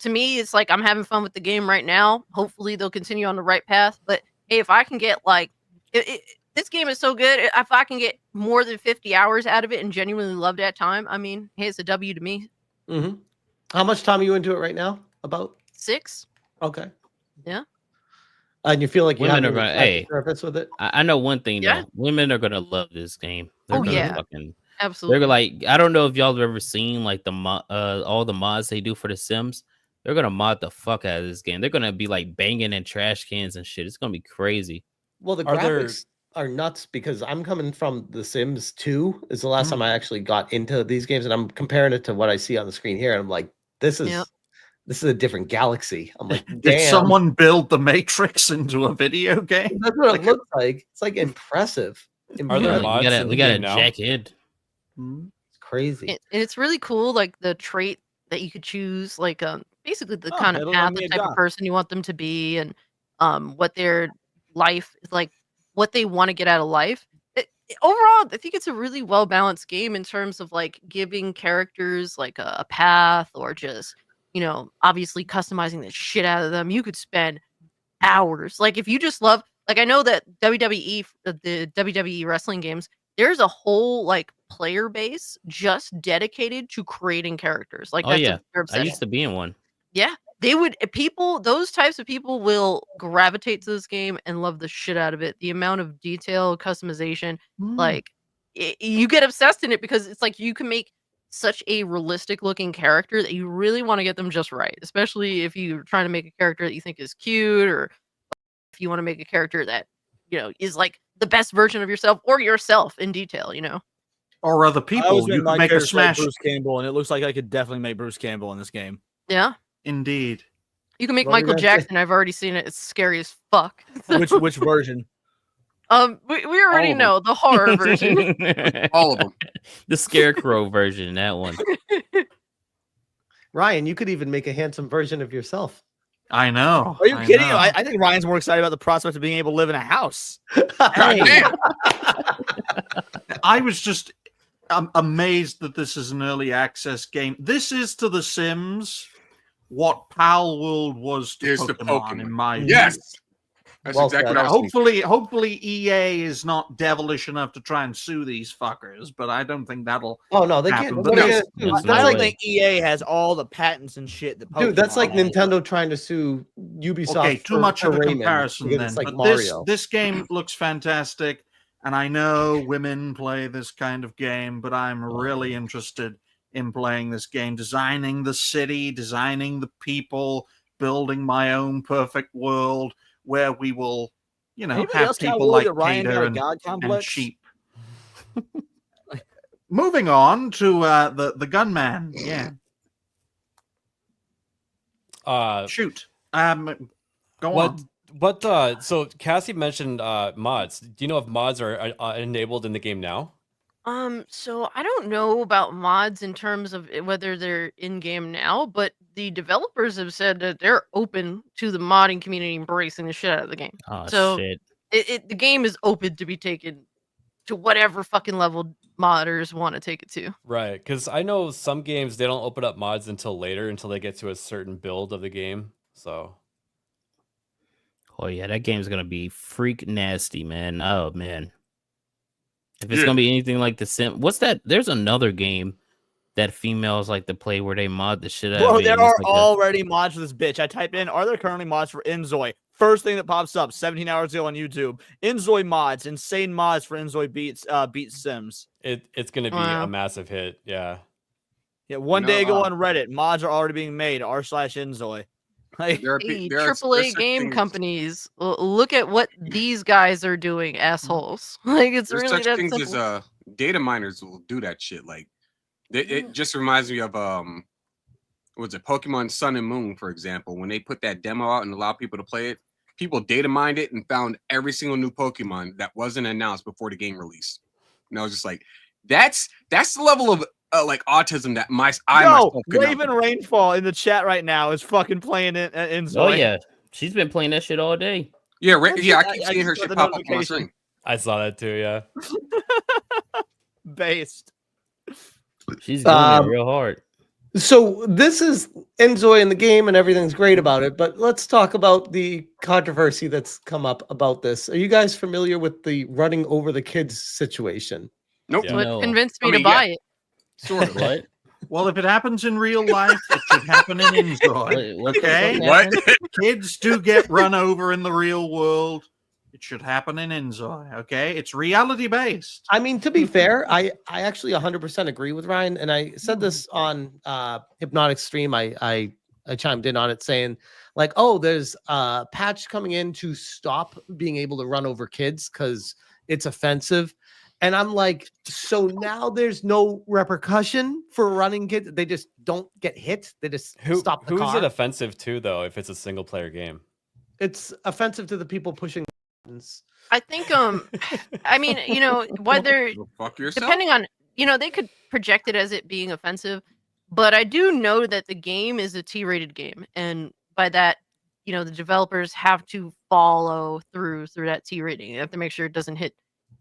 to me, it's like I'm having fun with the game right now. Hopefully, they'll continue on the right path. But hey, if I can get like this game is so good. If I can get more than 50 hours out of it and genuinely love that time, I mean, hey, it's a W to me. How much time are you into it right now? About 6. Okay. Yeah. And you feel like you Women have are gonna, hey, surface with it? I know one thing Yeah. though. Women are gonna love this game. They're Oh, gonna yeah. fucking Absolutely. They're like, I don't know if y'all have ever seen like all the mods they do for the Sims. They're gonna mod the fuck out of this game. They're gonna be like banging in trash cans and shit. It's gonna be crazy. Well, the Are there- graphics are nuts because I'm coming from The Sims 2 is the last time I actually got into these games, and I'm comparing it to what I see on the screen here, and I'm like, this is a different galaxy. I'm like, Did damn. someone build the Matrix into a video game? That's what it looks like. It's like impressive. Are there Impressive. mods? We got a jack head. It's crazy. And it's really cool, like the trait that you could choose, like basically the Oh, kind of it'll path, let me the type of adopt. person you want them to be, and what their life is like, what they want to get out of life. Overall, I think it's a really well balanced game in terms of like giving characters like a path, or just obviously customizing the shit out of them. You could spend hours. Like if you just love, like I know that WWE, the WWE wrestling games, there's a whole like player base just dedicated to creating characters. Like Oh that's yeah, their I obsession. used to be in one. Yeah, those types of people will gravitate to this game and love the shit out of it. The amount of detail, customization, like you get obsessed in it because it's like you can make such a realistic looking character that you really want to get them just right, especially if you're trying to make a character that you think is cute, or if you want to make a character that is like the best version of yourself, or yourself in detail. Or other I always people. made You my could make a character like smash. Bruce Campbell, and it looks like I could definitely make Bruce Campbell in this game. Yeah, Indeed. you can make What were you Michael gonna say? Jackson. I've already seen it. It's scary as fuck. Which version? We already of know the horror version. All of them. The Scarecrow version, that one. Ryan, you could even make a handsome version of yourself. I know. Are you I kidding? know. I think Ryan's more excited about the prospect of being able to live in a house. Hey. I was just amazed that this is an early access game. This is to The Sims what Pal World was to Pokemon, in my view. Yes. That's exactly what I was thinking. Hopefully EA is not devilish enough to try and sue these fuckers, but I don't think that'll Oh no, they happen. can't. But What are no. they gonna do? I don't think EA has all the patents and shit that Dude, that's Pokemon like has. Nintendo trying to sue Ubisoft. Okay, too much of a Rayman comparison because then. It's like But Mario. this game looks fantastic, and I know women play this kind of game, but I'm really interested in playing this game, designing the city, designing the people, building my own perfect world where we will, Anybody have else kinda people worried like that Ryan got Peter a and, god complex? sheep. Moving on to the gunman. Yeah. Shoot. Go on. So Cassie mentioned mods. Do you know if mods are enabled in the game now? So I don't know about mods in terms of whether they're in game now, but the developers have said that they're open to the modding community embracing the shit out of the game. Oh, so shit. The game is open to be taken to whatever fucking level modders want to take it to. Right, because I know some games they don't open up mods until later, until they get to a certain build of the game. So, Oh yeah, that game's gonna be freak nasty, man. Oh man. If it's gonna be anything like the Sim, what's that? There's another game that females like to play where they mod the shit out Bro, of it. there and it's are like already mods for this bitch. I type in, are there currently mods for Inzoi? First thing that pops up 17 hours ago on YouTube. Inzoi mods, insane mods for Inzoi beats Sims. it's gonna be a massive hit. Yeah. Yeah, one day ago on Reddit, mods are already being made, r/Inzoi. Like, Hey, AAA game companies, look at what these guys are doing, assholes. Like, it's There's really such that things simple. as data miners will do that shit. Like it just reminds me of what's it, Pokemon Sun and Moon, for example. When they put that demo out and allowed people to play it, people data mined it and found every single new Pokemon that wasn't announced before the game released. And I was just like, that's the level of like autism that I myself could not Raven Rainfall in the chat right now is fucking playing it in Oh yeah, she's been playing that shit all day. Yeah, I keep seeing her shit pop up on my screen. I saw that too. Yeah. Based. She's doing it real hard. So this is Inzoi in the game and everything's great about it, but let's talk about the controversy that's come up about this. Are you guys familiar with the running over the kids situation? Nope. That's what convinced me to buy it. Sort of. What? Well, if it happens in real life, it should happen in Inzoi. Okay? What? Kids do get run over in the real world. It should happen in Inzoi. Okay? It's reality based. I mean, to be fair, I actually 100% agree with Ryan, and I said this on Hypnotic stream. I chimed in on it saying, like, oh, there's a patch coming in to stop being able to run over kids because it's offensive. And I'm like, so now there's no repercussion for running kids. They just don't get hit. They just stop the Who's car. it offensive to though? If it's a single player game, It's offensive to the people pushing buttons. I think, I mean, whether, Fuck yourself. depending on, they could project it as it being offensive, but I do know that the game is a T-rated game. And by that, the developers have to follow through that T rating. They have to make sure it doesn't hit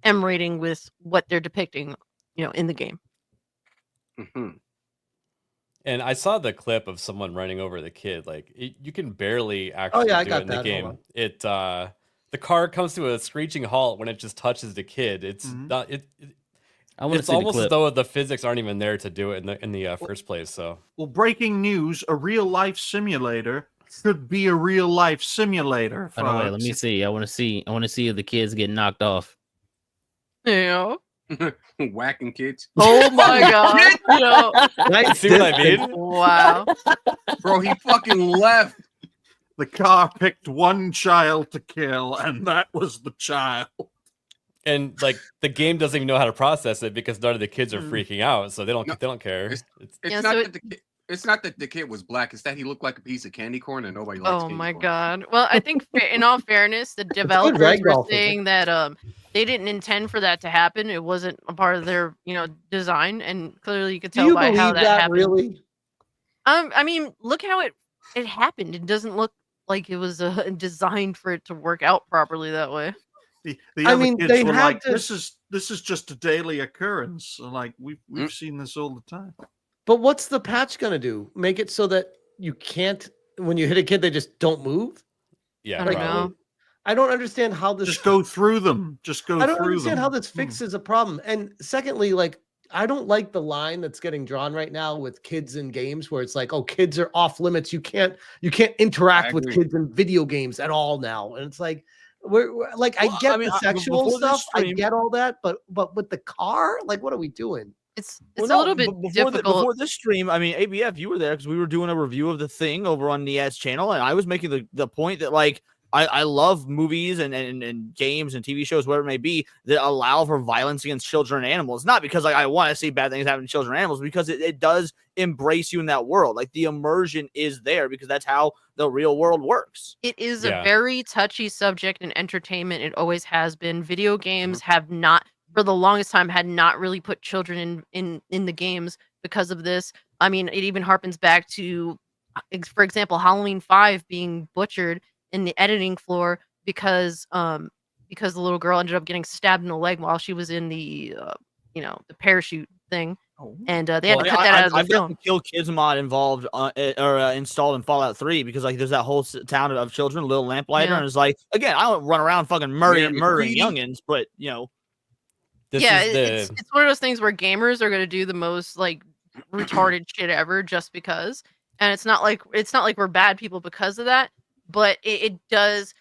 M rating with what they're depicting, in the game. Mm-hmm. and I saw the clip of someone running over the kid. Like you can barely actually I do got it in the that. Hold game. on. It the car comes to a screeching halt when it just touches the kid. It's not it. I want to It's see the almost as clip. though the physics aren't even there to do it in the first place. So Well, breaking news: a real life simulator could be a real life simulator. Oh, no, wait, let folks. me see. I want to see if the kids get knocked off. Yeah. Whacking kids. Oh my god. Nice see what I distance. mean? Wow. Bro, he fucking left. The car picked one child to kill, and that was the child. And like the game doesn't even know how to process it because none of the kids are freaking out, so they don't care. It's Yeah, not so that it's not that the kid was black. It's that he looked like a piece of candy corn and nobody likes Oh candy my corn. god. Well, I think in all fairness, the developers were ragdoll saying that they didn't intend for that to happen. It wasn't a part of their, design, and clearly you could Do tell you by how believe that that happened. really? I mean, look how it happened. It doesn't look like it was designed for it to work out properly that way. The I other mean, kids they were had like, to- this is just a daily occurrence. Like we've seen this all the time. But what's the patch gonna do? Make it so that you can't, when you hit a kid, they just don't move? Yeah, I don't know. I don't understand how this. Just go through them. Just go I don't through understand them. how this fixes a problem. And secondly, like, I don't like the line that's getting drawn right now with kids in games where it's like, oh, kids are off limits. You can't interact with agree. kids in video games at all now. And it's like, we're like, I Well, get I mean, the sexual before this stuff, I stream- get all that, but with the car, like, what are we doing? It's Well, a no, little bit difficult. before this stream, I mean, ABF, you were there because we were doing a review of the thing over on Niad's channel, and I was making the point that, like, I love movies and games and TV shows, whatever it may be, that allow for violence against children and animals. Not because like I want to see bad things happen to children and animals, because it does embrace you in that world. Like the immersion is there because that's how the real world works. It is a very touchy subject in entertainment. It always has been. Video games have not, for the longest time, had not really put children in the games because of this. I mean, it even harpens back to, for example, Halloween 5 being butchered in the editing floor because the little girl ended up getting stabbed in the leg while she was in the the parachute thing, and they had to cut that out of the I've got film. the Kill Kids mod involved installed in Fallout 3 because like there's that whole town of children, Little Lamplighter, Yeah. and it's like, again, I don't run around fucking murdering Greedy. youngins, but It's one of those things where gamers are going to do the most like retarded shit ever just because, and it's not like we're bad people because of that, but it does.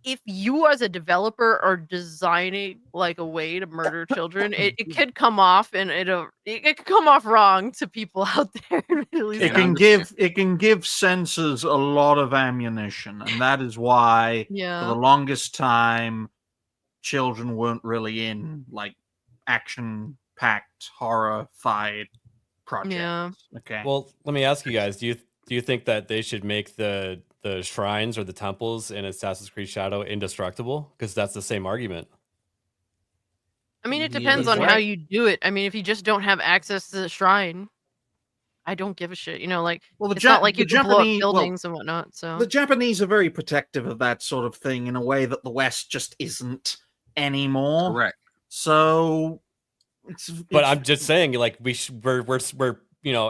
If you as a developer are designing like a way to murder children, it could come off and it could come off wrong to people out there. It can give censors a lot of ammunition, and that is why Yeah. for the longest time children weren't really in like action-packed horror-fied projects. Yeah. Okay. Well, let me ask you guys: do you think that they should make the shrines or the temples in Assassin's Creed Shadow indestructible? Because that's the same argument. I mean, it depends on how you do it. I mean, if you just don't have access to the shrine, I don't give a shit. You know, like, Well, it's not like you can blow up buildings and whatnot. So the Japanese are very protective of that sort of thing in a way that the West just isn't anymore. Correct. So, But I'm just saying, like, we're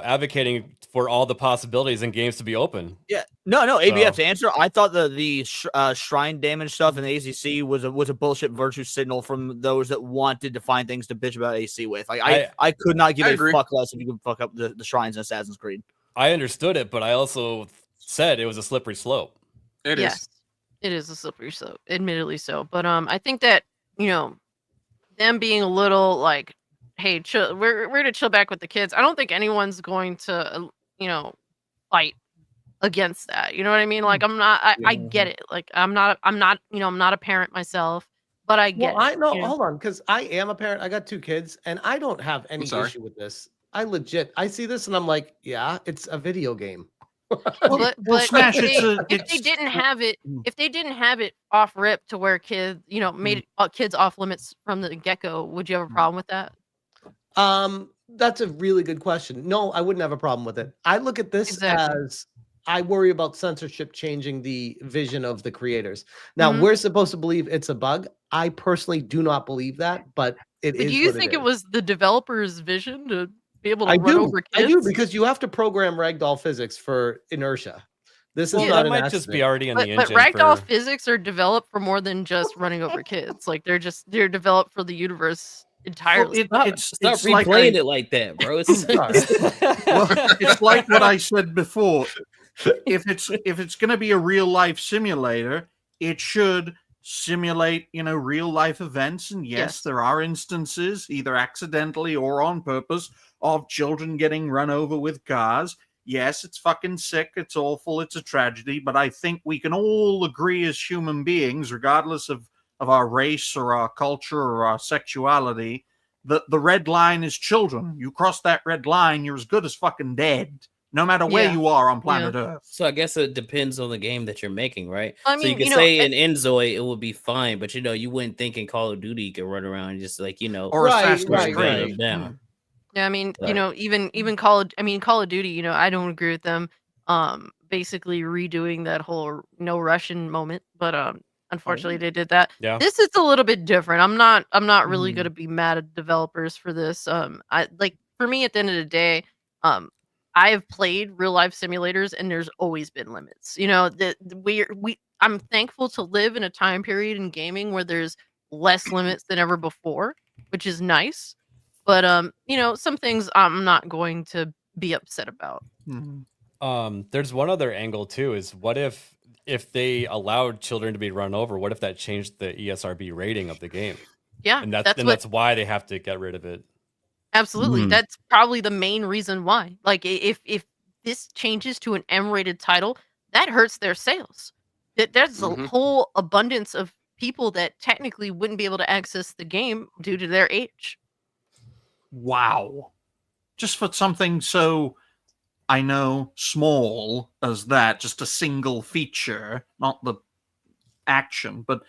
advocating for all the possibilities in games to be open. Yeah, no, ABF So- to answer. I thought the shrine damage stuff in the ACC was a bullshit virtue signal from those that wanted to find things to bitch about AC with. Like I could not give I a agree. fuck less if you could fuck up the shrines in Assassin's Creed. I understood it, but I also said it was a slippery slope. It yes, it is a slippery slope, admittedly so. But I think that them being a little like, hey, chill, we're gonna chill back with the kids. I don't think anyone's going to fight against that. You know what I mean? Like I get it. Like I'm not a parent myself, but I get it. Hold on, because I am a parent. I got 2 kids, and I don't have any sorry. issue with this. I see this, and I'm like, yeah, it's a video game. But Smash, if they didn't have it off rip to where kids, made kids off limits from the get go, would you have a problem with that? That's a really good question. No, I wouldn't have a problem with it. I look at this as I worry about censorship changing the vision of the creators. Now, Mhm. we're supposed to believe it's a bug. I personally do not believe that, but it is. But do you what think it it was the developer's vision to be able to I run do. over I kids? do, because you have to program ragdoll physics for inertia. This is Well, not that an might just be accident. already in the But engine. ragdoll for- physics are developed for more than just running over kids. Like they're developed for the universe entirely. It's replaying like it like that, bro. It's like what I said before. If it's going to be a real life simulator, it should simulate real life events. And yes, there are instances, either accidentally or on purpose, of children getting run over with cars. Yes, it's fucking sick. It's awful. It's a tragedy. But I think we can all agree as human beings, regardless of our race or our culture or our sexuality, that the red line is children. You cross that red line, you're as good as fucking dead, no matter where you are on planet Earth. So I guess it depends on the game that you're making, right? I So you mean, can say in Inzoi it would be fine, but you wouldn't think in Call of Duty you could run around and just like Or Assassin's Creed. them down. Yeah, I mean, Right. even Call of Duty, I don't agree with them. basically redoing that whole no Russian moment, but unfortunately they did that. Yeah. This is a little bit different. I'm not really gonna be mad at developers for this. I like for me at the end of the day, I have played real life simulators and there's always been limits. You know, I'm thankful to live in a time period in gaming where there's less limits than ever before, which is nice. But you know, some things I'm not going to be upset about. There's one other angle too, is what if they allowed children to be run over, what if that changed the ESRB rating of the game? Yeah, And that's why they have to get rid of it. Absolutely. That's probably the main reason why. Like if this changes to an M-rated title, that hurts their sales. There's a whole abundance of people that technically wouldn't be able to access the game due to their age. Wow. Just for something so, I know, small as that, just a single feature, not the action, but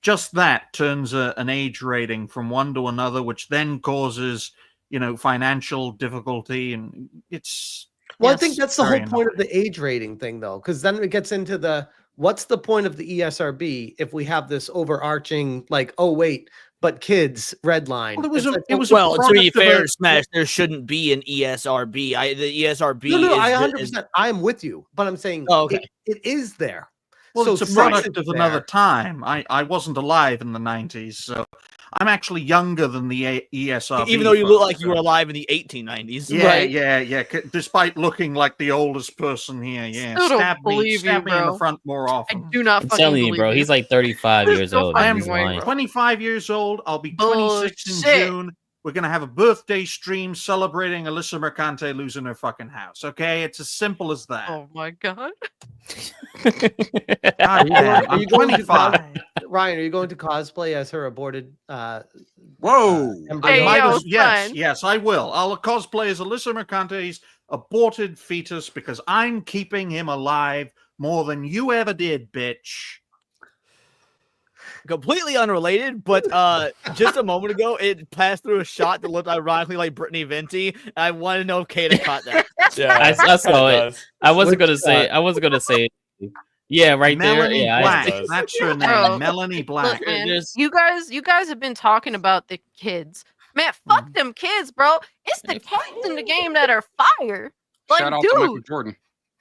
just that turns an age rating from one to another, which then causes, you know, financial difficulty, and it's... Well, I think that's the whole point of the age rating thing, though, because then it gets into what's the point of the ESRB if we have this overarching, like, oh, wait, but kids, red line. Well, to be fair, Smash, there shouldn't be an ESRB. The ESRB. No, I 100%. I am with you, but I'm saying it is there. Well, So it's a since product of another time. I wasn't alive in the 90s, so I'm actually younger than the ESRB. Even though you look like you were alive in the 1890s. Yeah, right? yeah. Despite looking like the oldest person here, yeah. Still don't Stab me believe you, in the bro. front more often. I do not I'm fucking telling you, believe bro. you. He's like 35 years old. I am He's lying. 25 years old. I'll be 26 in Bullshit. June. We're going to have a birthday stream celebrating Alyssa Mercante losing her fucking house, okay? It's as simple as that. Oh my god. God damn, I'm 25. Ryan, are you going to cosplay as her aborted? Whoa! Hey, yo, Yes, I will. I'll cosplay as Alyssa Mercante's aborted fetus because I'm keeping him alive more than you ever did, bitch. Completely unrelated, but just a moment ago, it passed through a shot that looked ironically like Brittany Venti. I want to know if Kata caught that. Yeah, I saw it. I wasn't gonna say it. Yeah, right Melanie there. Yeah, Black. That's her name. Bro, Melanie Black. Look, man, you guys have been talking about the kids. Man, fuck them kids, bro. It's the cats in the game that are fire. Like, Shout out to Michael dude, Jordan.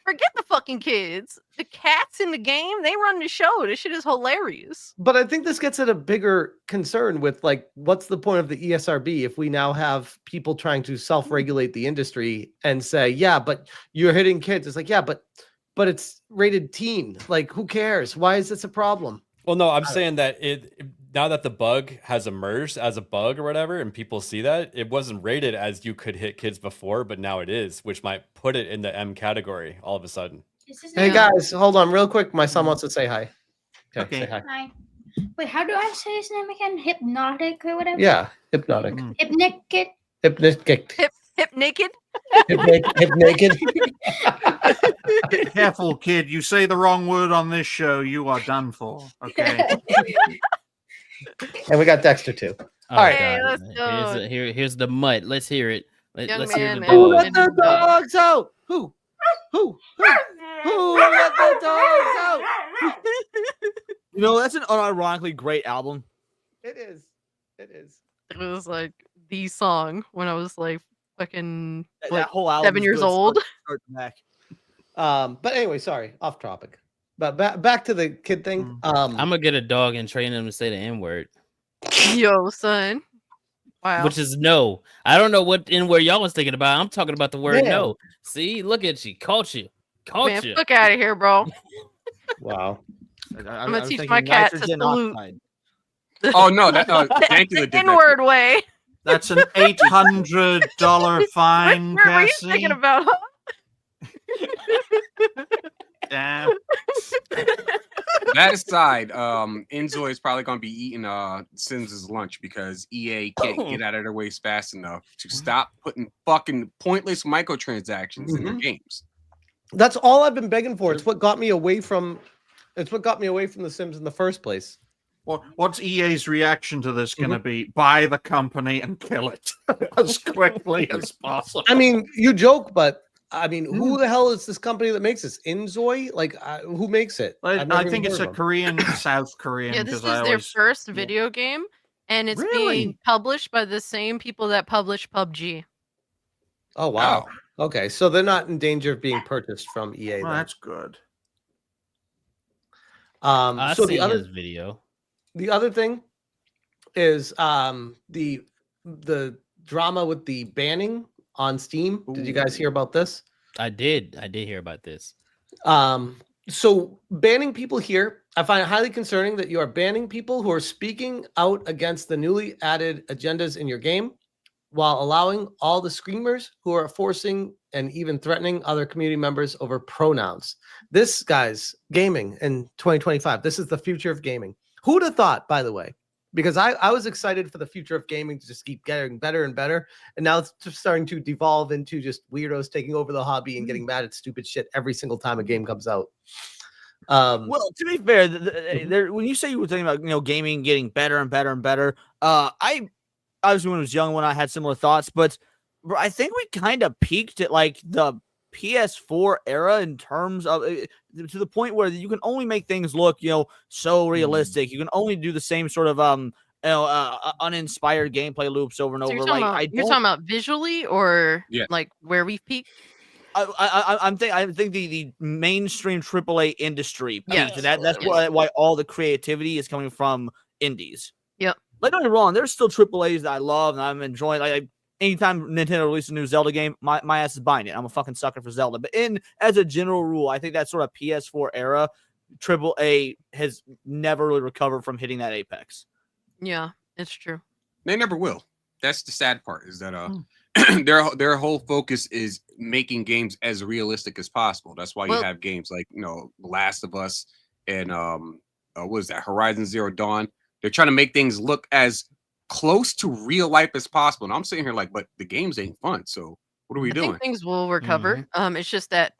forget the fucking kids. The cats in the game, they run the show. This shit is hilarious. But I think this gets at a bigger concern with, like, what's the point of the ESRB if we now have people trying to self-regulate the industry and say, yeah, but you're hitting kids. It's like, yeah, but it's rated teen. Like, who cares? Why is this a problem? Well, no, I'm saying that now that the bug has emerged as a bug or whatever, and people see that, it wasn't rated as you could hit kids before, but now it is, which might put it in the M category all of a sudden. Hey guys, hold on real quick. My son wants to say hi. Okay. Say hi. Hi. Wait, how do I say his name again? Hypnotic or whatever? Yeah, Hypnotic. Hypnic. Hypnic. Hip naked? Hip naked. Be careful, kid. You say the wrong word on this show, you are done for. Okay. And we got Dexter too. All right. Hey, let's go. Here's the mutt. Let's hear it. Let's hear the Who dog. let the dogs out? Who let the dogs out? You know, that's an unironically great album. It is. It is. It was like the song when I was like fucking That like whole album 7 years old. Start to back. But anyway, sorry, off topic. But back to the kid thing. I'm gonna get a dog and train him to say the N-word. Yo, son. Wow. Which is no. I don't know what N-word y'all was thinking about. I'm talking about the word Yeah. no. See, look at you. Caught you. Man, fuck out of here, bro. Wow. I'm gonna teach my cat to salute. Oh no, that Dankula the did that. N-word way. That's an $800 fine, What were you Cassie. thinking about, huh? Damn. That aside, Inzoi is probably going to be eating Sims' lunch because EA can't get out of their ways fast enough to stop putting fucking pointless microtransactions in their games. That's all I've been begging for. It's what got me away from. It's what got me away from The Sims in the first place. What's EA's reaction to this going to be? Buy the company and kill it as quickly as possible. I mean, you joke, but I mean, who the hell is this company that makes this? Inzoi? Like, who makes it? I think it's a Korean, South Korean. Yeah, this is because their first video game, and it's being published by the same people that publish PUBG. Oh wow. Okay, so they're not in danger of being purchased from EA. Well, then. that's good. I So seen the other his video. The other thing is the drama with the banning on Steam. Did you guys hear about this? I did hear about this. So banning people here, I find it highly concerning that you are banning people who are speaking out against the newly added agendas in your game, while allowing all the screamers who are forcing and even threatening other community members over pronouns. This, guys, gaming in 2025. This is the future of gaming. Who'd have thought, by the way? Because I was excited for the future of gaming to just keep getting better and better. And now it's just starting to devolve into just weirdos taking over the hobby and getting mad at stupid shit every single time a game comes out. Well, to be fair, when you say you were talking about gaming getting better and better and better, I obviously when I was young when I had similar thoughts, but I think we kind of peaked at like the PS4 era in terms of to the point where you can only make things look so realistic. You can only do the same sort of uninspired gameplay loops over and So over. you're talking about visually or like where we've peaked? I think the mainstream AAA industry peaked. Yes. That's why all the creativity is coming from indies. Yep. Like, don't get me wrong, there's still AAAs that I love and I'm enjoying. Like, anytime Nintendo releases a new Zelda game, my ass is buying it. I'm a fucking sucker for Zelda. But as a general rule, I think that sort of PS4 era AAA has never really recovered from hitting that apex. Yeah, it's true. They never will. That's the sad part, is that their whole focus is making games as realistic as possible. That's why you have games like Last of Us and what is that, Horizon Zero Dawn. They're trying to make things look as close to real life as possible. And I'm sitting here like, but the games ain't fun. So what are we doing? I think things will recover. It's just that,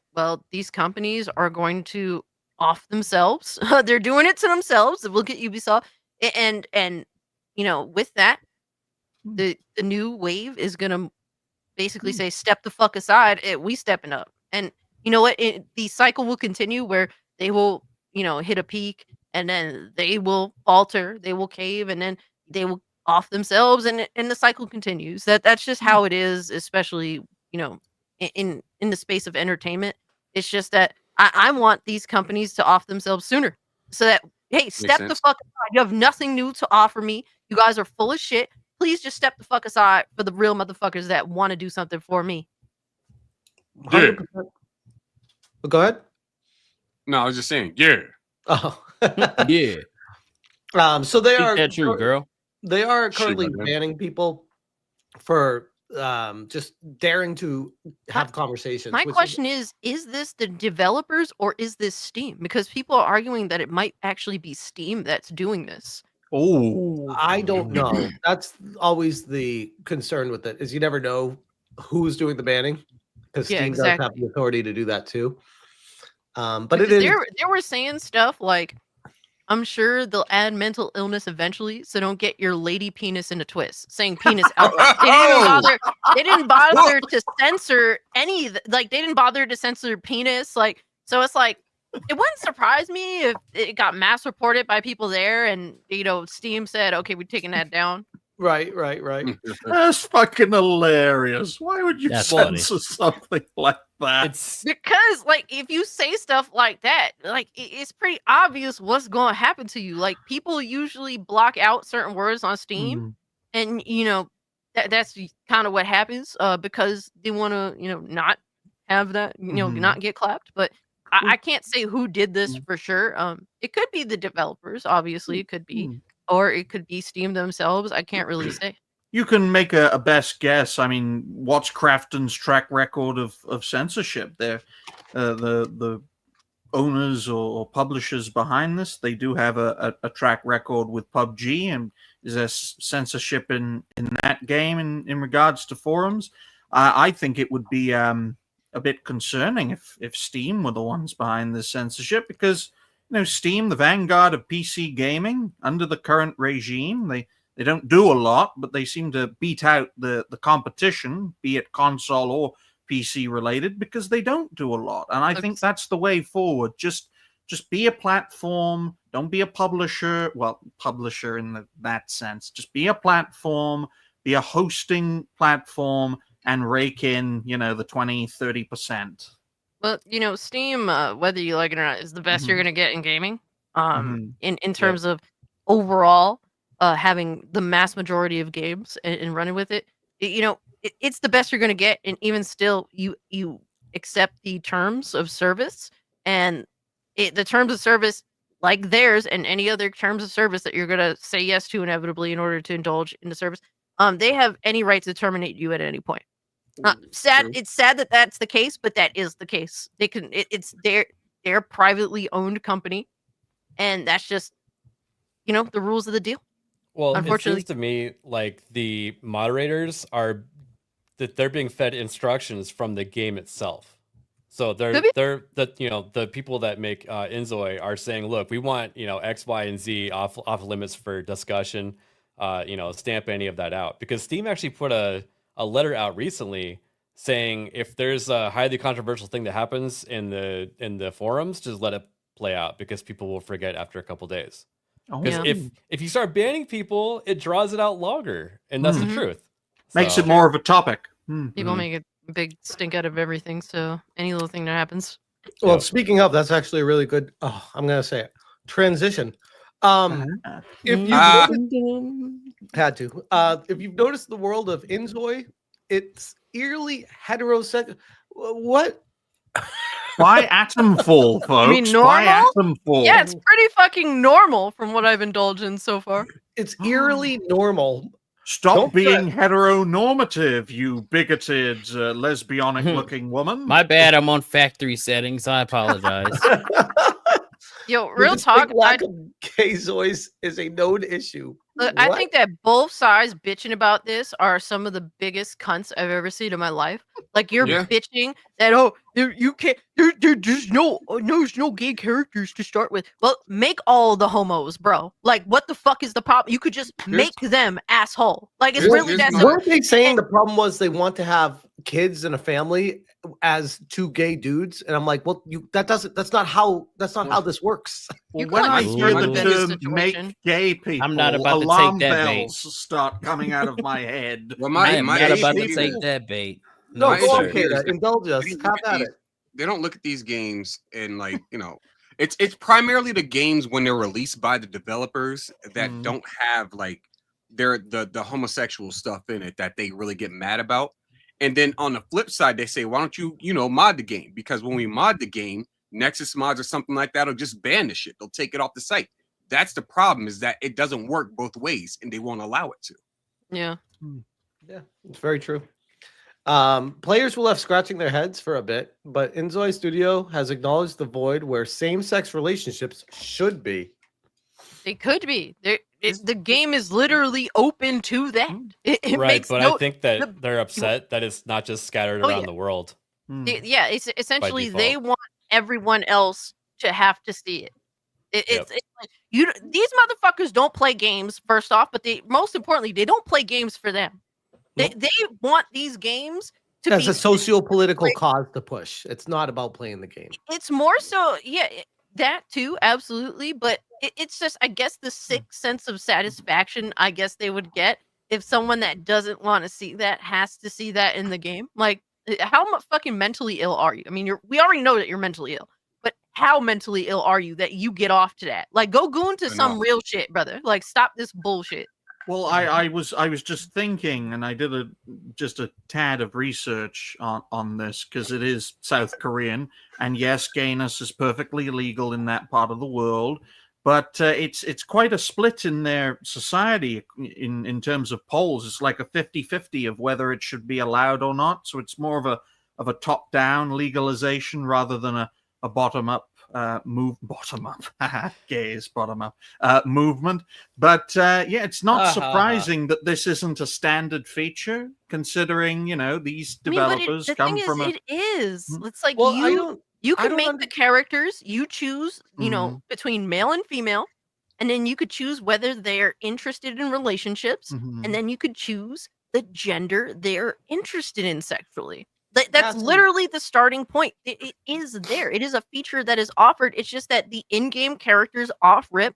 these companies are going to off themselves. They're doing it to themselves. Look at Ubisoft. And with that, the new wave is going to basically say, step the fuck aside. We stepping up. And you know what? The cycle will continue where they will, hit a peak and then they will falter, they will cave, and then they will off themselves, and the cycle continues. That's just how it is, especially in the space of entertainment. It's just that I want these companies to off themselves sooner, so that hey, step the fuck aside. You have nothing new to offer me. You guys are full of shit. Please just step the fuck aside for the real motherfuckers that want to do something for me. Yeah. Go ahead. No, I was just saying, yeah. Oh, yeah. So they Ain't that true, girl? They are currently banning people for just daring to have conversations. My question is this the developers or is this Steam? Because people are arguing that it might actually be Steam that's doing this. Oh, I don't know. That's always the concern with it, is you never know who's doing the banning, because Steam does have the authority to do that too. But because it is. They were saying stuff like, I'm sure they'll add mental illness eventually, so don't get your lady penis in a twist. Saying penis outright. They didn't bother to censor any. Like, they didn't bother to censor penis. Like, so it's like, it wouldn't surprise me if it got mass reported by people there, and Steam said, "Okay, we're taking that down." Right. That's fucking hilarious. Why would you censor something like that? It's because, like, if you say stuff like that, like, it's pretty obvious what's going to happen to you. Like, people usually block out certain words on Steam, and that's kind of what happens because they want to, not have that, not get clapped. But I can't say who did this for sure. It could be the developers, obviously. It could be. Or it could be Steam themselves. I can't really say. You can make a best guess. I mean, what's Krafton's track record of censorship? They're the owners or publishers behind this. They do have a track record with PUBG, and is there censorship in that game in regards to forums? I think it would be a bit concerning if Steam were the ones behind this censorship, because Steam, the vanguard of PC gaming under the current regime, they don't do a lot, but they seem to beat out the competition, be it console or PC related because they don't do a lot. And I think that's the way forward. Just be a platform. Don't be a publisher. Well, publisher in that sense. Just be a platform, be a hosting platform, and rake in, the 20-30%. Well, Steam, whether you like it or not, is the best you're gonna get in gaming. In terms of overall, having the mass majority of games and running with it, it's the best you're gonna get, and even still, you accept the terms of service and the terms of service, like theirs and any other terms of service that you're gonna say yes to inevitably in order to indulge in the service. They have any right to terminate you at any point. Sad. It's sad that that's the case, but that is the case. They can. It's their privately owned company, and that's just the rules of the deal. Well, unfortunately, it seems to me like the moderators they're being fed instructions from the game itself. So they're the people that make Inzoi are saying, look, we want X, Y, and Z off limits for discussion. Stamp any of that out, because Steam actually put a letter out recently saying if there's a highly controversial thing that happens in the forums, just let it play out, because people will forget after a couple days. Because if you start banning people, it draws it out longer, and that's the truth. Makes it more of a topic. People make a big stink out of everything, so any little thing that happens. Well, speaking of, that's actually a really good. Oh, I'm gonna say it. Transition. If you had to, if you've noticed the world of Inzoi, it's eerily heterosexual. What? Why Atomfall, folks? You mean normal? Why Atomfall? Yeah, it's pretty fucking normal from what I've indulged in so far. It's eerily normal. Stop being heteronormative, you bigoted, lesbianic-looking woman. My bad, I'm on factory settings. I apologize. Yo, real talk. Lack of gay Zois is a known issue. Look, I think that both sides bitching about this are some of the biggest cunts I've ever seen in my life. Like, you're bitching that you can't. There's no gay characters to start with. Well, make all the homos, bro. Like, what the fuck is the problem? You could just make them asshole. Like, it's really that simple. Weren't they saying the problem was they want to have kids and a family as two gay dudes? And I'm like, well, that's not how this works. Well, when I hear the term "make gay people," I'm not about alarm to take that bells bait. Start coming out of my head. Well, I'm not about to take that bait. No, My go on, issue Kata. is that Indulge us. Have at it. They don't look at these games and it's primarily the games when they're released by the developers that don't have the homosexual stuff in it that they really get mad about. And then on the flip side, they say, why don't you mod the game? Because when we mod the game, Nexus mods or something like that will just ban the shit. They'll take it off the site. That's the problem, is that it doesn't work both ways and they won't allow it to. Yeah. Yeah, it's very true. Players will have scratching their heads for a bit, but Inzoi Studio has acknowledged the void where same-sex relationships should be. They could be. The game is literally open to that. It right, makes but I think that they're upset that it's not just scattered around the world. Yeah, it's essentially they want everyone else to have to see it. It's like these motherfuckers don't play games, first off, but most importantly, they don't play games for them. They want these games to As be a socio-political cause to push. It's not about playing the game. It's more so, that too, absolutely. But it's just, I guess, the sick sense of satisfaction I guess they would get if someone that doesn't want to see that has to see that in the game. Like, how fucking mentally ill are you? I mean, we already know that you're mentally ill, but how mentally ill are you that you get off to that? Like, go into some real shit, brother. Like, stop this bullshit. Well, I was just thinking, and I did just a tad of research on this because it is South Korean, and yes, gayness is perfectly legal in that part of the world, but it's quite a split in their society in terms of polls. It's like a 50-50 of whether it should be allowed or not. So it's more of a top-down legalization rather than a bottom-up gays bottom-up movement. But it's not surprising that this isn't a standard feature, considering these developers come from it is. It's like well, you can make the characters you choose, between male and female, and then you could choose whether they're interested in relationships, and then you could choose the gender they're interested in sexually. That's literally the starting point. It is there. It is a feature that is offered. It's just that the in-game characters off rip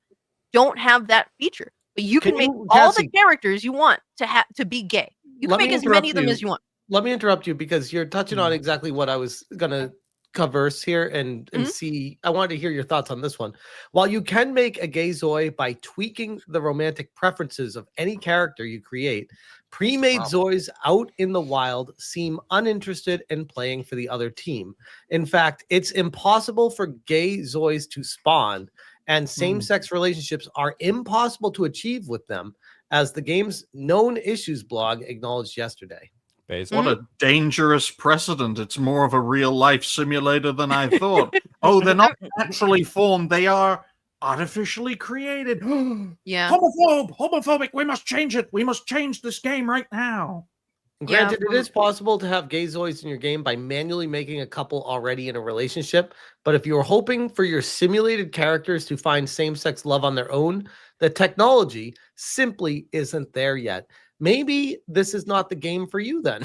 don't have that feature. But you can make all the characters you want to be gay. You can make as many of them as you want. Let me interrupt you because you're touching on exactly what I was gonna converse here and see. I wanted to hear your thoughts on this one. While you can make a gay Zoi by tweaking the romantic preferences of any character you create, pre-made Zois out in the wild seem uninterested in playing for the other team. In fact, it's impossible for gay Zois to spawn, and same-sex relationships are impossible to achieve with them, as the game's known issues blog acknowledged yesterday. What a dangerous precedent. It's more of a real-life simulator than I thought. Oh, they're not naturally formed. They are artificially created. Yeah. Homophobic. We must change it. We must change this game right now. Granted, it is possible to have gay Zois in your game by manually making a couple already in a relationship, but if you're hoping for your simulated characters to find same-sex love on their own, the technology simply isn't there yet. Maybe this is not the game for you then.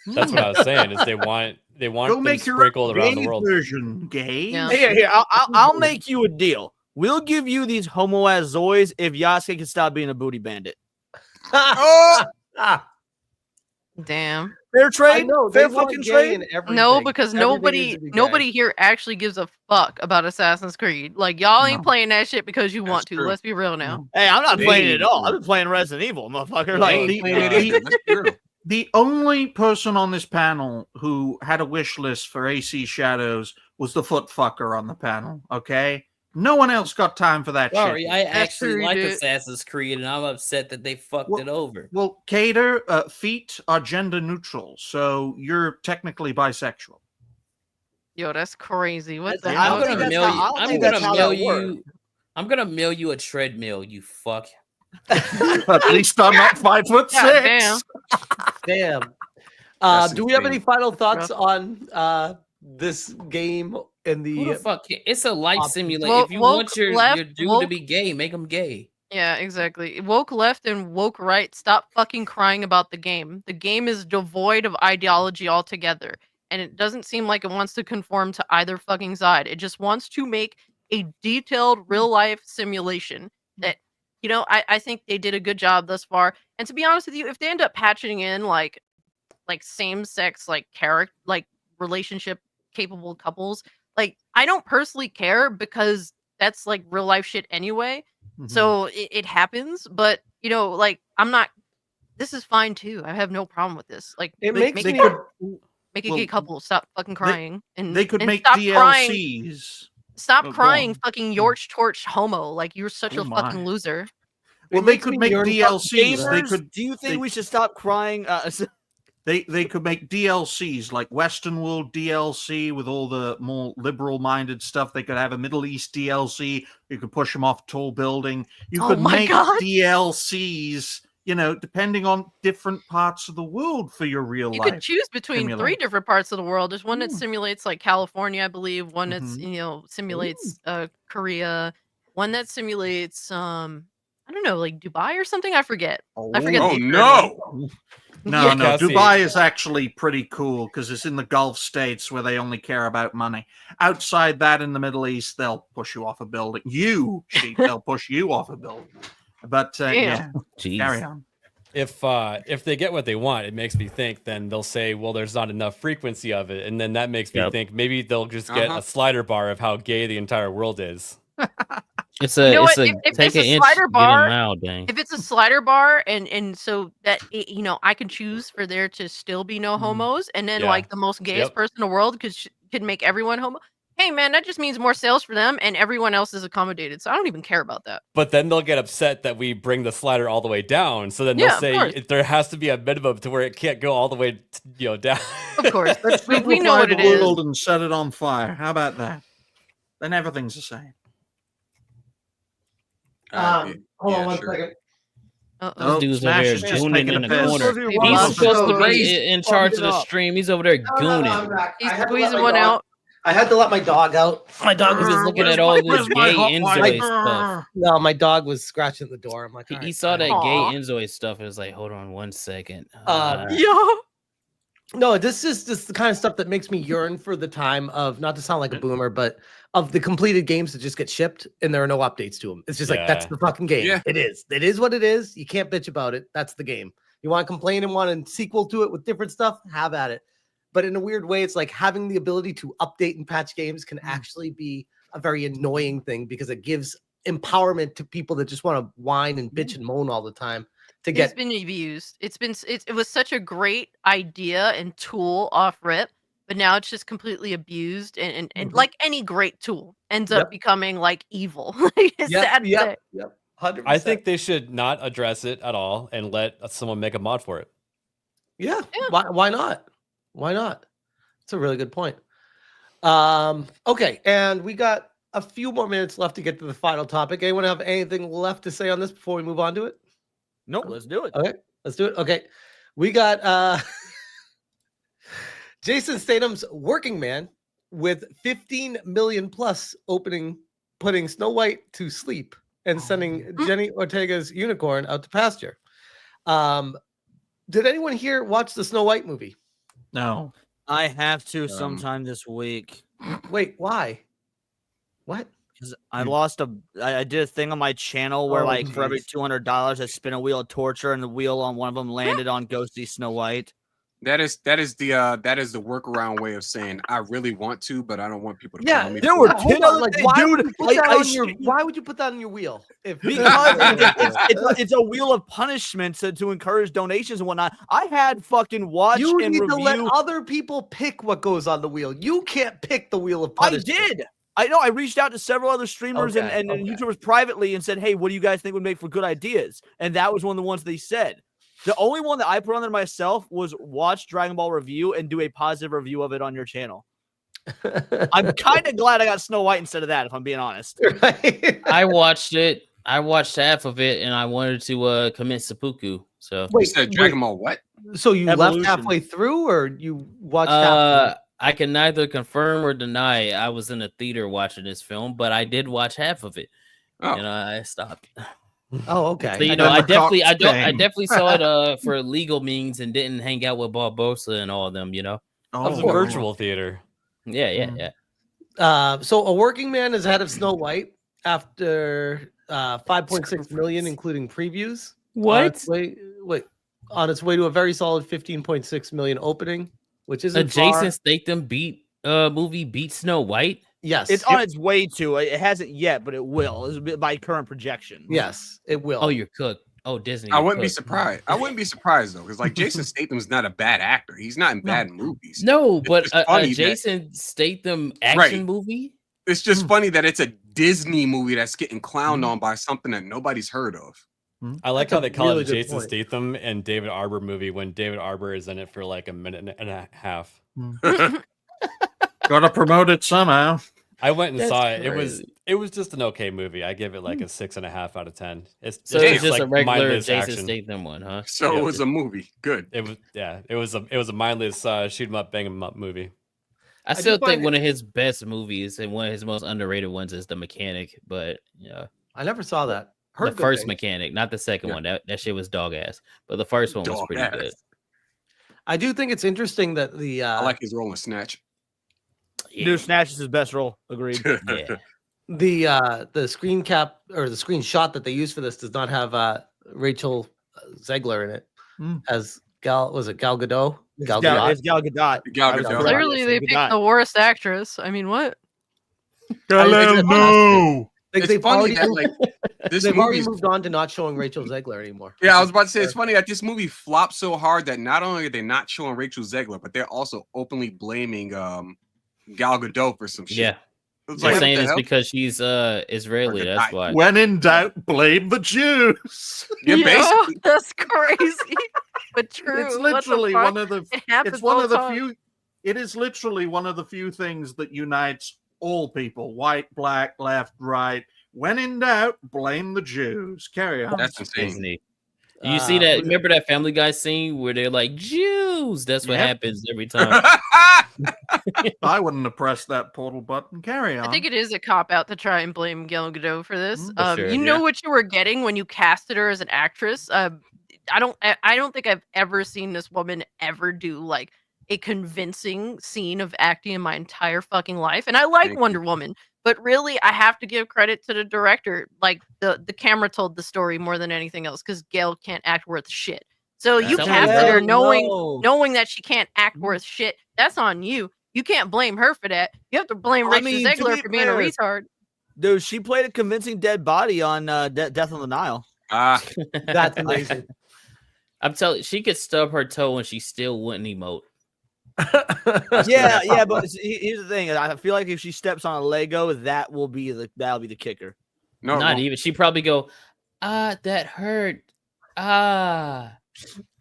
That's what I was saying. Is they want them sprinkled around the world. Version, gay. Yeah. Here, I'll make you a deal. We'll give you these homo ass Zois if Yasuke can stop being a booty bandit. Damn. Fair trade? Fair fucking trade? No, because nobody here actually gives a fuck about Assassin's Creed. Like, y'all ain't playing that shit because you want to. true. Let's be real now. Hey, I'm not playing it at all. I've been playing Resident Evil, motherfucker. The only person on this panel who had a wish list for AC Shadows was the foot fucker on the panel, okay? No one else got time for that Sorry, shit. I actually like Assassin's Creed, and I'm upset that they fucked it over. Well, Cater, feet are gender neutral, so you're technically bisexual. Yo, that's crazy. What the I'm hell? gonna mail you a treadmill, you fuck. At least I'm not 5'6". Damn. Damn. Do we have any final thoughts on this game and the Who the fuck? It's a life simulator. If you want your dude to be gay, make him gay. Yeah, exactly. Woke left and woke right. Stop fucking crying about the game. The game is devoid of ideology altogether. And it doesn't seem like it wants to conform to either fucking side. It just wants to make a detailed real life simulation that, you know, I think they did a good job thus far. And to be honest with you, if they end up patching in like same sex, like relationship capable couples, like, I don't personally care because that's like real life shit anyway. So it happens, but you know, like, this is fine too. I have no problem with this. Like, make a gay couple stop fucking crying. They could make stop DLCs. Crying. Stop crying, on. fucking Yorch Torch homo. Like, you're such a fucking loser. Well, they could make DLCs. Do you think we should stop crying? They could make DLCs like Western World DLC with all the more liberal-minded stuff. They could have a Middle East DLC. You could push them off a tall building. You could make DLCs, you know, depending on different parts of the world for your real life. You could choose between 3 different parts of the world. There's one that simulates like California, I believe. One that's simulates Korea. One that simulates I don't know, like Dubai or something. I forget. I forget. No, Dubai is actually pretty cool because it's in the Gulf states where they only care about money. Outside that, in the Middle East, they'll push you off a building. They'll push you off a building. But carry on. If they get what they want, it makes me think then they'll say, well, there's not enough frequency of it. And then that makes me think maybe they'll just get a slider bar of how gay the entire world is. If it's a slider bar, if it's a slider bar, and so that you know, I can choose for there to still be no homos, and then like the most gayest person in the world could make everyone homo. Hey man, that just means more sales for them, and everyone else is accommodated. So I don't even care about that. But then they'll get upset that we bring the slider all the way down. So then they'll say there has to be a minimum to where it can't go all the way, down. Of course, we know what it is. And set it on fire. How about that? Then everything's the same. Hold on one second. This dude's over there gooning in the corner. He's supposed to be in charge of the stream. He's over there gooning. He's squeezing one out. I had to let my dog out. My dog was just looking at all this gay Inzoi stuff. No, my dog was scratching the door. I'm like, he saw that gay Inzoi stuff and was like, hold on one second. No, this is just the kind of stuff that makes me yearn for the time of, not to sound like a boomer, but of the completed games that just get shipped and there are no updates to them. It's just like, that's the fucking game. Yeah. It is. It is what it is. You can't bitch about it. That's the game. You want to complain and want a sequel to it with different stuff? Have at it. But in a weird way, it's like having the ability to update and patch games can actually be a very annoying thing because it gives empowerment to people that just want to whine and bitch and moan all the time. It's been abused. It was such a great idea and tool off rip, but now it's just completely abused and like any great tool ends up becoming like evil. It's sad to say. 100%. I think they should not address it at all and let someone make a mod for it. Yeah. Why not? Why not? It's a really good point. Okay, and we got a few more minutes left to get to the final topic. Anyone have anything left to say on this before we move on to it? Nope, let's do it. Okay, let's do it. Okay, we got Jason Statham's Working Man with 15 million plus opening, putting Snow White to sleep and sending Jenny Ortega's Unicorn out to pasture. Did anyone here watch the Snow White movie? No. I have to sometime this week. Wait, why? What? Because I did a thing on my channel where for every $200 I spin a wheel of torture and the wheel on one of them landed on Ghosty Snow White. That is the workaround way of saying I really want to, but I don't want people to. Yeah, me there were dude. Why would you put that on your wheel? Because it's a wheel of punishment to encourage donations and whatnot. I had fucking watch you and need review. to let other people pick what goes on the wheel. You can't pick the wheel of punishment. I did. I know. I reached out to several other streamers and YouTubers privately and said, "Hey, what do you guys think would make for good ideas?" And that was one of the ones they said. The only one that I put on there myself was watch Dragon Ball Review and do a positive review of it on your channel. I'm kind of glad I got Snow White instead of that, if I'm being honest. I watched it. I watched half of it, and I wanted to commit seppuku. So Wait, you said Dragon Ball what? So you Evolution. left halfway through, or you watched halfway? I can neither confirm or deny I was in a theater watching this film, but I did watch half of it, and I stopped. Oh, okay. So, I definitely saw it for legal means and didn't hang out with Barbosa and all of them. That was a virtual theater. Yeah. So A Working Man is ahead of Snow White after 5.6 million, including previews. What? On its way to a very solid 15.6 million opening, which is Jason Statham movie beat Snow White. Yes, it's on its way to. It hasn't yet, but it will. It's by current projection. Yes, it will. Oh, you're cooked. Oh, Disney. I wouldn't be surprised. I wouldn't be surprised though, because Jason Statham's not a bad actor. He's not in bad movies. No, but a Jason Statham action movie. It's just funny that it's a Disney movie that's getting clowned on by something that nobody's heard of. I like how they call it Jason Statham and David Arbor movie when David Arbor is in it for like a minute and a half. Gotta promote it somehow. I went and saw it. It was just an okay movie. I give it like a 6.5 out of 10. It's just like a regular Jason Statham one, huh? So it was a movie. Good. It was a mindless shoot 'em up, bang 'em up movie. I still think one of his best movies and one of his most underrated ones is The Mechanic, but I never saw that. The first Mechanic, not the second one. That shit was dog ass, but the first one was pretty good. I do think it's interesting that I like his role in Snatch. Dude, Snatch is his best role. Agreed. The screen cap or the screenshot that they use for this does not have Rachel Zegler in it as Gal Gadot? It's Gal Gadot. Gal Gadot. Clearly, they picked the worst actress. I mean, what? No. They've funny already, that, they've already moved on to not showing Rachel Zegler anymore. Yeah, I was about to say it's funny that this movie flopped so hard that not only are they not showing Rachel Zegler, but they're also openly blaming Gal Gadot for some shit. Yeah. They're saying it's because she's Israeli. That's why. When in doubt, blame the Jews. Yeah, basically. That's crazy, but true. It's literally one of the. It's one of the time. few. It is literally one of the few things that unites all people: white, black, left, right. When in doubt, blame the Jews. Carry on. That's insane. You see that? Remember that Family Guy scene where they're like Jews? That's what happens every time. I wouldn't have pressed that portal button. Carry on. I think it is a cop out to try and blame Gal Gadot for this. Sure, you know what you were getting when you casted her as an actress. I don't think I've ever seen this woman ever do like a convincing scene of acting in my entire fucking life. And I like Thank Wonder Woman, but really I have to give credit to the director. Like the camera told the story more than anything else because Gail can't act worth shit. So you Somebody casted wrote- her knowing no. knowing that she can't act worth shit. That's on you. You can't blame her for that. You have to blame I Rachel mean, to Zegler be for being a fair, retard. Dude, she played a convincing dead body on Death on the Nile. Ah, That's amazing. I'm telling you, she could stub her toe and she still wouldn't emote. Yeah, but here's the thing. I feel like if she steps on a Lego, that'll be the kicker. no, Not no. even. She probably go, that hurt.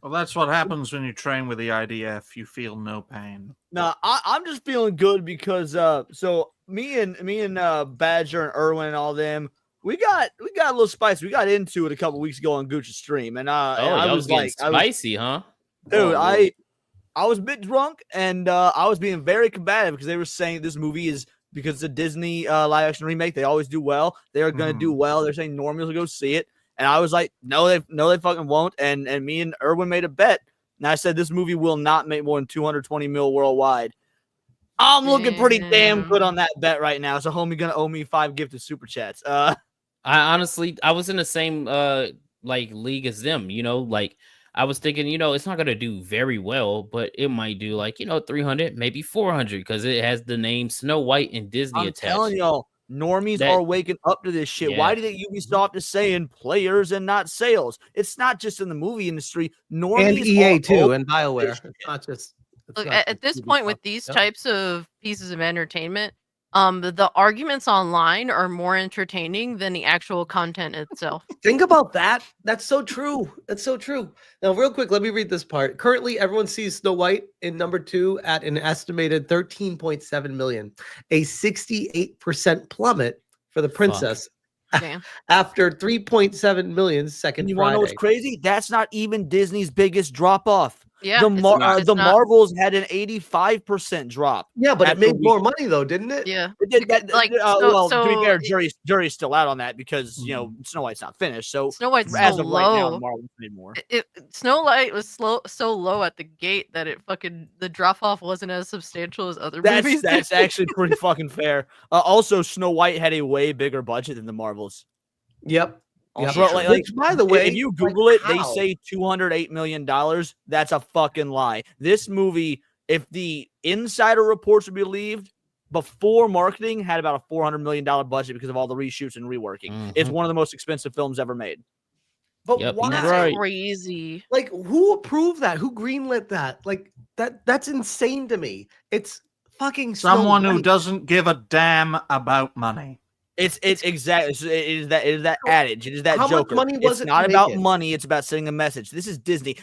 Well, that's what happens when you train with the IDF. You feel no pain. No, I'm just feeling good because so me and Badger and Erwin and all them, we got a little spicy. We got into it a couple weeks ago on Gooch's stream, and I was getting like, spicy, huh? Dude, Oh, I was a bit drunk and I was being very combative because they were saying this movie is because it's a Disney live action remake. They always do well. They are going to do well. They're saying normies will go see it, and I was like, no, they fucking won't. And me and Erwin made a bet, and I said this movie will not make more than 220 mil worldwide. I'm looking pretty damn good on that bet right now. So homie gonna owe me 5 gifted super chats. I honestly, I was in the same like league as them, like I was thinking, it's not gonna do very well, but it might do like 300, maybe 400 because it has the name Snow White and Disney I'm attached. telling y'all, normies are waking up to this shit. Yeah. Why do they Ubisoft is saying players and not sales? It's not just in the movie industry. Normies And EA are too, all- and BioWare. It's not just. it's Look, not at just this point with Ubisoft. these Yep. types of pieces of entertainment, the arguments online are more entertaining than the actual content itself. Think about that. That's so true. That's so true. Now, real quick, let me read this part. Currently, everyone sees Snow White in number 2 at an estimated 13.7 million, a 68% plummet for the princess Damn. after 3.7 million second And you want to know what's Friday. crazy? That's not even Disney's biggest drop off. Yeah, the it's not. It's the not. Marvels had an 85% drop. Yeah, but it after made we- more money though, didn't it? Yeah. It did that, Like, well, to be so- fair, jury's still out on that because Snow White's not finished. So Snow White's as so of right now, low. the Marvels made more. Snow White was so low at the gate that the drop off wasn't as substantial as other movies. That's actually pretty fucking fair. Also, Snow White had a way bigger budget than the Marvels. Yep. Yep. Bro, Which, by the way, if you Google it, they how? say $208 million. That's a fucking lie. This movie, if the insider reports are believed, before marketing had about a $400 million budget because of all the reshoots and reworking. It's one of the most expensive films ever made. But Yep, why? he's That's right. crazy. Like, who approved that? Who greenlit that? Like that's insane to me. It's fucking Snow Someone who White. doesn't give a damn about money. It's exactly it is that adage. It is that How much Joker. money was It's it not to make about it? money. It's about sending a message. This is Disney.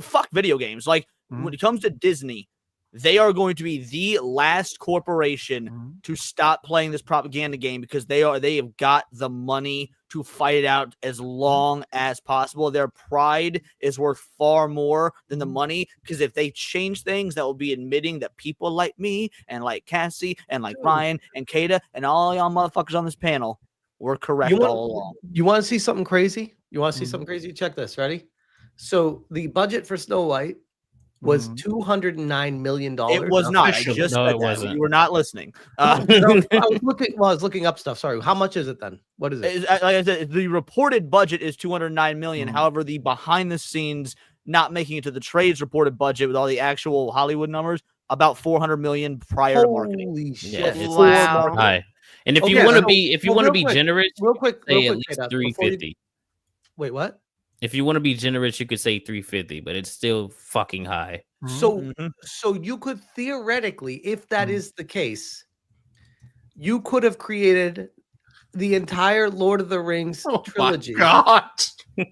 Fuck video games. Like when it comes to Disney, they are going to be the last corporation to stop playing this propaganda game because they have got the money to fight it out as long as possible. Their pride is worth far more than the money because if they change things, that will be admitting that people like me and like Cassie and like Ryan and Kata and all y'all motherfuckers on this panel were correct all along. You want to see something crazy? You want to see something crazy? Check this. Ready? So the budget for Snow White was $209 million. It was not. I just No, said it that. wasn't. You were not listening. I was looking up stuff. Sorry. How much is it then? What is it? Like I said, the reported budget is $209 million. However, the behind the scenes, not making it to the trades reported budget with all the actual Hollywood numbers, about $400 million prior to marketing. Holy shit! Yeah, it's Wow. high. And if you Okay, want to so- be, if you well, want to real be quick, generous, real quick, say at Kata, least before 350. Wait, what? If you want to be generous, you could say 350, but it's still fucking high. So, so you could theoretically, if that is the case, you could have created the entire Lord of the Rings trilogy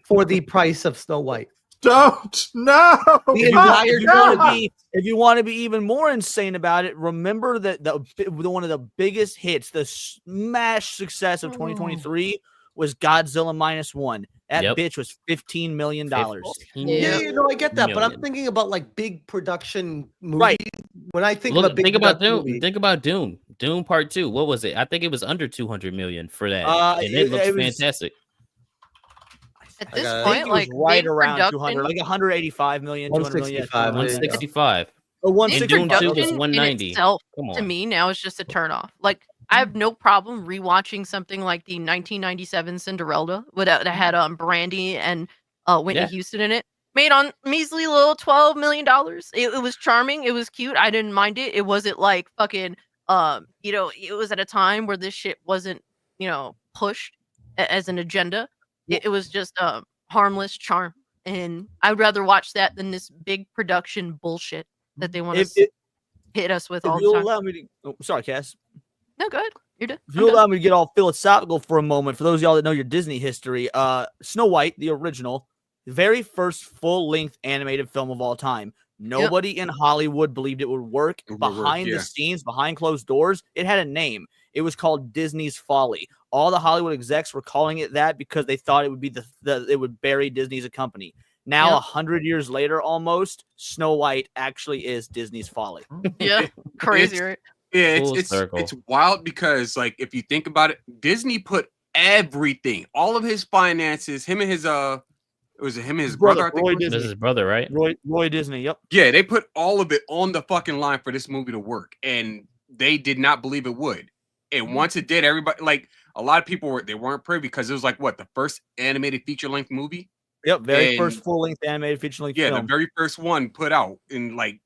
for the price of Snow White. Don't no. The entire trilogy. If you want to be even more insane about it, remember that the one of the biggest hits, the smash success of 2023 was Godzilla -1. That bitch was $15 million. Yeah, no, I get that, but I'm million. thinking about like big production movies. Right. When I think Look, about big think about production Doom. movie, Think about Doom. Doom Part 2. What was it? I think it was under 200 million for that, and it it looks was- fantastic. At this I think point, it was like right big around production, 200, like 185 million, 200 million. 165. 165. A This 160 Doom 2 was production in 190. itself, Come to on. me, now is just a turnoff. Like, I have no problem rewatching something like the 1997 Cinderella that had Brandy and Whitney Yeah. Houston in it, made on measly little $12 million. It was charming. It was cute. I didn't mind it. It wasn't like fucking it was at a time where this shit wasn't pushed as an agenda. It was just harmless charm, and I would rather watch that than this big production bullshit that they want to hit us with If all the you'll time. allow me to, sorry, Cass. No, go ahead. You're done. If you allow me to get all philosophical for a moment, for those of y'all that know your Disney history, Snow White, the original, very first full-length animated film of all time. Nobody in Hollywood believed it would work. Behind the scenes, behind closed doors, it had a name. It was called Disney's Folly. All the Hollywood execs were calling it that because they thought it would be it would bury Disney as a company. Now, 100 years later, almost, Snow White actually is Disney's Folly. Yeah, crazy, right? Yeah, Full it's circle. it's wild because like if you think about it, Disney put everything, all of his finances, him and his was it him and his brother? I think Roy it was? This is his brother, right? Roy Disney. Yep. Yeah, they put all of it on the fucking line for this movie to work, and they did not believe it would. And once it did, everybody, like a lot of people weren't privy because it was like what, the first animated feature length movie. Yep, very first full length animated feature length. Yeah, film. the very first one put out, and like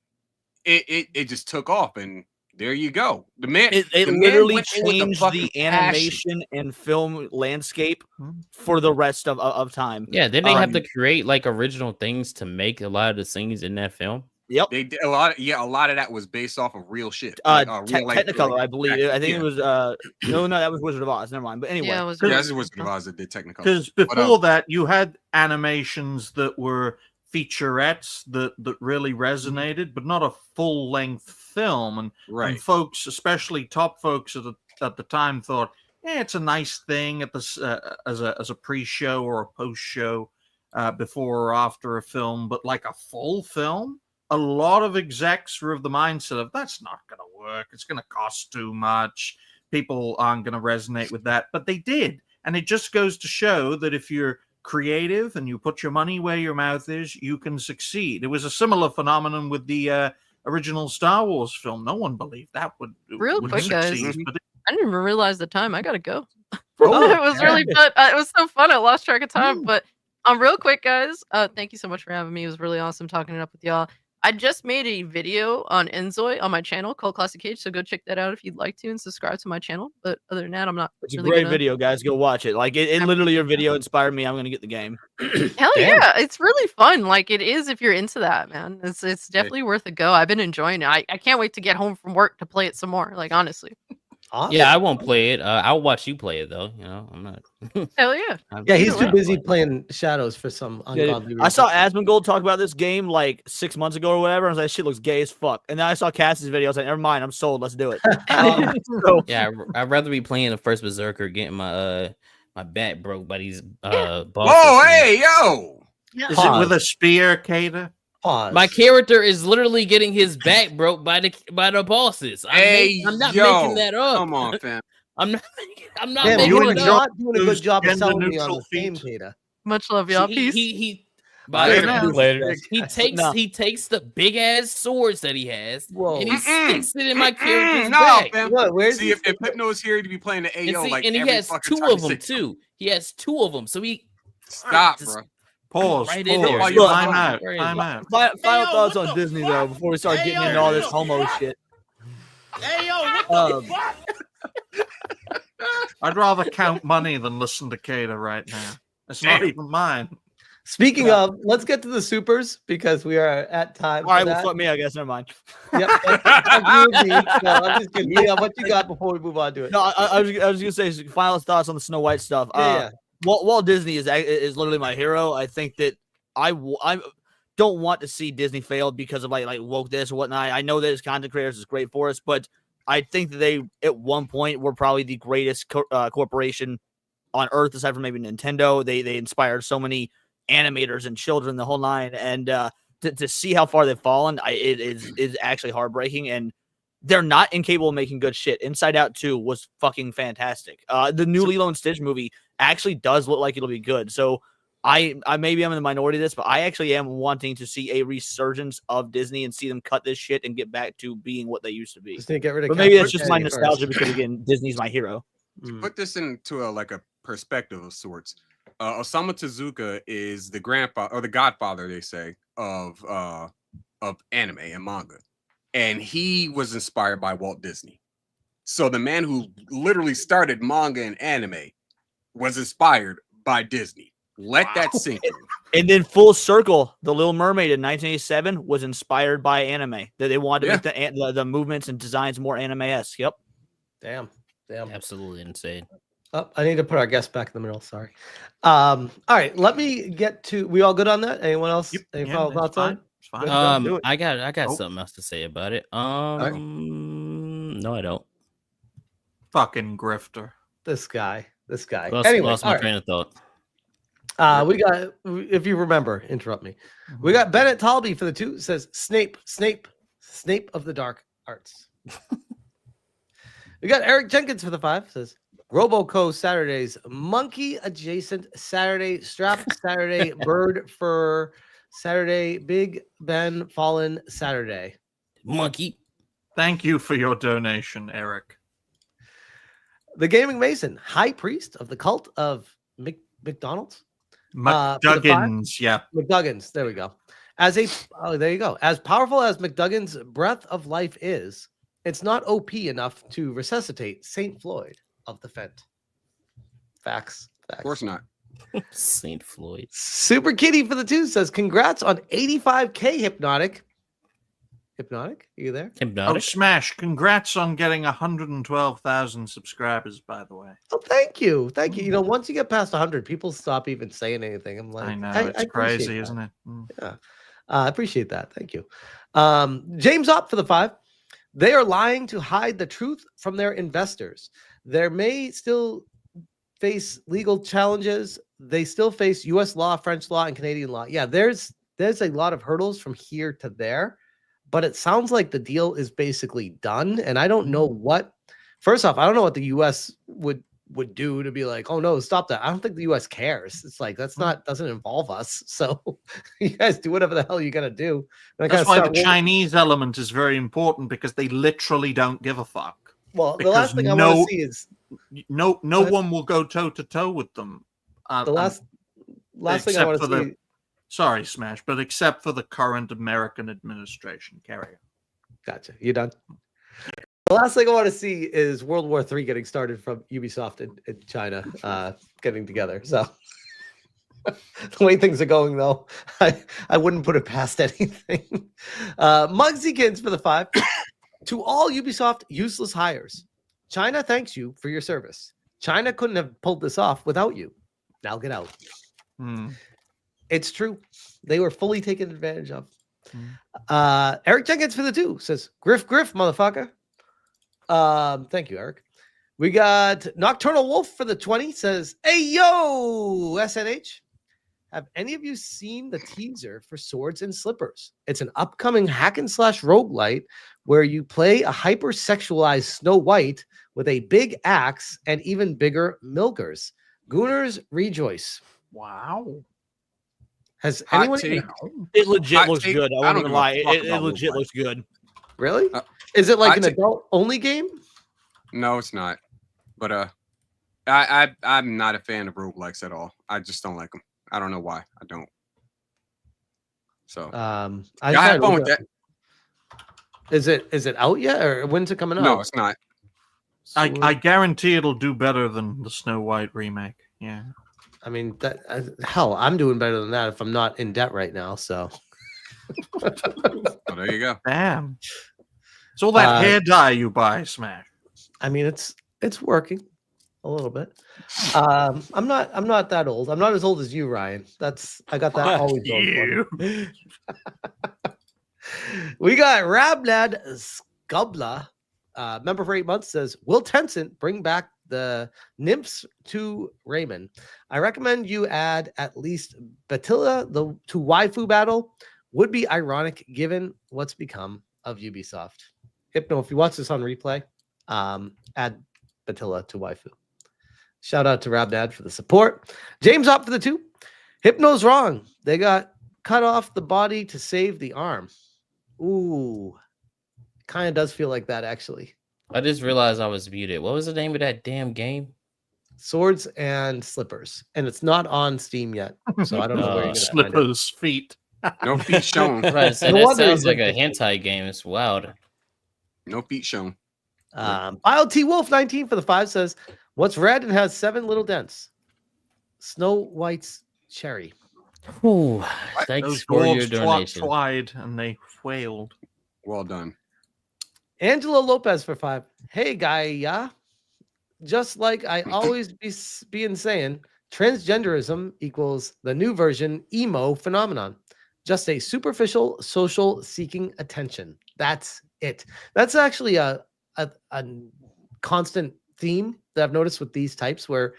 it just took off, and there you go. The man, It the man literally went in with changed fucking the animation and film landscape for the rest of time. Yeah, didn't they have to create like original things to make a lot of the scenes in that film? Yep, they did a lot. A lot of that was based off of real shit. Real life, Technicolor, like, I believe. I think it was no, that was Wizard of Oz. Never mind. But anyway, Yeah, it was this is Wizard of Oz that did Technicolor. Because before that, you had animations that were featurettes that really resonated, but not a full length film. And folks, especially top folks at the time, thought, it's a nice thing at this as a pre-show or a post-show before or after a film, but like a full film. A lot of execs were of the mindset of that's not going to work. It's going to cost too much. People aren't going to resonate with that, but they did. And it just goes to show that if you're creative and you put your money where your mouth is, you can succeed. It was a similar phenomenon with the original Star Wars film. No one believed that would Real quick, guys. succeed, but I didn't even realize the time. I gotta go. Oh, It was really fun. It was so fun. I lost track of time. But real quick, guys. Thank you so much for having me. It was really awesome talking it up with y'all. I just made a video on Inzoi on my channel called Classic Cage, so go check that out if you'd like to and subscribe to my channel. But other than that, I'm not. it's a really great gonna... video, guys. Go watch it. Like it literally, your video inspired me. I'm gonna get the game. Hell yeah, it's really fun. Like it is if you're into that, man. It's definitely worth a go. I've been enjoying it. I can't wait to get home from work to play it some more. Like honestly. Awesome. Yeah, I won't play it. I'll watch you play it though. You know, I'm not. Hell yeah. Yeah, he's too busy playing Shadows for some ungodly reason. I saw Asmongold talk about this game like 6 months ago or whatever. I was like, shit looks gay as fuck. And then I saw Cass's video. I was like, never mind, I'm sold. Let's do it. Yeah, I'd rather be playing the first Berserker, getting my my back broke by these bosses. Whoa, hey, yo! Is it with a spear, Kata? My character is literally getting his back broke by the bosses. I'm not making that up. Come on, fam. I'm not Damn, making you're it up. not doing a good job of selling me on the game, Kata. Much love, y'all. Peace. He takes the big ass swords that he has and he sticks it in my character's back. Fam. See, if Hypno is here to be playing the AO, and he has two of them too. He has two of them, so he stop, bro. Pause. Right pause. in there. Time out. Time out. Final thoughts on Disney though before we start getting into all this homo shit. Hey yo, what the fuck? I'd rather count money than listen to Kata right now. It's not even mine. Speaking of, let's get to the supers because we are at time. All right, well, fuck me, I guess. Never mind. Yep. I'm just kidding. Yeah, what you got before we move on to it? No, I was gonna say final thoughts on the Snow White stuff. Yeah. Walt Disney is literally my hero. I think that I don't want to see Disney fail because of like woke this or whatnot. I know that as content creators is great for us, but I think that they at one point were probably the greatest corporation on earth aside from maybe Nintendo. They inspired so many animators and children, the whole nine, and to see how far they've fallen, it is actually heartbreaking. And they're not incapable of making good shit. Inside Out 2 was fucking fantastic. The new Lilo and Stitch movie actually does look like it'll be good. So I maybe I'm in the minority of this, but I actually am wanting to see a resurgence of Disney and see them cut this shit and get back to being what they used to be. Just need to get rid of But maybe that's Kathleen just my Kennedy nostalgia first. because again, Disney's my hero. To put this into a perspective of sorts, Osamu Tezuka is the grandfather or the godfather, they say, of anime and manga, and he was inspired by Walt Disney. So the man who literally started manga and anime was inspired by Disney. Let that sink in. And then full circle, The Little Mermaid in 1987 was inspired by anime. That they wanted to make the movements and designs more anime-esque. Yep. Damn. Absolutely insane. Oh, I need to put our guest back in the middle. Sorry. All right, let me get to. We all good on that? Anyone else? Any final thoughts on it? Good, do it. I got something else to say about it. No, I don't. Fucking grifter. This guy. Lost my train of thought. We got, if you remember, interrupt me. We got Bennett Talby for the 2. Says Snape of the Dark Arts. We got Eric Jenkins for the 5. Says Roboco Saturdays, monkey adjacent Saturday, strap Saturday, bird fur Saturday, Big Ben Fallen Saturday. Monkey. Thank you for your donation, Eric. The Gaming Mason, high priest of the cult of McDonald's. McDuggins, yeah. McDuggins, there we go. There you go. As powerful as McDuggan's breath of life is, it's not OP enough to resuscitate Saint Floyd of the Fent. Facts. Of course not. Saint Floyd. Super Kitty for the 2 says, congrats on 85K Hypnotic. Hypnotic, are you there? Oh, Smash, congrats on getting 112,000 subscribers, by the way. Oh, thank you. You know, once you get past 100, people stop even saying anything. I'm like, I know, it's crazy, isn't it? Yeah. I appreciate that. Thank you. James Opp for the 5. They are lying to hide the truth from their investors. There may still face legal challenges. They still face U.S. law, French law, and Canadian law. Yeah, there's a lot of hurdles from here to there. But it sounds like the deal is basically done. And I don't know what, first off, I don't know what the US would do to be like, oh no, stop that. I don't think the US cares. It's like, doesn't involve us. So you guys do whatever the hell you got to do. That's why the Chinese element is very important, because they literally don't give a fuck. Well, the last thing I want to see is no one will go toe to toe with them. The last thing I want to see. Sorry, Smash, but except for the current American administration. Carry on. Gotcha. You done? The last thing I want to see is World War III getting started from Ubisoft and China getting together. So the way things are going, though, I wouldn't put it past anything. Muggsykins for the 5. To all Ubisoft useless hires, China thanks you for your service. China couldn't have pulled this off without you. Now get out. It's true. They were fully taken advantage of. Eric Jenkins for the 2 says, Griff, motherfucker. Thank you, Eric. We got Nocturnal Wolf for the 20 says, hey, yo, SNH. Have any of you seen the teaser for Swords and Slippers? It's an upcoming hack and slash roguelite where you play a hypersexualized Snow White with a big axe and even bigger milkers. Gooners rejoice. Wow. Has Hot anyone? take. It legit Hot looks take. good. I I won't don't even give a lie. fuck It about legit roguelike. looks good. Really? Is it like hot an take. adult only game? No, it's not. But I'm not a fan of roguelikes at all. I just don't like them. I don't know why. I don't. So I y'all have fun with that. Is it out yet, or when's it coming out? No, it's not. I guarantee it'll do better than the Snow White remake. Yeah. I mean, hell, I'm doing better than that if I'm not in debt right now. So Well, there you go. Damn. It's all that hair dye you buy, Smash. I mean, it's working a little bit. I'm not that old. I'm not as old as you, Ryan. I got that always going for me. We got Rabnad Skubla, member for 8 months, says, will Tencent bring back the nymphs to Raymond? I recommend you add at least Batilla to waifu battle. Would be ironic given what's become of Ubisoft. Hypno, if you watch this on replay, add Batilla to waifu. Shout out to Rabnad for the support. James Opp for the 2. Hypno's wrong. They got cut off the body to save the arm. Ooh. Kind of does feel like that, actually. I just realized I was muted. What was the name of that damn game? Swords and Slippers. And it's not on Steam yet. So I don't know where you're going to find it. Slippers, feet. No feet shown. Right, so that sounds like a hentai game. It's wild. No feet shown. Wild T Wolf 19 for the 5 says, "What's red and has 7 little dents? Snow White's cherry." Ooh, thanks Those for your dwarves donation. tried and they failed. Well done. Angela Lopez for 5. "Hey, guy, yeah. Just like I always been saying, transgenderism equals the new version emo phenomenon. Just a superficial social seeking attention. That's it." That's actually a constant theme that I've noticed with these types, where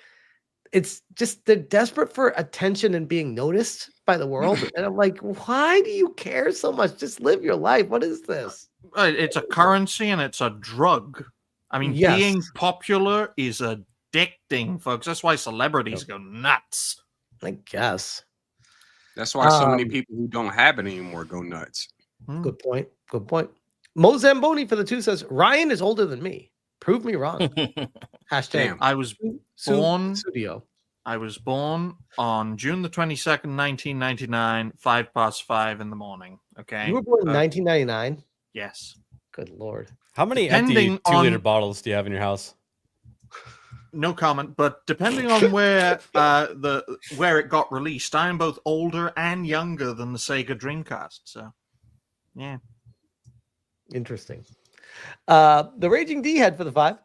it's just they're desperate for attention and being noticed by the world. And I'm like, why do you care so much? Just live your life. What is this? It's a currency and it's a drug. I mean, Yes. being popular is addicting, folks. That's why celebrities go nuts. I guess. That's why so many people who don't have it anymore go nuts. Good point. Good point. Mo Zamboni for the 2 says, "Ryan is older than me. Prove me wrong." Hashtag. I was born. Studio. I was born on June the 22nd, 1999, 5:05 in the morning. Okay. You were born in 1999. Yes. Good Lord. How many Depending empty 2-liter on- bottles do you have in your house? No comment, but depending on where where it got released, I am both older and younger than the Sega Dreamcast. So, yeah. Interesting. The Raging D head for the 5.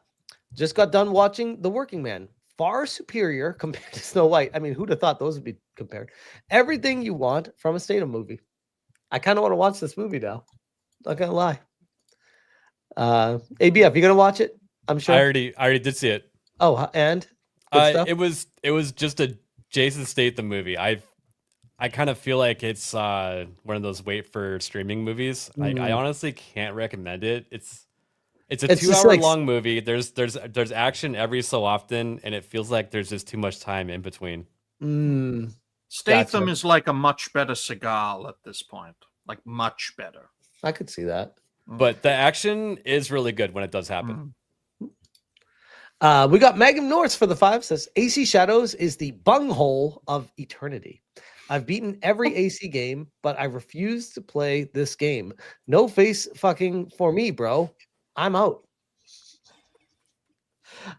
"Just got done watching The Working Man. Far superior compared to Snow White." I mean, who'd have thought those would be compared? Everything you want from a Statham movie. I kind of want to watch this movie now. Not gonna lie. ABF, you gonna watch it? I'm sure. I already did see it. Oh, and good stuff? It was just a Jason Statham movie. I kind of feel like it's one of those wait for streaming movies. I honestly can't recommend it. It's a It's just 2-hour like- long movie. There's action every so often, and it feels like there's just too much time in between. Statham Gotcha. is like a much better Seagal at this point. Like, much better. I could see that. But the action is really good when it does happen. We got Magnum Norse for the 5 says, "AC Shadows is the bunghole of eternity. I've beaten every AC game, but I refuse to play this game. No face fucking for me, bro. I'm out."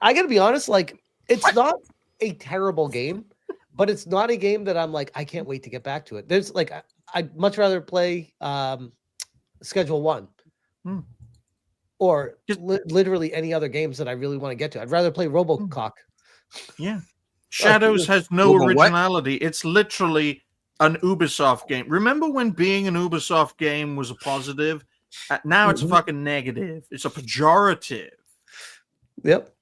I gotta be honest, like, it's not a terrible game, but it's not a game that I'm like, I can't wait to get back to it. There's like, I'd much rather play Schedule 1. Or literally any other games that I really want to get to. I'd rather play Robocock. Yeah. Shadows has no Robo what? originality. It's literally an Ubisoft game. Remember when being an Ubisoft game was a positive? Now it's a fucking negative. It's a pejorative. Yep.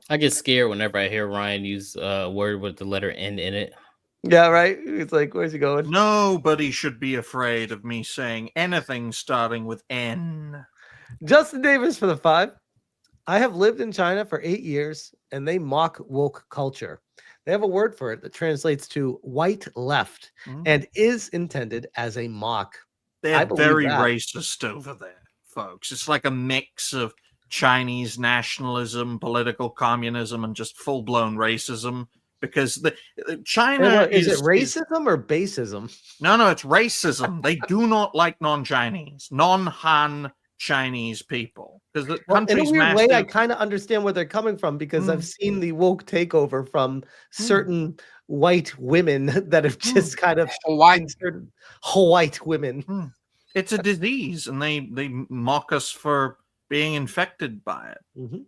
I get scared whenever I hear Ryan use a word with the letter N in it. Yeah, right. It's like, where's he going? Nobody should be afraid of me saying anything starting with N. Justin Davis for the 5. "I have lived in China for 8 years, and they mock woke culture. They have a word for it that translates to white left and is intended as a mock. I They're believe very that. racist over there, folks. It's like a mix of Chinese nationalism, political communism, and just full-blown racism. Because China Is it racism or baseism? No, it's racism. They do not like non-Chinese, non-Han Chinese people. Because the Well, in a country's weird way, I massive. kind of understand where they're coming from because I've seen the woke takeover from certain white women that have just kind of white women. It's a disease, and they mock us for being infected by it.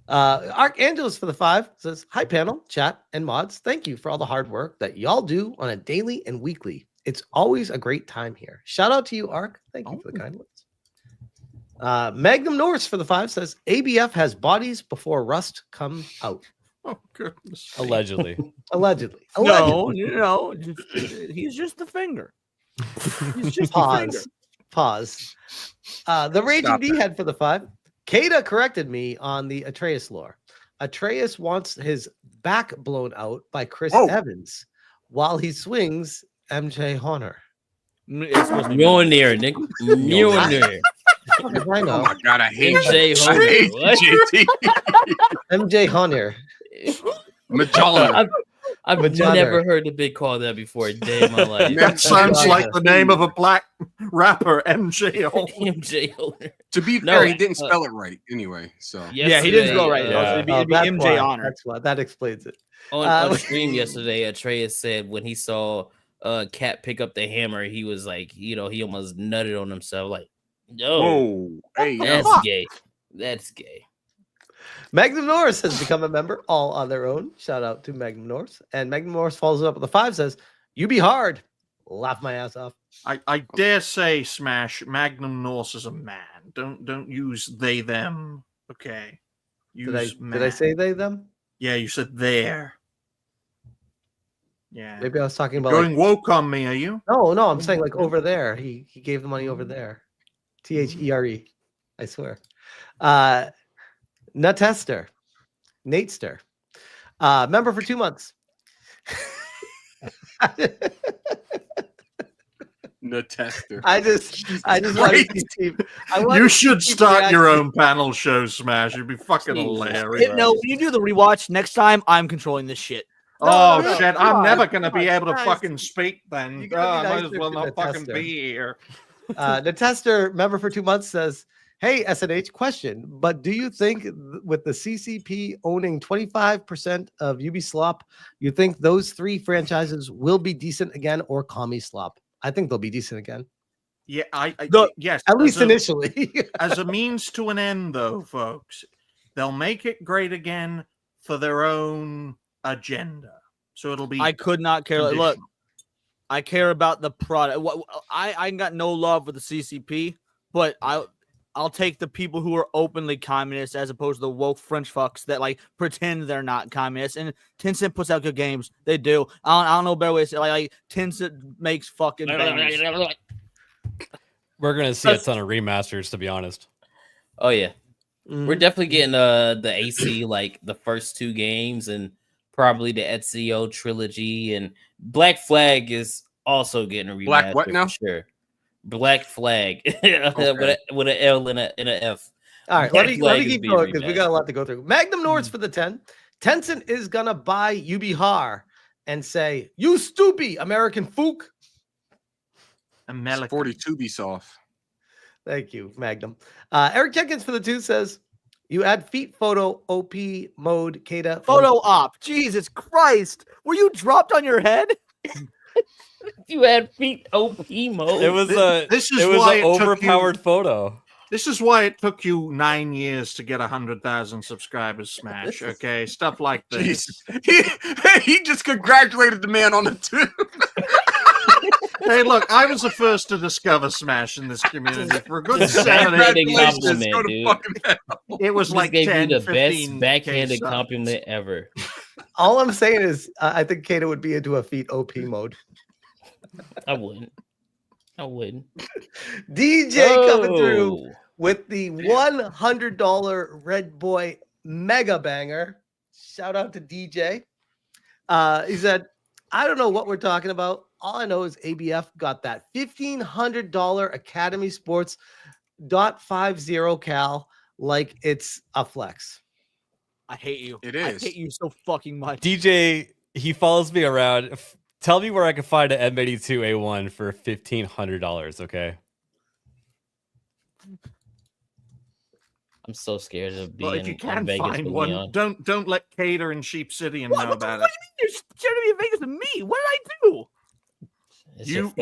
Archangelus for the 5 says, "Hi panel, chat, and mods. Thank you for all the hard work that y'all do on a daily and weekly. It's always a great time here. Shout out to you, Arc. Thank you for the kind words." Magnum Norse for the 5 says, "ABF has bodies before rust come out." Oh, goodness. Allegedly. Allegedly. No, he's just a finger. He's just a finger. Pause. The Raging D head for the 5. Kata corrected me on the Atreus lore. Atreus wants his back blown out by Chris Evans. while he swings MJ Horner. Mjolnir, nigga. Mjolnir. I know. Oh my god, I hate MJ you. Horner. I hate What? you, JT. MJ Horner. Magellan. I've Vagina. never heard a big call that before a day in my life. That sounds like the name of a black rapper, MJ Horner. MJ Horner. To be fair, he didn't spell it right anyway. So Yeah, he didn't spell it right. Yeah. It'd be that's MJ why. Honor. That's why. That explains it. On stream yesterday, Atreus said when he saw Cat pick up the hammer, he was like, he almost nutted on himself. Like, no, whoa, hey, that's gay. That's gay. Magnum Norris has become a member all on their own. Shout out to Magnum Norris. And Magnum Norris follows up with a 5, says, "You be hard." Laugh my ass off. I dare say, Smash, Magnum Norse is a man. Don't use they them. Okay. Use Did I say they them? Yeah, you said there. Yeah. Maybe I was talking about Going woke on me, are you? No, I'm saying like over there. He gave the money over there. THERE. I swear. Natester. Natester. Member for 2 months. Natester. I just want to keep. You should start your own panel show, Smash. It'd be fucking hilarious. No, when you do the rewatch next time, I'm controlling this shit. Oh no, shit! come I'm on, never gonna be come on, able to guys. fucking speak then. gotta be I might nicer as well to not the fucking tester. be here. Natester, member for 2 months, says, "Hey SNH, question, but do you think with the CCP owning 25% of Ubisoft, you think those 3 franchises will be decent again or commie slop?" I think they'll be decent again. Yeah, yes, at least as a- initially. as a means to an end, though, folks, they'll make it great again for their own agenda. So it'll be. I could not care. Look, conditional. I care about the product. I got no love for the CCP, but I'll take the people who are openly communist as opposed to the woke French fucks that like pretend they're not communists. And Tencent puts out good games. They do. I don't know a better way to say it. Like Tencent makes fucking bangers. We're gonna see a ton of remasters, to be honest. Oh yeah, we're definitely getting the AC like the first 2 games and probably the Ezio trilogy, and Black Flag is also getting a remaster. Black what now? For sure. Black Flag Okay. with an L and an F. All right, Black let me Flag is keep being going because we remastered. got a lot to go through. Magnum Norris for the 10. Tencent is gonna buy Ubihar and say, "You stupid American fook." American. 42 Ubisoft. Thank you, Magnum. Eric Jenkins for the 2 says, "You add feet photo OP mode, Kata. Photo op. Jesus Christ. Were you dropped on your head? You had feet OP mode. It was This is it was why an it took you- overpowered photo. This is why it took you 9 years to get 100,000 subscribers, Smash. Okay, stuff like this. He just congratulated the man on the 2. Hey, look, I was the first to discover Smash in this community for a good Just 7 backhanded 8 compliment, years. dude. It was Just like gave 10, you the 15 best backhanded subs. compliment ever. All I'm saying is, I think Kata would be into a feet OP mode. I wouldn't. DJ coming Oh. through with the $100 Red Boy Mega Banger. Shout out to DJ. He said, "I don't know what we're talking about. All I know is ABF got that $1,500 Academy Sports .50 cal like it's a flex." I hate you. It I is. hate you so fucking much. DJ, he follows me around. Tell me where I can find an M82A1 for $1,500. Okay. I'm so scared of being Well, if you on can Vegas find with one, Leon. don't let Cater and Sheep City and know What about do it. you mean you're scared to be in Vegas with me? What did I do? It's your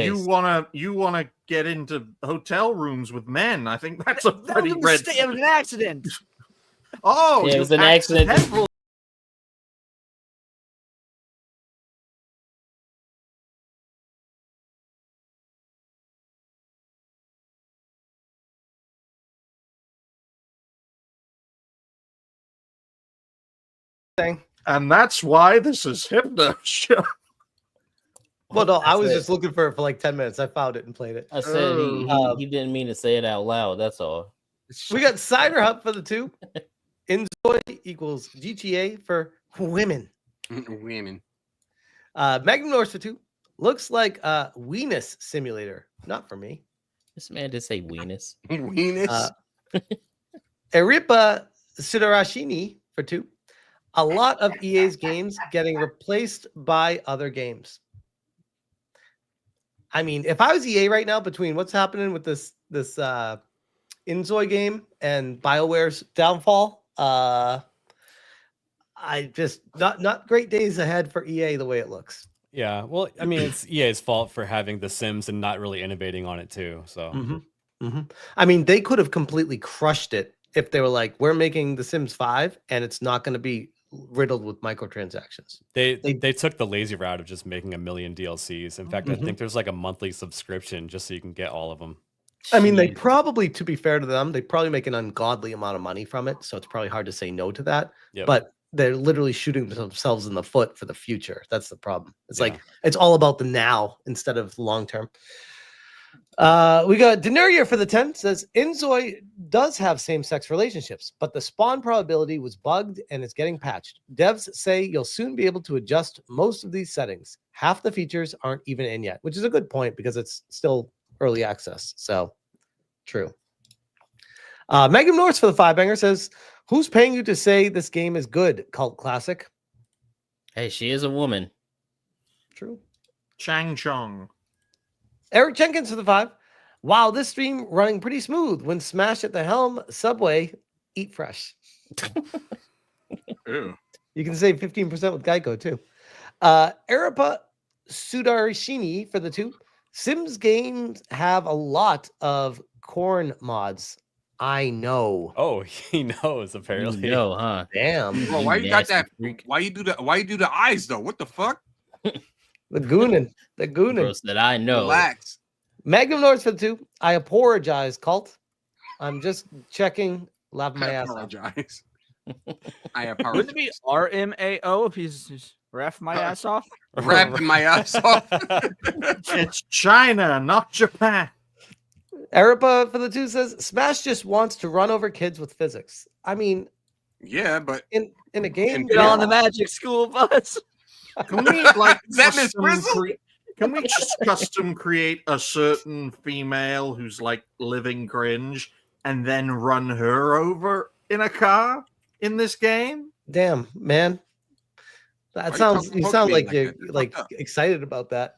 You wanna get into hotel rooms with men? I think that's a That pretty was a red. mistake. It was an accident. Oh, Yeah, it you was an accident. accidental- And that's why this is Hypno Show. Well, no, I was said- just looking for it for like 10 minutes. I found it and played it. I said Oh. he didn't mean to say it out loud. That's all. We got Cider Hut for the 2. Inzoi equals GTA for women. Women. Magnum Norse for 2. Looks like a weenus simulator. Not for me. This man did say weenus. Weenus. Eripa Sudarashini for 2. A lot of EA's games getting replaced by other games. I mean, if I was EA right now, between what's happening with this Inzoi game and BioWare's downfall, I just not great days ahead for EA the way it looks. Yeah, well, I mean, it's EA's fault for having The Sims and not really innovating on it too. So, I mean, they could have completely crushed it if they were like, "We're making The Sims 5, and it's not going to be riddled with microtransactions." They took the lazy route of just making a million DLCs. In fact, I think there's like a monthly subscription just so you can get all of them. I mean, they probably, to be fair to them, they probably make an ungodly amount of money from it, so it's probably hard to say no to that. Yep. But they're literally shooting themselves in the foot for the future. That's the problem. It's like it's all about the now instead of long term. We got Denaria for the 10 says Inzoi does have same-sex relationships, but the spawn probability was bugged and it's getting patched. Devs say you'll soon be able to adjust most of these settings. Half the features aren't even in yet, which is a good point because it's still early access. So true. Megan Norris for the 5-banger says, who's paying you to say this game is good? Cult classic. Hey, she is a woman. True. Chang Chong. Eric Jenkins for the 5. Wow, this stream running pretty smooth. When Smash at the helm, Subway, eat fresh. Ew. You can save 15% with Geico too. Eripa Sudarshini for the 2. Sims games have a lot of corn mods. I know. Oh, he knows apparently. You know, huh? Damn. Bro, why you got that? Why you do that? Why you do the eyes though? What the fuck? The goonin. Bro said, I know. Relax. Magnum North for the 2. I apologize, cult. I'm just checking. Laugh my ass off. Apologize. I Wouldn't apologize. it be RMAO if he's ref my ass off? Wrapping my ass off. It's China, not Japan. Eripa for the 2 says Smash just wants to run over kids with physics. I mean, Yeah, but in a game, Get on the magic school bus. Can we like Is that Miss custom Frizzle? can we just custom create a certain female who's like living cringe and then run her over in a car in this game? Damn, man. That sounds. You sound like you're like excited about that.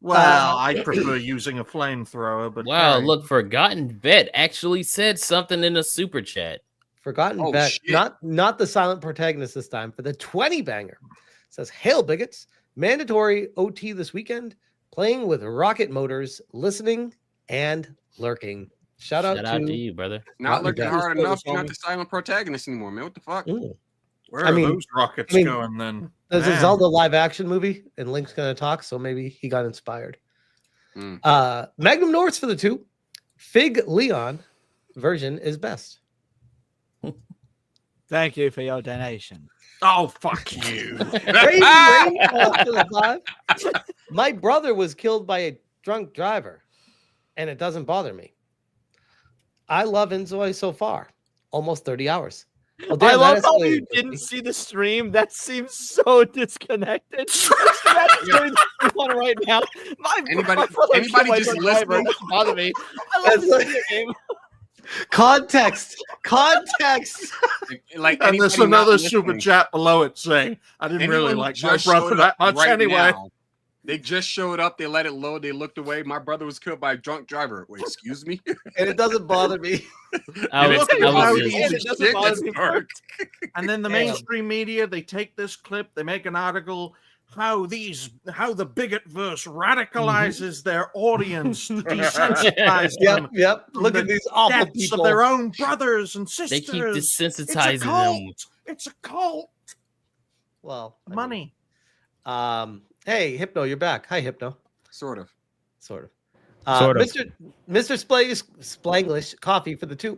Well, I prefer using a flamethrower, but Wow, alright. look, Forgotten Vet actually said something in a super chat. Forgotten Oh, Vet, shit. not the silent protagonist this time. For the 20-banger, says, "Hail bigots! Mandatory OT this weekend. Playing with rocket motors, listening and lurking." Shout out to you, brother. not looking Vet. hard enough. You're not the silent protagonist anymore, man. What the fuck? Where I are mean- those rockets I mean, going then? There's a Man. Zelda live action movie, and Link's gonna talk, so maybe he got inspired. Magnum North for the 2. Fig Leon version is best. Thank you for your donation. Oh, fuck you. Crazy Rainfall for the 5. My brother was killed by a drunk driver, and it doesn't bother me. I love Inzoi so far. Almost 30 hours. Well, I damn, love that how escalated you quickly. didn't see the stream. That seems so disconnected. That's doing one right now. Anybody brother killed my just drunk driver. listening? Doesn't bother me. I love this video game. Context. Like And there's anybody not another super listening. chat below it saying, I didn't really Anyone like my just brother showed that up much right anyway. now. They just showed up. They let it load. They looked away. My brother was killed by a drunk driver. Wait, excuse me. And it doesn't bother me. Look at how just- easy it doesn't shit bother gets me. turned. And then the Damn. mainstream media, they take this clip, they make an article how the bigot verse radicalizes their audience to desensitize them. Yep. from Look the at these awful deaths people. of their own brothers and sisters. They keep It's a desensitizing cult. them. It's a cult. Well, I mean, Money. Hey, Hypno, you're back. Hi, Hypno. Sort of. Sort Sort of. Mr. Splanglish coffee for the 2.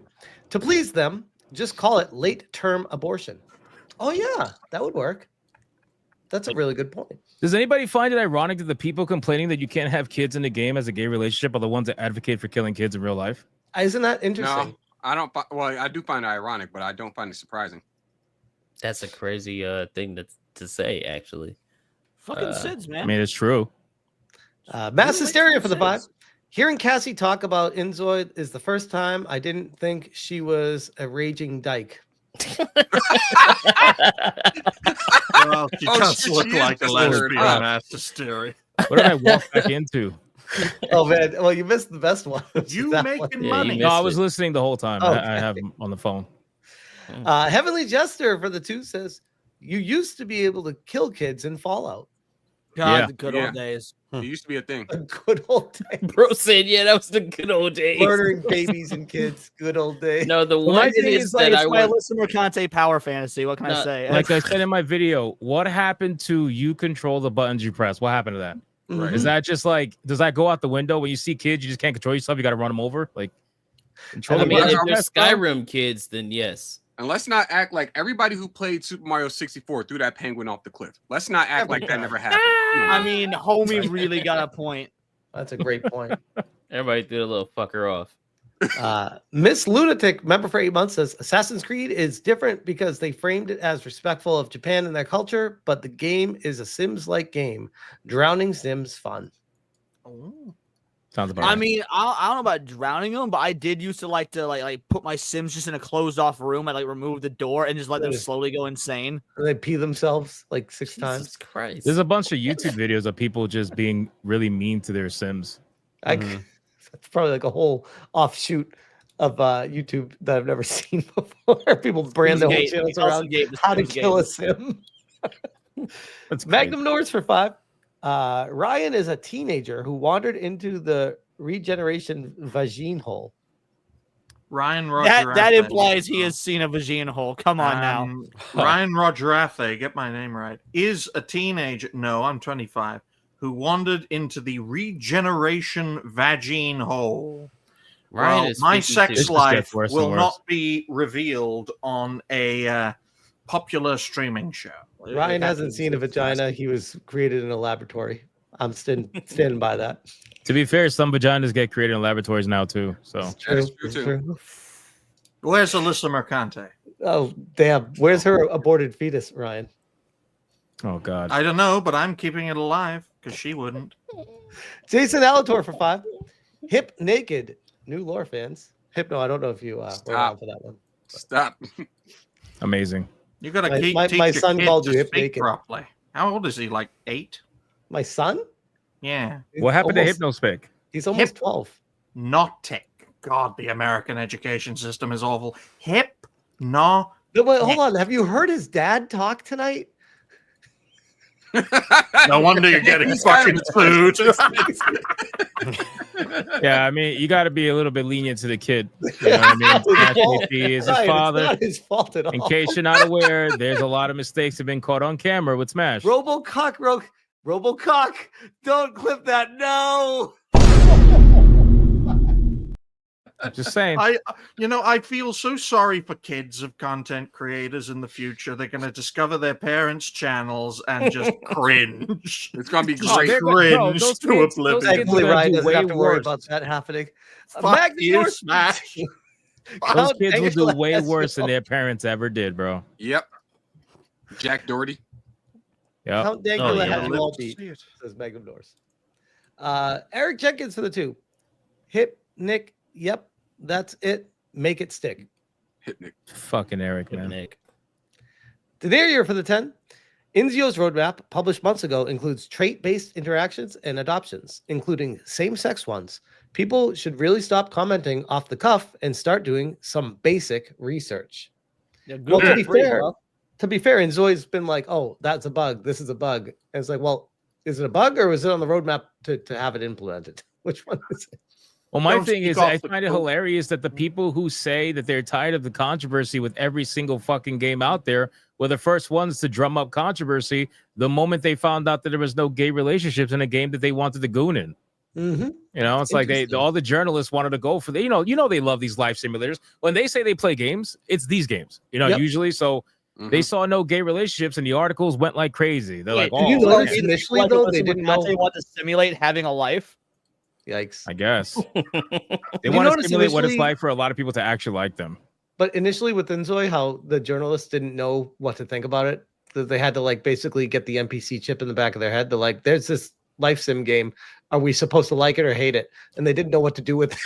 To please them, just call it late term abortion. Oh yeah, that would work. That's a really good point. Does anybody find it ironic that the people complaining that you can't have kids in the game as a gay relationship are the ones that advocate for killing kids in real life? Isn't that interesting? No, I don't. Well, I do find it ironic, but I don't find it surprising. That's a crazy thing to say, actually. Fucking SIDS, man. I mean, it's true. Mass hysteria for the 5. Hearing Cassie talk about Inzoi is the first time I didn't think she was a raging dyke. Well, she does look like a lesbian mass hysteria. What did I walk back into? Oh man, well you missed the best one. You That making one. money? No, I was listening the whole time. Oh, I have him on the phone. Heavenly Jester for the 2 says, you used to be able to kill kids in Fallout. God, the good old days. It used to be a thing. The good old days. Bro said, yeah, that was the good old days. Murdering babies and kids, good old days. No, the My one thing is is like that it's I my want. Alyssa Mercante power fantasy. What can I say? Like I said in my video, what happened to you control the buttons you press? What happened to that? Mhm. Is that just like, does that go out the window when you see kids, you just can't control yourself? You got to run them over? Like, control I the mean, if buttons they're you press, bro? Skyrim kids, then yes. And let's not act like everybody who played Super Mario 64 threw that penguin off the cliff. Let's not act like that never happened. I mean, homie really got a point. That's a great point. Everybody threw a little fucker off. Miss Lunatic, member for 8 months, says Assassin's Creed is different because they framed it as respectful of Japan and their culture, but the game is a Sims-like game. Drowning Sims fun. Sounds about I right. mean, I don't know about drowning them, but I did used to like put my Sims just in a closed off room. I like remove the door and just let them slowly go insane. And they pee themselves like 6 times. Christ. There's a bunch of YouTube videos of people just being really mean to their Sims. That's probably like a whole offshoot of YouTube that I've never seen before. People brand their whole Sims-gate. channels Also around gate, the how to Sims-gate. kill a Sim. That's Magnum Norris for 5. Ryan is a teenager who wandered into the regeneration vagine hole. Ryan That Rogerathe. implies he has seen a vagina hole. Come on now. Ryan Rogerathe, get my name right, is a teenager. No, I'm 25. Who wandered into the regeneration vagine hole. Ryan Well, is my speaking sex to- It just life gets worse and will worse. not be revealed on a popular streaming show. Ryan hasn't seen a vagina. He was created in a laboratory. I'm standing by that. To be fair, some vaginas get created in laboratories now too. So True. Where's Alyssa Mercante? Oh, damn. Where's her aborted fetus, Ryan? Oh God. I don't know, but I'm keeping it alive because she wouldn't. Jason Alator for 5. Hip Naked. New lore fans. Hypno, I don't know if you were on for that one. Stop. Amazing. You got to My- teach my your son kid called to you hip speak naked. properly. How old is he? Like 8? My son? Yeah. What happened Almost- to HypnoSpic? He's almost 12. Hypnotic. God, the American education system is awful. Hip, no. No, wait, hold on. Have you heard his dad talk tonight? No wonder you're getting fucking food. Yeah, I mean, you got to be a little bit lenient to the kid. You know what I mean? Naturally, he is his Ryan, father. It's not his fault at all. In case you're not aware, there's a lot of mistakes have been caught on camera with Smash. Robocock, Robocock, don't clip that. No. Just saying. I feel so sorry for kids of content creators in the future. They're going to discover their parents' channels and just cringe. It's going to be Just great. cringe those to kids- oblivion. those kids Thankfully, are gonna Ryan do doesn't way have to worry worse. about that happening. Fuck Magnus you, North- Smash. Those Count kids will do Angela way has worse than all- their parents ever did, bro. Yep. Jack Doherty. Yeah. Count Dangula yeah. has you all beat, says Magnum Norris. Eric Jenkins for the 2. Hip Nick. Yep, that's it. Make it stick. Hit Nick. Fucking Eric, man. Nick. Denarier for the 10. Inzio's roadmap, published months ago, includes trait-based interactions and adoptions, including same-sex ones. People should really stop commenting off the cuff and start doing some basic research. Yeah, Well, to Google be free, fair, bro. Inzoi's been like, "Oh, that's a bug. This is a bug." And it's like, well, is it a bug or is it on the roadmap to have it implemented? Which one is it? Well, my Don't thing speak is, off I the find it cuff. hilarious that the people who say that they're tired of the controversy with every single fucking game out there were the first ones to drum up controversy the moment they found out that there was no gay relationships in a game that they wanted to goon in. Mm-hmm. You know, it's like all the journalists wanted to go for the, you know, they love these life simulators. When they say they play games, it's these games, you know, Yep. usually. So they saw no gay relationships and the articles went like crazy. They're like, did you oh, notice okay. initially though they didn't know? They want to simulate having a life. Yikes! I guess they you want to notice simulate what it's initially- like for a lot of people to actually like them. But initially with Inzoi, how the journalists didn't know what to think about it that they had to like basically get the NPC chip in the back of their head. They're like, there's this life sim game. Are we supposed to like it or hate it? And they didn't know what to do with it.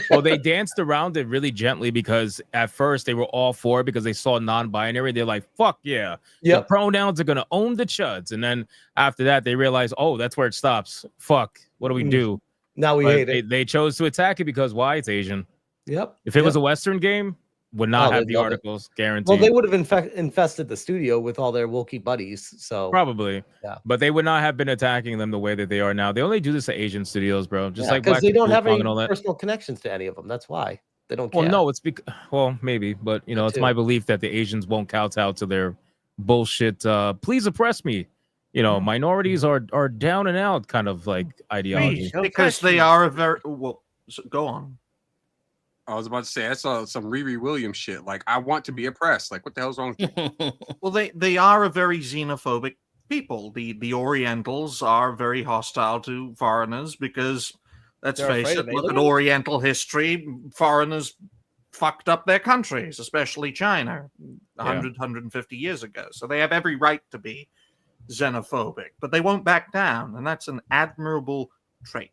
Well, they danced around it really gently because at first they were all for it because they saw non-binary. They're like, fuck yeah. The pronouns are going to own the chuds. And then after that, they realized, oh, that's where it stops. Fuck. What do we do? Now we hate it. They chose to attack it because why? It's Asian. Yep. If it was a Western game, would not have the love it. articles guaranteed. Well, they would have infested the studio with all their Wookiee buddies. So probably, yeah. But they would not have been attacking them the way that they are now. They only do this to Asian studios, bro. Just like because Black they don't have any and all that. personal connections to any of them. That's why they don't care. Well, no, it's because maybe, but you know, it's my belief that the Asians won't kowtow to their bullshit. Please oppress me. You know, minorities are down and out kind of like ideology because they are a very well. So go on. I was about to say, I saw some Riri Williams shit. Like, I want to be oppressed. Like, what the hell's wrong with you? Well, they are a very xenophobic people. The Orientals are very hostile to foreigners because, let's face it, look at Oriental history. Foreigners fucked up their countries, especially China, 150 years ago. So they have every right to be xenophobic, but they won't back down, and that's an admirable trait.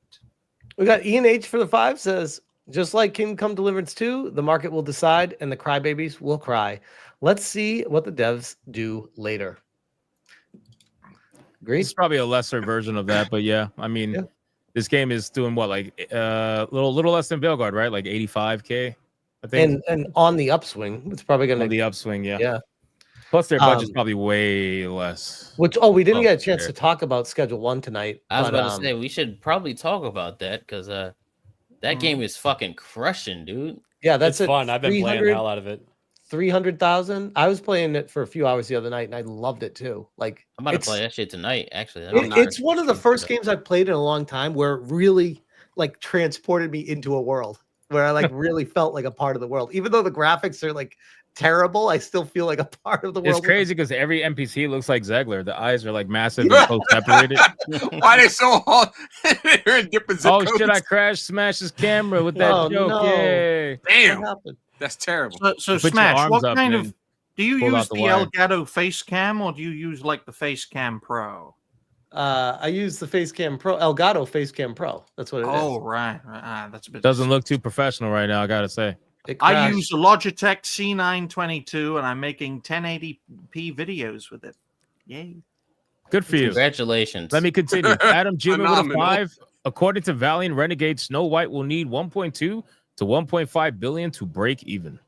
We got Ian H for the 5 says, just like Kingdom Come Deliverance 2, the market will decide and the crybabies will cry. Let's see what the devs do later. Agreed? It's probably a lesser version of that, but yeah, I mean, this game is doing what, like little less than Veilguard, right? Like 85K, I think. And on the upswing, it's probably going to the upswing, yeah. Yeah. Plus their budget's probably way less. Which we didn't get a chance to talk about Schedule 1 tonight. I was about to say we should probably talk about that because that game is fucking crushing, dude. Yeah, that's fun. I've been playing the hell out of it. 300,000. I was playing it for a few hours the other night, and I loved it too. Like, I'm about to play that shit tonight. Actually, it's one of the first games I've played in a long time where it really like transported me into a world where I like really felt like a part of the world. Even though the graphics are like terrible, I still feel like a part of the world. It's crazy because every NPC looks like Zegler. The eyes are like massive and so separated. Why are they so hard? They're in different zip Oh shit! codes. I crashed, smashed his camera with that joke. no. Yay! Damn, that's terrible. So Put your Smash, arms what up, kind man. of do you Pull out use the the wire. Elgato face cam or do you use like the face cam pro? I use the Facecam Pro, Elgato Facecam Pro. That's what it is. Oh right, that's a bit. Doesn't look too professional right now. I gotta say. I use a Logitech C922 and I'm making 1080p videos with it. Yay! Good for you. Congratulations. Let me continue. Adam Jimmy with a Phenomenal. 5. According to Valiant Renegade, Snow White will need 1.2 to 1.5 billion to break even.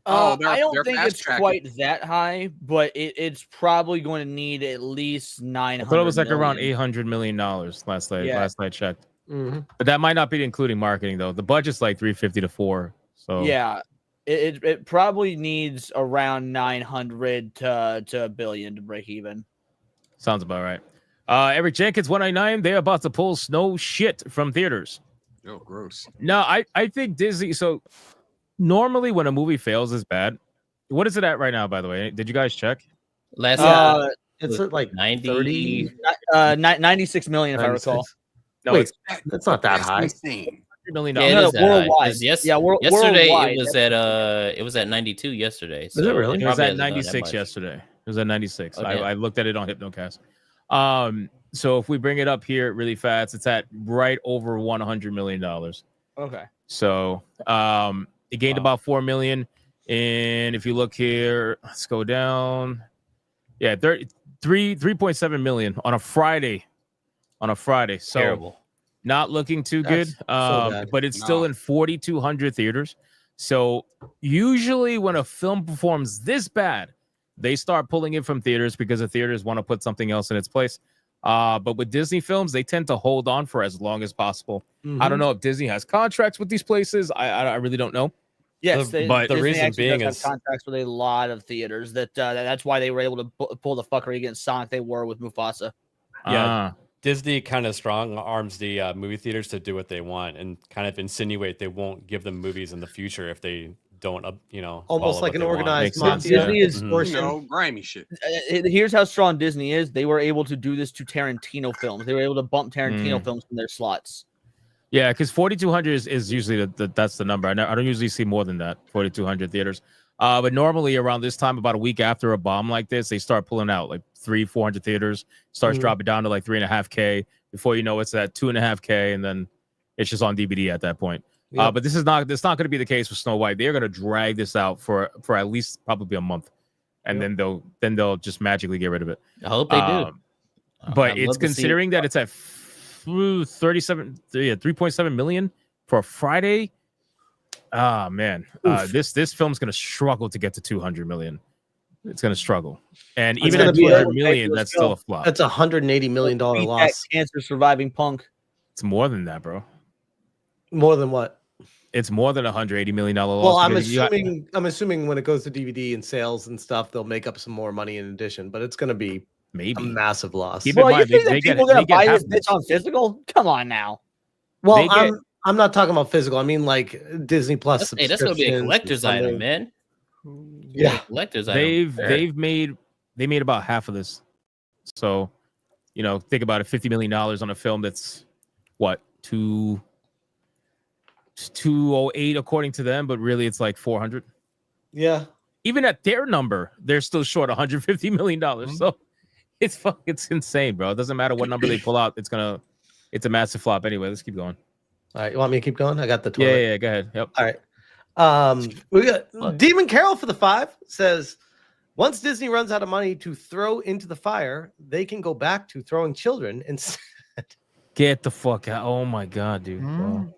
Oh, I don't they're think fast it's tracking. quite that high, but it's probably going to need at least 900. I thought it was like around million. $800 million last night. Yeah. Last night checked. Mhm. But that might not be including marketing though. The budget's like 350 to 4. So Yeah, it probably needs around 900 to $1 billion to break even. sounds about right. Eric Jenkins 199. They're about to pull Snow shit from theaters. Oh, gross. No, I think Disney. So normally when a movie fails is bad. What is it at right now? By the way, did you guys check? Last It's at like 90. 96 million, if I recall. No, Wait, that's not that high. Insane. $100 million. Yeah, it No, is that high. worldwide. 'Cause Yeah, yesterday worldwide. it was at 92 yesterday. So it really? It was probably at hasn't gone that 96 much. yesterday. It was at 96. Oh, damn. I looked at it on Hypnocast. So if we bring it up here really fast, it's at right over $100 million. Okay. So it gained about 4 million. And if you look here, let's go down. Yeah, 3.7 million on a Friday. So Terrible. not looking too That's good. so bad. But it's still in 4,200 theaters. So usually when a film performs this bad, they start pulling it from theaters because the theaters want to put something else in its place. But with Disney films, they tend to hold on for as long as possible. I don't know if Disney has contracts with these places. I really don't know. Yes, but the Disney reason actually being does is have contracts with a lot of theaters. That's why they were able to pull the fuckery against Sonic they were with Mufasa. Yeah. Disney kind of strong arms the movie theaters to do what they want and kind of insinuate they won't give them movies in the future if they don't, Almost follow like what an they want. organized Makes sense, mafia. Disney is You know, grimy shit. Here's how strong Disney is. They were able to do this to Tarantino films. They were able to bump Tarantino films from their slots. Yeah, because 4,200 is usually that's the number. I don't usually see more than that. 4,200 theaters. But normally around this time, about a week after a bomb like this, they start pulling out like 300-400 theaters, starts dropping down to like 3.5K. Before you know it's at 2.5K, and then it's just on DVD at that point. Yep. But that's not going to be the case with Snow White. They're going to drag this out for at least probably a month, and then they'll just magically get rid of it. I hope they do. But it's considering that it's at 3.7 million for a Friday. Ah, man, this film's going to struggle to get to 200 million. It's going to struggle, and even at 200 million, that's still a flop. That's $180 million loss. Cancer surviving punk. It's more than that, bro. More than what? It's more than $180 million loss. Well, I'm assuming when it goes to DVD and sales and stuff, they'll make up some more money in addition. But it's going to be maybe a massive loss. Keep in mind, you think people are going to buy this bitch on physical? Come on now. Well, I'm not talking about physical. I mean, like Disney Plus. Hey, that's gonna be a collector's item, man. Yeah, collector's item. They made about half of this. So, think about it: $50 million on a film that's what 208 according to them, but really it's like 400. Yeah. Even at their number, they're still short $150 million. So it's insane, bro. It doesn't matter what number they pull out. It's a massive flop anyway. Let's keep going. All right, you want me to keep going? I got the toilet. Yeah, go ahead. Yep. All right. We got Demon Carol for the 5 says, once Disney runs out of money to throw into the fire, they can go back to throwing children instead. Get the fuck out. Oh my god, dude. Wow.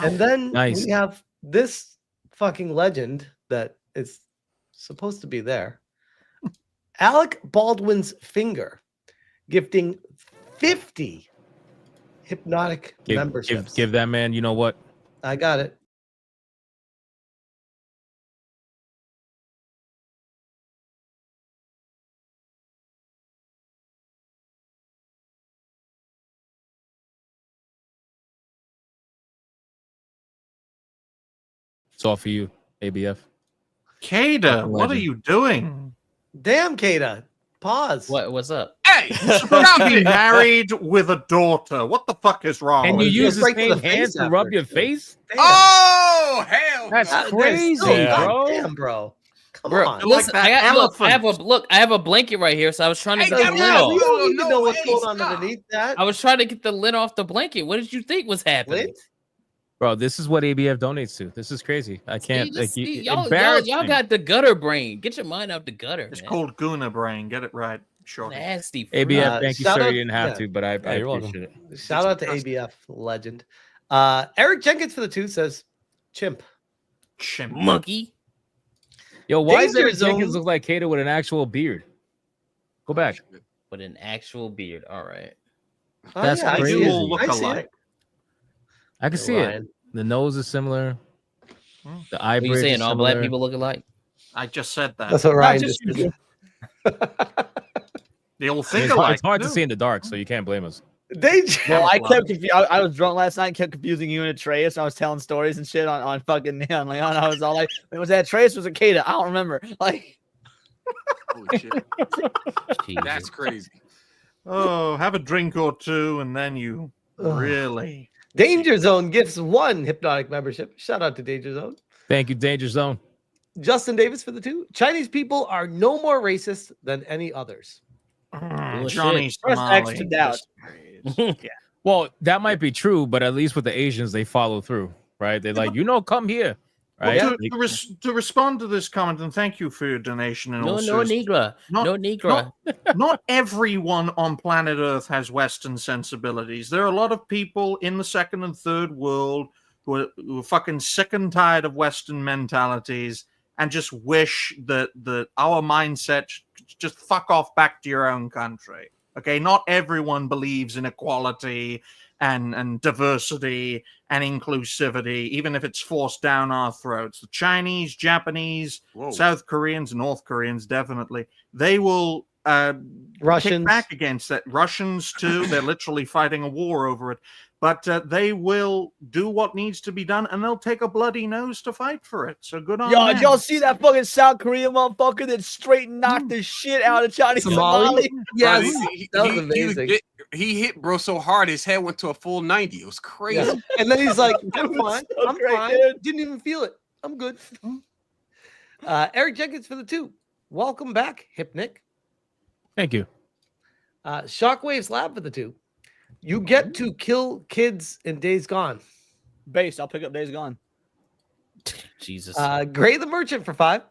And then Nice. we have this fucking legend that is supposed to be there. AlecBaldwinsFinger gifting 50 Hypnotic memberships. Give that man, you know what? I got it. It's all for you, ABF. Kada, what are you doing? Damn, Kada. Pause. What's up? Hey, You're supposed to be married with a daughter. What the fuck is wrong? And you with use the right to same the face hands to rub after. your face? Oh, hell. That's no. crazy, bro. Damn, bro. Come Bro, on. listen, that I have a blanket right here, so I was trying to Hey, get the damn, lint no, off. You don't even know what's hey, going on stop. underneath that. I was trying to get the lint off the blanket. What did you think was happening? Lint? Bro, this is what ABF donates to. This is crazy. I can't. Y'all embarrassing. got the gutter brain. Get your mind out the gutter. It's man. called Guna Brain. Get it right. Sure. Nasty. ABF, thank you, shout sir. out- You didn't have yeah. to, but I you're welcome. appreciate it. Shout out to ABF legend. Eric Jenkins for the 2 says, chimp. Chimp. Monkey. Yo, why does Danger Eric Jenkins Zone. look like Kato with an actual beard? Go back. With an actual beard. All right. Oh, That's yeah, I crazy. see it. All look I see alike. it. I can see Ryan. it. The nose is similar. The eye Are you bridge saying is all black similar. people look alike? I just said that. That's what Not Ryan just just you. did. They all think It's hard, alike. it's hard to too. see in the dark, so you can't blame us. Danger. Well, I kept I was drunk last night and kept confusing you and Atreus. And I was telling stories and shit on fucking Neon Leon. I was all like, was that Atreus or was it Kada? I don't remember. Like, Holy shit. That's crazy. Oh, have a drink or two, and then you Ugh. really. Danger Zone gifts 1 Hypnotic membership. Shout out to Danger Zone. Thank you, Danger Zone. Justin Davis for the 2. Chinese people are no more racist than any others. Johnny press X Somali. to doubt. Well, that might be true, but at least with the Asians, they follow through, right? They're like, come here, right? Well, to respond to this comment, and thank you for your donation. And No also, Negra. No Negra. Not everyone on planet Earth has Western sensibilities. There are a lot of people in the second and third world who are fucking sick and tired of Western mentalities and just wish that our mindset just fuck off back to your own country. Okay, not everyone believes in equality and diversity and inclusivity, even if it's forced down our throats. The Chinese, Japanese, South Koreans, North Koreans, definitely. They will Russians. kick back against that. Russians, too. They're literally fighting a war over it. But they will do what needs to be done, and they'll take a bloody nose to fight for it. So good on yo, them. did y'all see that fucking South Korean motherfucker that straight knocked the shit out of Chinese Somali? Yes, He that was he amazing. legit- he hit bro so hard his head went to a full 90. It was crazy. Yeah. And then he's like, I'm fine. so I'm great, fine. dude. Didn't even feel it. I'm good. Eric Jenkins for the 2. Welcome back, Hypnic. Thank you. Shockwaves Lab for the 2. You get to kill kids in Days Gone. Based, I'll pick up Days Gone. Jesus. Gray the Merchant for 5.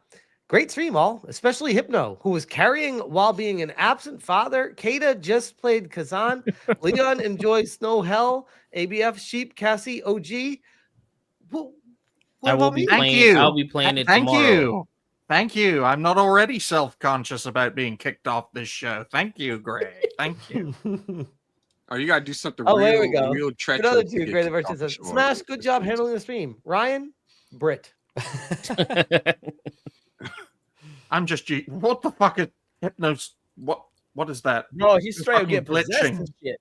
Great stream, all, especially Hypno, who was carrying while being an absent father. Kata just played Kazan. Leon enjoys Snow Hell. ABF Sheep, Cassie, OG. What I will about be me? playing. I'll be playing it Thank tomorrow. you. Thank you. I'm not already self-conscious about being kicked off this show. Thank you, Gray. Thank you. Oh, you gotta do something Oh, real, there we go. real treacherous. Another to 2. get Gray the kicked Merchant off the says, show. Smash, good job handling the stream. Ryan, Britt. I'm just what the fuck is Hypnos? What is that? No, he's straight up Fucking getting possessed and shit.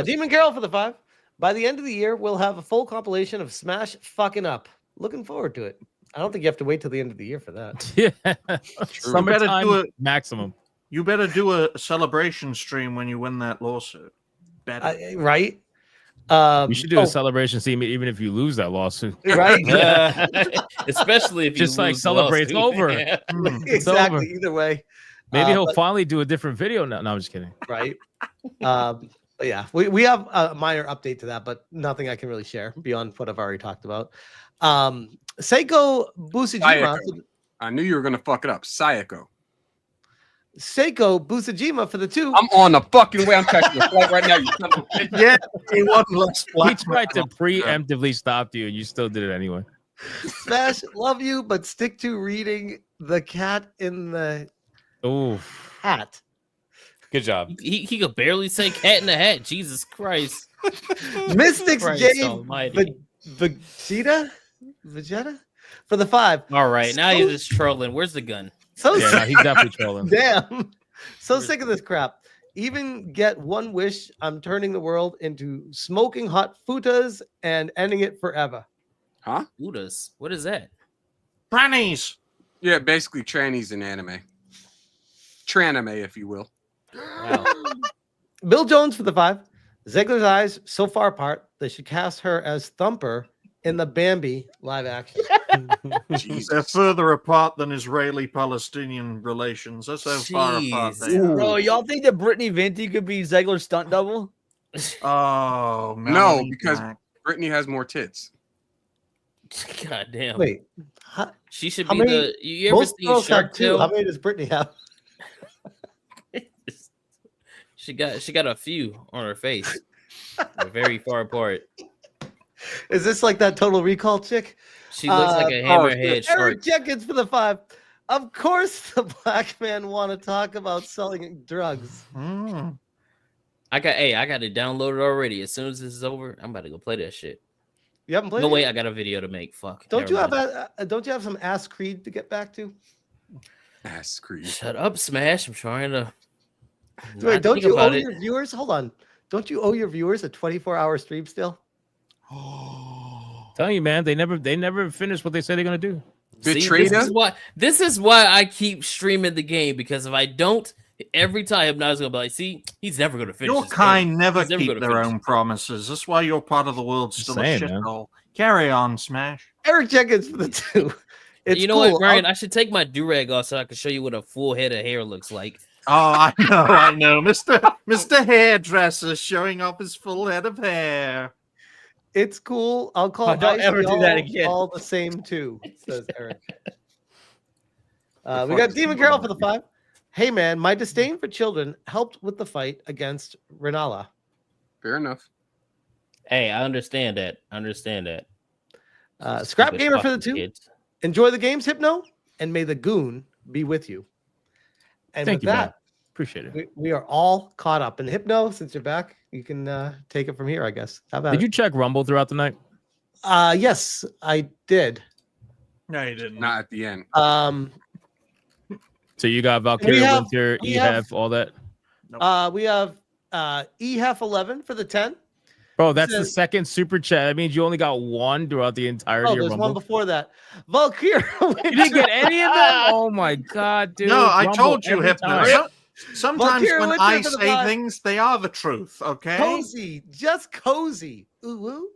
Demon Girl for the 5. By the end of the year, we'll have a full compilation of Smash fucking up. Looking forward to it. I don't think you have to wait till the end of the year for that. Yeah. You better do a maximum. You better do a celebration stream when you win that lawsuit. Better. Right? You should do a celebration scene even if you lose that lawsuit. Right? Especially if you just like lose the celebrate. It's lawsuit. over. Yeah. It's Exactly. over. Either way. Maybe he'll but- finally do a different video now. No, I'm just kidding. Right. But yeah, we have a minor update to that, but nothing I can really share beyond what I've already talked about. Seiko Busujima. Sayako. I knew you were gonna fuck it up. Sayako. Seiko Busujima for the 2. I'm on the fucking way. I'm catching the flight right now. You son of a bitch. Yeah, he wasn't less He tried to preemptively stop you, and you still did it anyway. Smash, love you, but stick to reading The Cat in the Oh, Hat. Good job. He could barely say cat in the hat. Jesus Christ. Mystics Christ J almighty. Vegeta for the 5. All right, now you're just trolling. Where's the gun? So yeah, no, he's definitely trolling. Damn. So sick of this crap. Even get one wish. I'm turning the world into smoking hot futas and ending it forever. Huh? Udas. What is that? Trannies. Yeah, basically trannies in anime. Tranime, if you will. Wow. Bill Jones for the 5. Ziegler's eyes so far apart, they should cast her as Thumper in the Bambi live action. They're further apart than Israeli-Palestinian relations. That's how far apart they are. Bro, y'all think that Brittany Venti could be Ziegler's stunt double? Oh, No, Melanie because Black. Brittany has more tits. God damn. Wait, She should how be many- the. You ever most seen girls have Shark 2. How Tale? many does Brittany have? She got a few on her face. They're very far apart. Is this like that Total Recall chick? She looks like a hammerhead shark. Eric Jenkins for the 5. Of course, the black man want to talk about selling drugs. I got it downloaded already. As soon as this is over, I'm about to go play that shit. You haven't played No it way, yet? I got a video to make. Fuck. Don't you never have mind. don't you have some Ass Creed to get back to? Ass Creed. Shut up, Smash. I'm trying to. Wait, not don't think you owe about it. your viewers? Hold on. Don't you owe your viewers a 24-hour stream still? Telling you, man, they never finish what they say they're gonna do. See, this is why I keep streaming the game, because if I don't, every time Hypnotic's gonna be like, see, he's never gonna finish. Your this kind game. never He's keep gonna their finish own promises. That's why you're part of the world still saying, a man. shithole. Carry on, Smash. Eric Jenkins for the 2. It's you know cool. what, Brian? I should take my do-rag off so I can show you what a full head of hair looks like. Oh, I know. Mr. Hairdresser showing off his full head of hair. It's cool. I'll call Oh, don't Ice ever do y'all that again. all the same too, says Eric. We got Demon Carol for the 5. Hey man, my disdain for children helped with the fight against Renala. Fair enough. Hey, I understand that. Scrap Stupid Gamer for the fucking 2. kids. Enjoy the games, Hypno, and may the goon be with you. And Thank with you, man. that, Appreciate it. we are all caught up. And Hypno, since you're back, you can take it from here, I guess. How about Did it? you check Rumble throughout the night? Yes, I did. No, you didn't. Not at the end. So you got Valkyria, have- Winter, we have- EHF, all that. We have EHF 11 for the 10. Bro, that's the says- second super chat. That means you only got one throughout the entirety Oh, of there's Rumble. one before that. Valkyria. You didn't get any of them? Oh my god, dude. No, I Rumble told you, every Hypno. time. Sometimes Valkyria when Winter I for the say 5. things, they are the truth, okay? Cozy, just cozy. Ooh, ooh.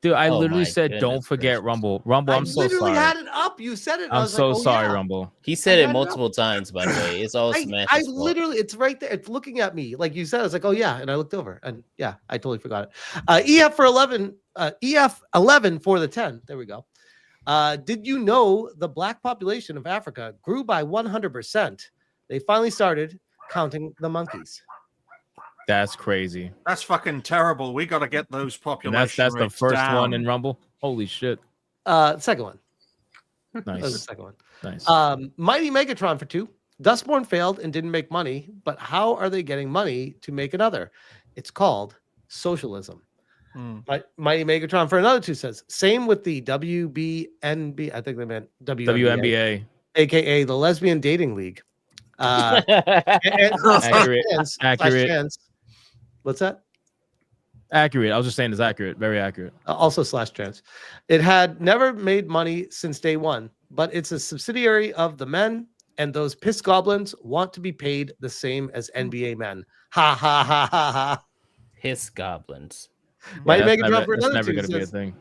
Dude, I Oh literally my said, "Don't goodness forget gracious. Rumble." Rumble, I I'm so literally sorry. had it up. You said it. and I I'm was so like, oh, sorry, yeah. Rumble. He said I it had it up. multiple times, by the way. It's all I Smash's fault. literally, it's right there. It's looking at me. Like you said, I was like, oh, yeah. And I looked over and yeah, I totally forgot it. EF for 11, EF 11 for the 10. There we go. Did you know the black population of Africa grew by 100%? They finally started counting the monkeys. That's crazy. That's fucking terrible. We got to get those And population that's the rates first down. one in Rumble. Holy shit! Second one. Nice. That was the second one. Nice. Mighty Megatron for 2. Dustborn failed and didn't make money, but how are they getting money to make another? It's called socialism. Mighty Megatron for another 2 says, same with the WBNB. I think they meant WNBA. AKA the Lesbian Dating League. Accurate. Trans. What's that? Accurate. I was just saying it's accurate. Very accurate. Also /trans. It had never made money since day one, but it's a subsidiary of the men, and those piss goblins want to be paid the same as NBA men. Ha ha ha ha ha. Piss goblins. Might make it never, drop for that's another never 2. going to be a Says, thing.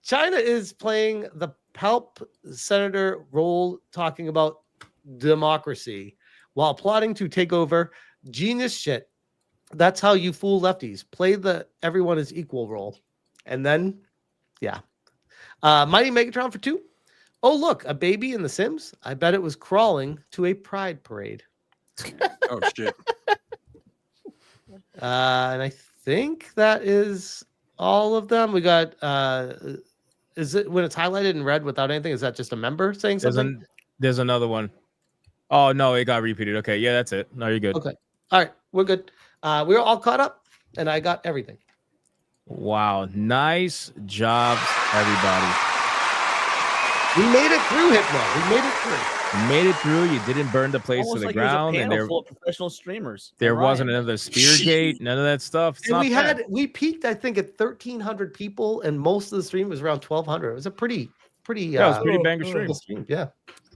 China is playing the palp senator role, talking about democracy while plotting to take over. Genius shit. That's how you fool lefties. Play the everyone is equal role. And then, yeah. Mighty Megatron for 2. Oh, look, a baby in The Sims. I bet it was crawling to a pride parade. Oh, shit. And I think that is all of them. We got, is it when it's highlighted in red without anything? Is that just a member saying something? There's another one. Oh, no, it got repeated. Okay, yeah, that's it. No, you're good. Okay. All right, we're good. We're all caught up, and I got everything. Wow, nice jobs, everybody. We made it through, Hypno. We made it through. You made it through. You didn't burn the place Almost to the like ground, it was a and panel there full of professional streamers. there Ryan. wasn't another Speargate. None of that stuff. It's And not fair. we peaked, I think, at 1,300 people, and most of the stream was around 1,200. It was a pretty. Yeah, it was a pretty banger stream. Yeah.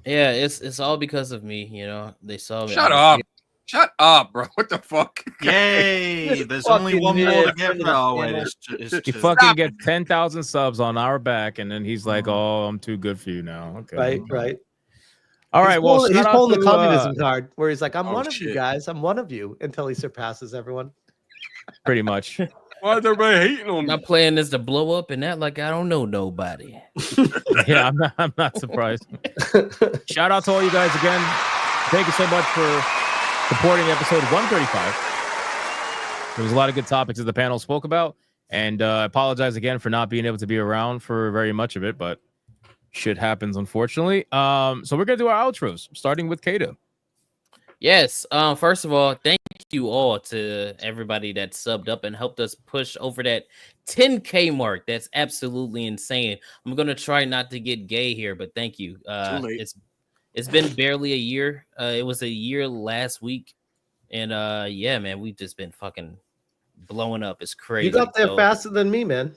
Yeah, it's all because of me. You know, they saw me. Shut up. Shut up, bro. What the fuck? Yay! There's only one more to get. Oh, wait, it's He fucking gets 10,000 subs on our back, and then he's like, "Oh, I'm too good for you now." Okay. Right. All right. Well, he's shout out pulling the to, communism card, where he's like, "I'm Oh, one of you shit. guys. I'm one of you," until he surpasses everyone. pretty much. Why is everybody hating on me? My plan is to blow up and act like I don't know nobody. Yeah, I'm not surprised. Shout out to all you guys again. Thank you so much for supporting episode 135. There was a lot of good topics that the panel spoke about, and I apologize again for not being able to be around for very much of it, but shit happens, unfortunately. So we're gonna do our outros, starting with Kato. Yes. First of all, thank you all to everybody that subbed up and helped us push over that 10K mark. That's absolutely insane. I'm gonna try not to get gay here, but thank you. It's been barely a year. It was a year last week, and yeah, man, we've just been fucking blowing up. It's crazy. You got there So, faster than me, man.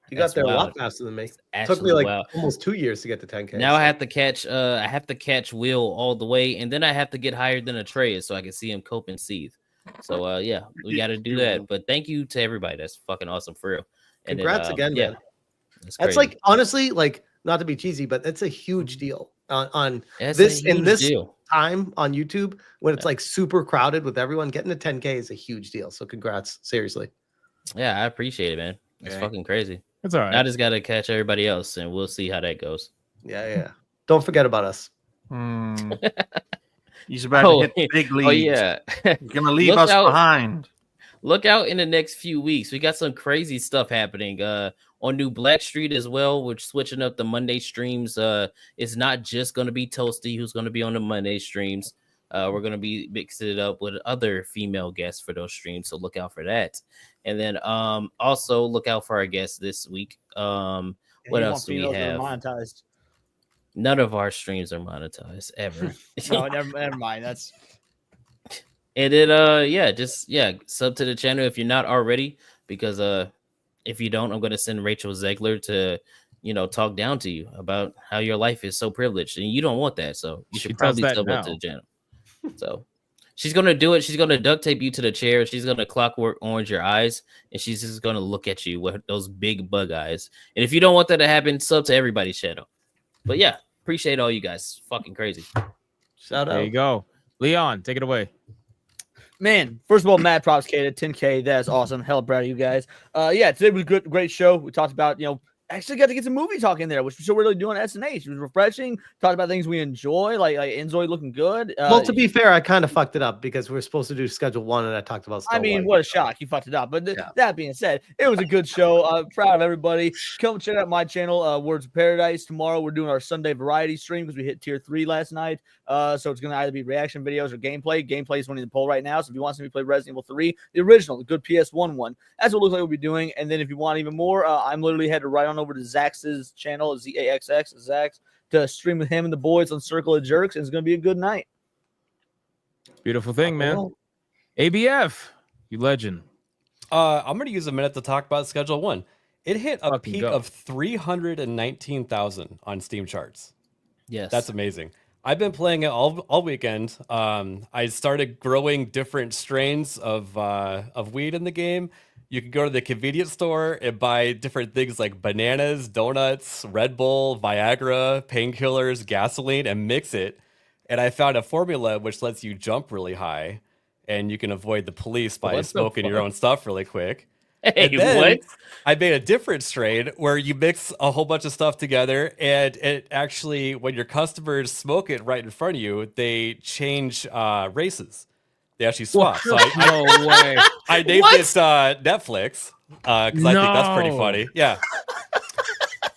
You got That's there a lot wild. faster than me. Took me actually like wild. almost 2 years to get to 10K. Now I have to catch Will all the way, and then I have to get higher than Atreus so I can see him cope and seethe. So yeah, we got to do that. But thank you to everybody. That's fucking awesome for real. And Congrats then, again, yeah, man. That's That's crazy. like honestly, like not to be cheesy, but that's a huge deal on That's this a in huge this deal. time on YouTube when it's like super crowded with everyone. Getting to 10K is a huge deal. So congrats, seriously. Yeah, I appreciate it, man. It's Yeah. fucking crazy. It's all right. I just got to catch everybody else, and we'll see how that goes. Yeah. Don't forget about us. He's about to hit the big leagues. Oh yeah, He's gonna leave Look us out. behind. Look out in the next few weeks. We got some crazy stuff happening on New Black Street as well. We're switching up the Monday streams. It's not just going to be Toasty who's going to be on the Monday streams. We're going to be mixing it up with other female guests for those streams. So look out for that. And then also look out for our guests this week. What else do we have? Monetized. None of our streams are monetized ever. No, never mind. That's And then just sub to the channel if you're not already, because if you don't, I'm gonna send Rachel Zegler to talk down to you about how your life is so privileged and you don't want that. So you She should does probably that sub now. up to the channel. So She's gonna do it. She's gonna duct tape you to the chair. She's gonna clockwork orange your eyes, and she's just gonna look at you with those big bug eyes. And if you don't want that to happen, sub to everybody's channel. But yeah, appreciate all you guys. It's fucking crazy. Shout out. There you go. Leon, take it away. Man, first of all, mad props, K to 10K. That is awesome. Hell proud of you guys. Yeah, today was a great show. We talked about, actually got to get some movie talk in there, which we're really doing at SNH. It was refreshing. Talked about things we enjoy, like Inzoi looking good. Well, to be fair, I kind of fucked it up because we're supposed to do schedule 1 and I talked about I mean, what a shock. You fucked it up. But that being said, it was a good show. Proud of everybody. Come check out my channel, Words of Paradise. Tomorrow we're doing our Sunday variety stream because we hit tier 3 last night. So it's going to either be reaction videos or gameplay. Gameplay is winning the poll right now. So if you want somebody to play Resident Evil 3, the original, the good PS1 one, that's what it looks like we'll be doing. And then if you want even more, I'm literally headed right on over to Zax's channel, ZAXX, Zax, to stream with him and the boys on Circle of Jerks. And it's going to be a good night. Beautiful thing, man. ABF, you legend. I'm going to use a minute to talk about Schedule 1. It hit a peak go. of 319,000 on Steam charts. Yes. That's amazing. I've been playing it all weekend. I started growing different strains of weed in the game. You can go to the convenience store and buy different things like bananas, donuts, Red Bull, Viagra, painkillers, gasoline, and mix it. And I found a formula which lets you jump really high, and you can avoid the police by smoking your own stuff really quick. Hey, and then what? I made a different strain where you mix a whole bunch of stuff together, and it actually, when your customers smoke it right in front of you, they change races. They actually swap. So No way. I named it Netflix because I think that's pretty No. funny. Yeah.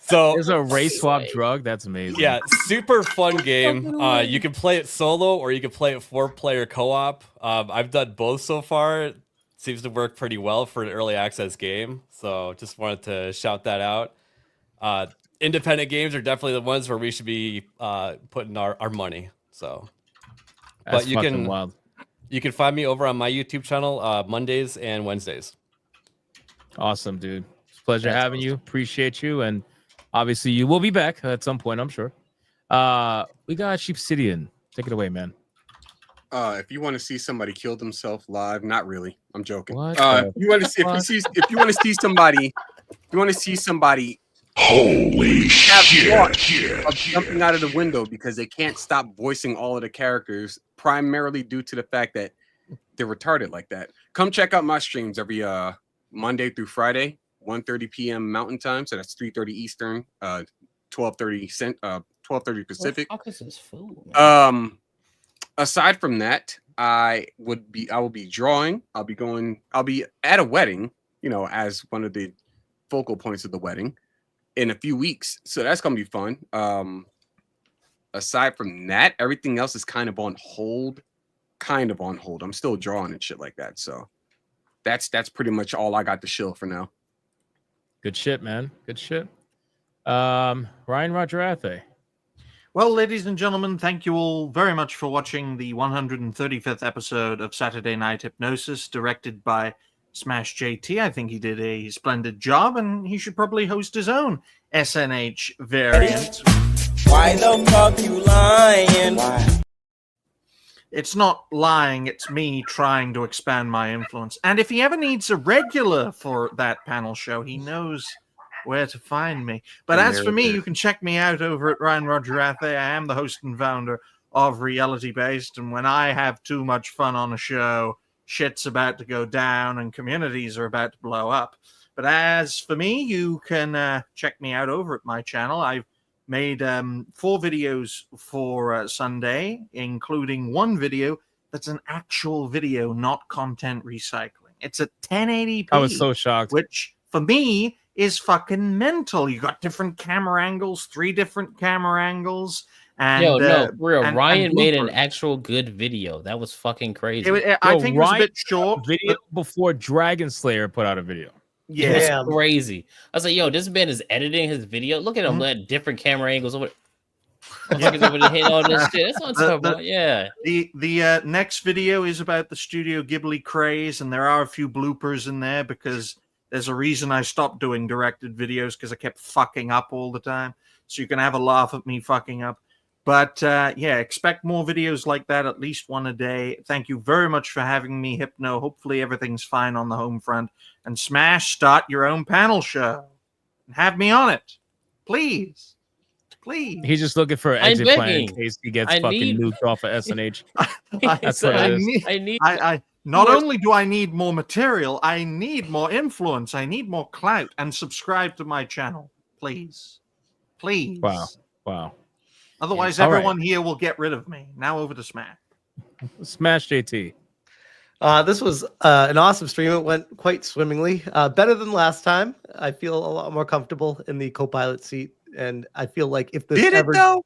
So There's a race swap drug. That's amazing. yeah, super fun game. You can play it solo or you can play it 4-player co-op. I've done both so far. It seems to work pretty well for an early access game. So just wanted to shout that out. Independent games are definitely the ones where we should be putting our money. So, That's but you fucking can wild. You can find me over on my YouTube channel Mondays and Wednesdays. Awesome, dude. It's a pleasure having you. Appreciate you. And obviously you will be back at some point, I'm sure. We got Sheepsidian. Take it away, man. If you want to see somebody kill themselves live, not really. I'm joking. What You want to see if you want to see somebody, Holy shit! Jumping out of the window because they can't stop voicing all of the characters, primarily due to the fact that they're retarded like that. Come check out my streams every Monday through Friday, 1:30 p.m. Mountain Time, so that's 3:30 Eastern, 12:30 Pacific. What the fuck is this food? Aside from that, I will be drawing. I'll be at a wedding, as one of the focal points of the wedding in a few weeks. So that's going to be fun. Aside from that, everything else is kind of on hold. I'm still drawing and shit like that. So that's pretty much all I got to shill for now. Good shit, man. Good shit. Ryan Rogerathe. Well, ladies and gentlemen, thank you all very much for watching the 135th episode of Saturday Night Hypnosis, directed by Smash JT. I think he did a splendid job, and he should probably host his own SNH variant. Why the fuck you lying? Why? It's not lying, it's me trying to expand my influence. And if he ever needs a regular for that panel show, he knows where to find me. But as for me, you can check me out over at Ryan Rogerathe. I am the host and founder of Reality Based, and when I have too much fun on a show, shit's about to go down and communities are about to blow up. But as for me, you can check me out over at my channel. I've made 4 videos for Sunday, including one video that's an actual video, not content recycling. It's a 1080p. I was so shocked. Which, for me, is fucking mental. You got different camera angles, 3 different camera angles. And, Ryan made an actual good video. That was fucking crazy. I think it was a bit short. Video before Dragon Slayer put out a video. Yeah, it was crazy. I was like, yo, this man is editing his video. Look at him at different camera angles. Over to hit all this shit. That's what I'm talking about. Yeah. The next video is about the Studio Ghibli craze, and there are a few bloopers in there because there's a reason I stopped doing directed videos because I kept fucking up all the time. So you can have a laugh at me fucking up. But yeah, expect more videos like that, at least one a day. Thank you very much for having me, Hypno. Hopefully everything's fine on the home front. And Smash, start your own panel show. And have me on it. Please. Please. He's just looking for an exit plan in case he gets nuked off of SNH. That's what it is. Not only do I need more material, I need more influence. I need more clout. And subscribe to my channel. Please. Please. Wow. Otherwise, All everyone here will get rid of me. Now over to Smash. Smash JT. This was an awesome stream. It went quite swimmingly. Better than last time. I feel a lot more comfortable in the co-pilot seat. And I feel like if this it though?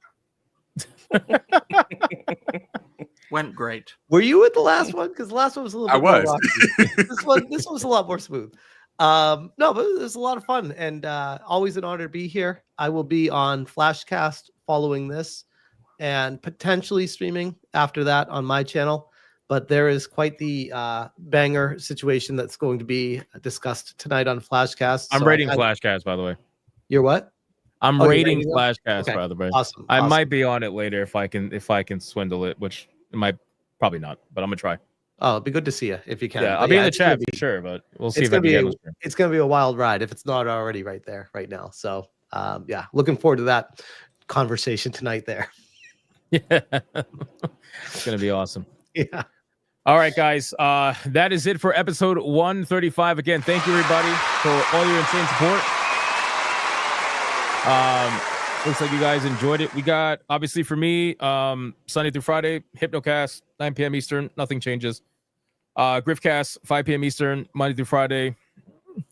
Went great. Were you at the last one? Because the last one was a little bit more rocky. This one was a lot more smooth. No, but it was a lot of fun, and always an honor to be here. I will be on Flashcast following this, and potentially streaming after that on my channel. But there is quite the banger situation that's going to be discussed tonight on Flashcast. I'm rating Flashcast, by the way. You're what? I'm rating Flashcast, by the way. Awesome. I might be on it later if I can swindle it, which it might probably not, but I'm gonna try. Oh, it'd be good to see you if you can. Yeah, I'll be in the chat for sure, but we'll see if I can get it. It's gonna be a wild ride if it's not already right there right now. So yeah, looking forward to that conversation tonight there. Yeah. It's gonna be awesome. Yeah. All right, guys. That is it for episode 135. Again, thank you everybody for all your insane support. Looks like you guys enjoyed it. We got, obviously for me, Sunday through Friday, Hypnocast, 9 p.m. Eastern, nothing changes. Griffcast, 5 p.m. Eastern, Monday through Friday.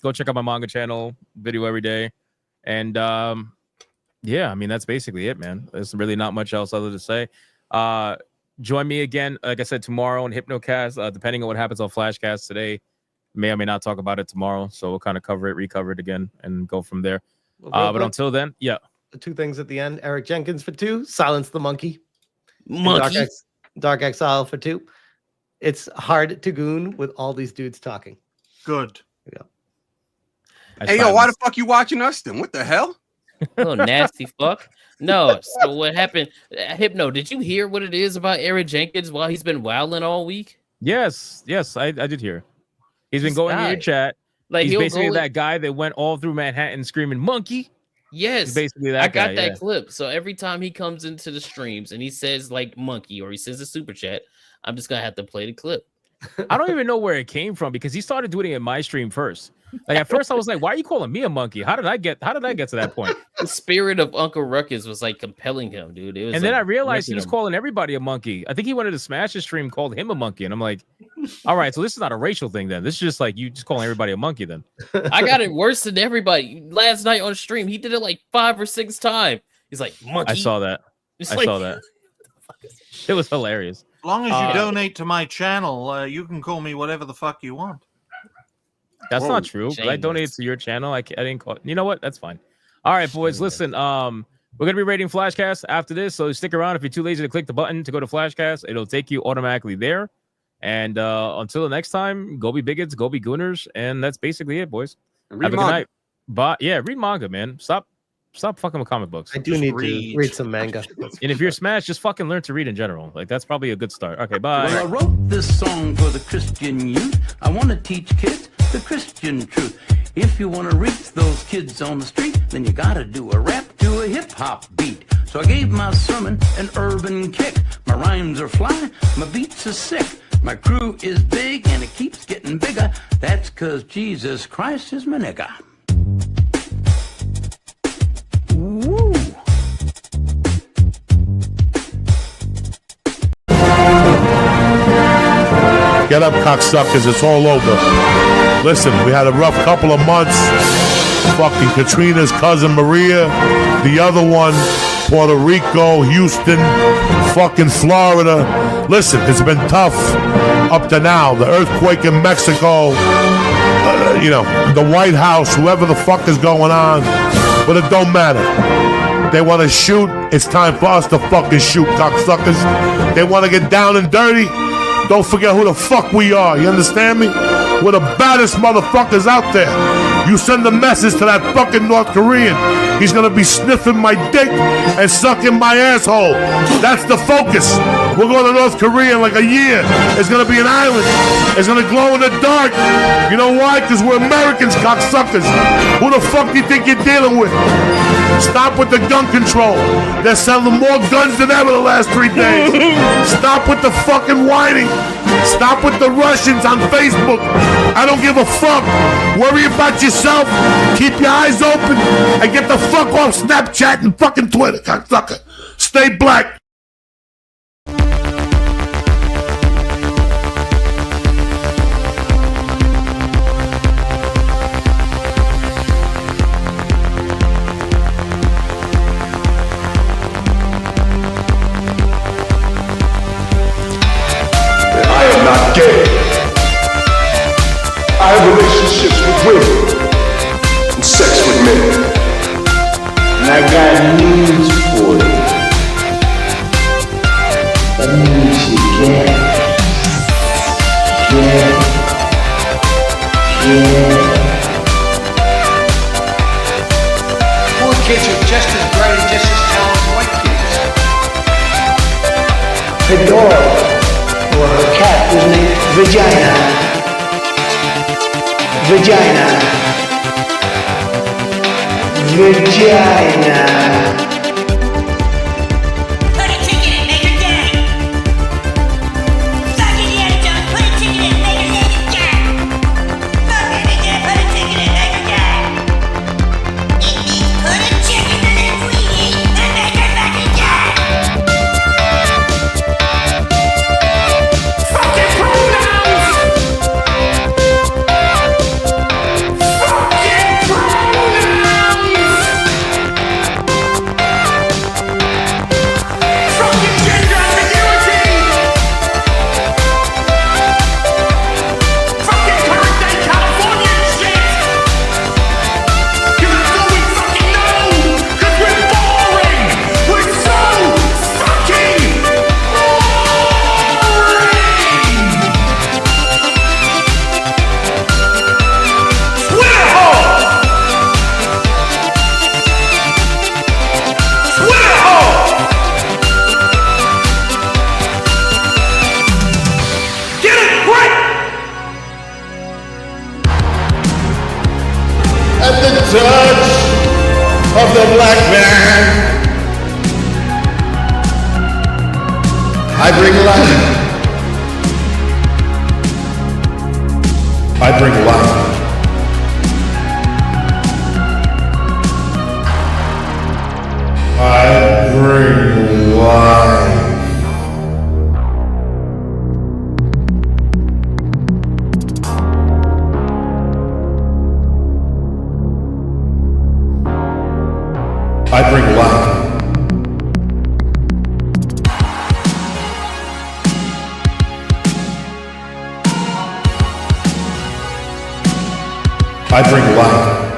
Go check out my manga channel, video every day. And yeah, I mean, that's basically it, man. There's really not much else other to say. Join me again, like I said, tomorrow on Hypnocast, depending on what happens on Flashcast today. May or may not talk about it tomorrow. So we'll kind of recover it again and go from there. But until then, yeah. The two things at the end. Eric Jenkins for 2. Silence the Monkey. Monkey. Dark Exile for 2. It's hard to goon with all these dudes talking. Good. Yeah. Hey, yo, why the fuck you watching us then? What the hell? Oh, nasty fuck. No. So what happened? Hypno, did you hear what it is about Eric Jenkins while he's been wilding all week? Yes, I did hear. He's been going in your chat. Like he's basically that guy that went all through Manhattan screaming "monkey." Yes, he's basically that I got guy, that clip. So every time he comes into the streams and he says like "monkey" or he says a super chat, I'm just gonna have to play the clip. I don't even know where it came from because he started doing it in my stream first. Like at first I was like, why are you calling me a monkey? How did I get to that point? The spirit of Uncle Ruckus was like compelling him, dude. It was and then like, I realized he was calling everybody a monkey. I think he wanted to smash his stream, called him a monkey. And I'm like, all right, so this is not a racial thing then. This is just like you just calling everybody a monkey then. I got it worse than everybody. Last night on stream, he did it like 5 or 6 times. He's like, monkey. I saw that. I saw that. It was hilarious. As long as you donate to my channel, you can call me whatever the fuck you want. That's not true. I donated to your channel. I didn't call. You know what? That's fine. All right, boys. Listen. We're gonna be rating Flashcast after this, so stick around. If you're too lazy to click the button to go to Flashcast, it'll take you automatically there. And until the next time, go be bigots, go be gooners, and that's basically it, boys. Have a good night. But yeah, read manga, man. Stop fucking with comic books. I do need to read some manga. And if you're Smash, just fucking learn to read in general. Like that's probably a good start. Okay, bye. Well, I wrote this song for the Christian youth. I want to teach kids the Christian truth. If you want to reach those kids on the street, then you got to do a rap to a hip-hop beat. So I gave my sermon an urban kick. My rhymes are fly, my beats are sick. My crew is big and it keeps getting bigger. That's 'cause Jesus Christ is my nigga. Woo! Get up, cocksuckers, it's all over. Listen, we had a rough couple of months. Fucking Katrina's cousin Maria, the other one, Puerto Rico, Houston, fucking Florida. Listen, it's been tough up to now. The earthquake in Mexico, the White House, whoever the fuck is going on. But it don't matter. They want to shoot, it's time for us to fucking shoot, cocksuckers. They want to get down and dirty. Don't forget who the fuck we are, you understand me? We're the baddest motherfuckers out there. You send a message to that fucking North Korean. He's gonna be sniffing my dick and sucking my asshole. That's the focus. We're going to North Korea in like a year. It's gonna be an island. It's gonna glow in the dark. You know why? Because we're Americans, cocksuckers. Who the fuck do you think you're dealing with? Stop with the gun control. They're selling more guns than ever the last 3 days. Stop with the fucking whining. Stop with the Russians on Facebook. I don't give a fuck. Worry about yourself. Keep your eyes open and get the fuck off Snapchat and fucking Twitter, cocksucker. Stay black. I am not gay. I have relationships with women and sex with men. And I got news for you. That means you gay. Poor kids are just as bright and just as talented as white kids. Her dog, or her cat, was named Vagina. Vagina. Vagina. At the touch of the black man, I bring life. I bring life. I bring life. I bring life. I bring life.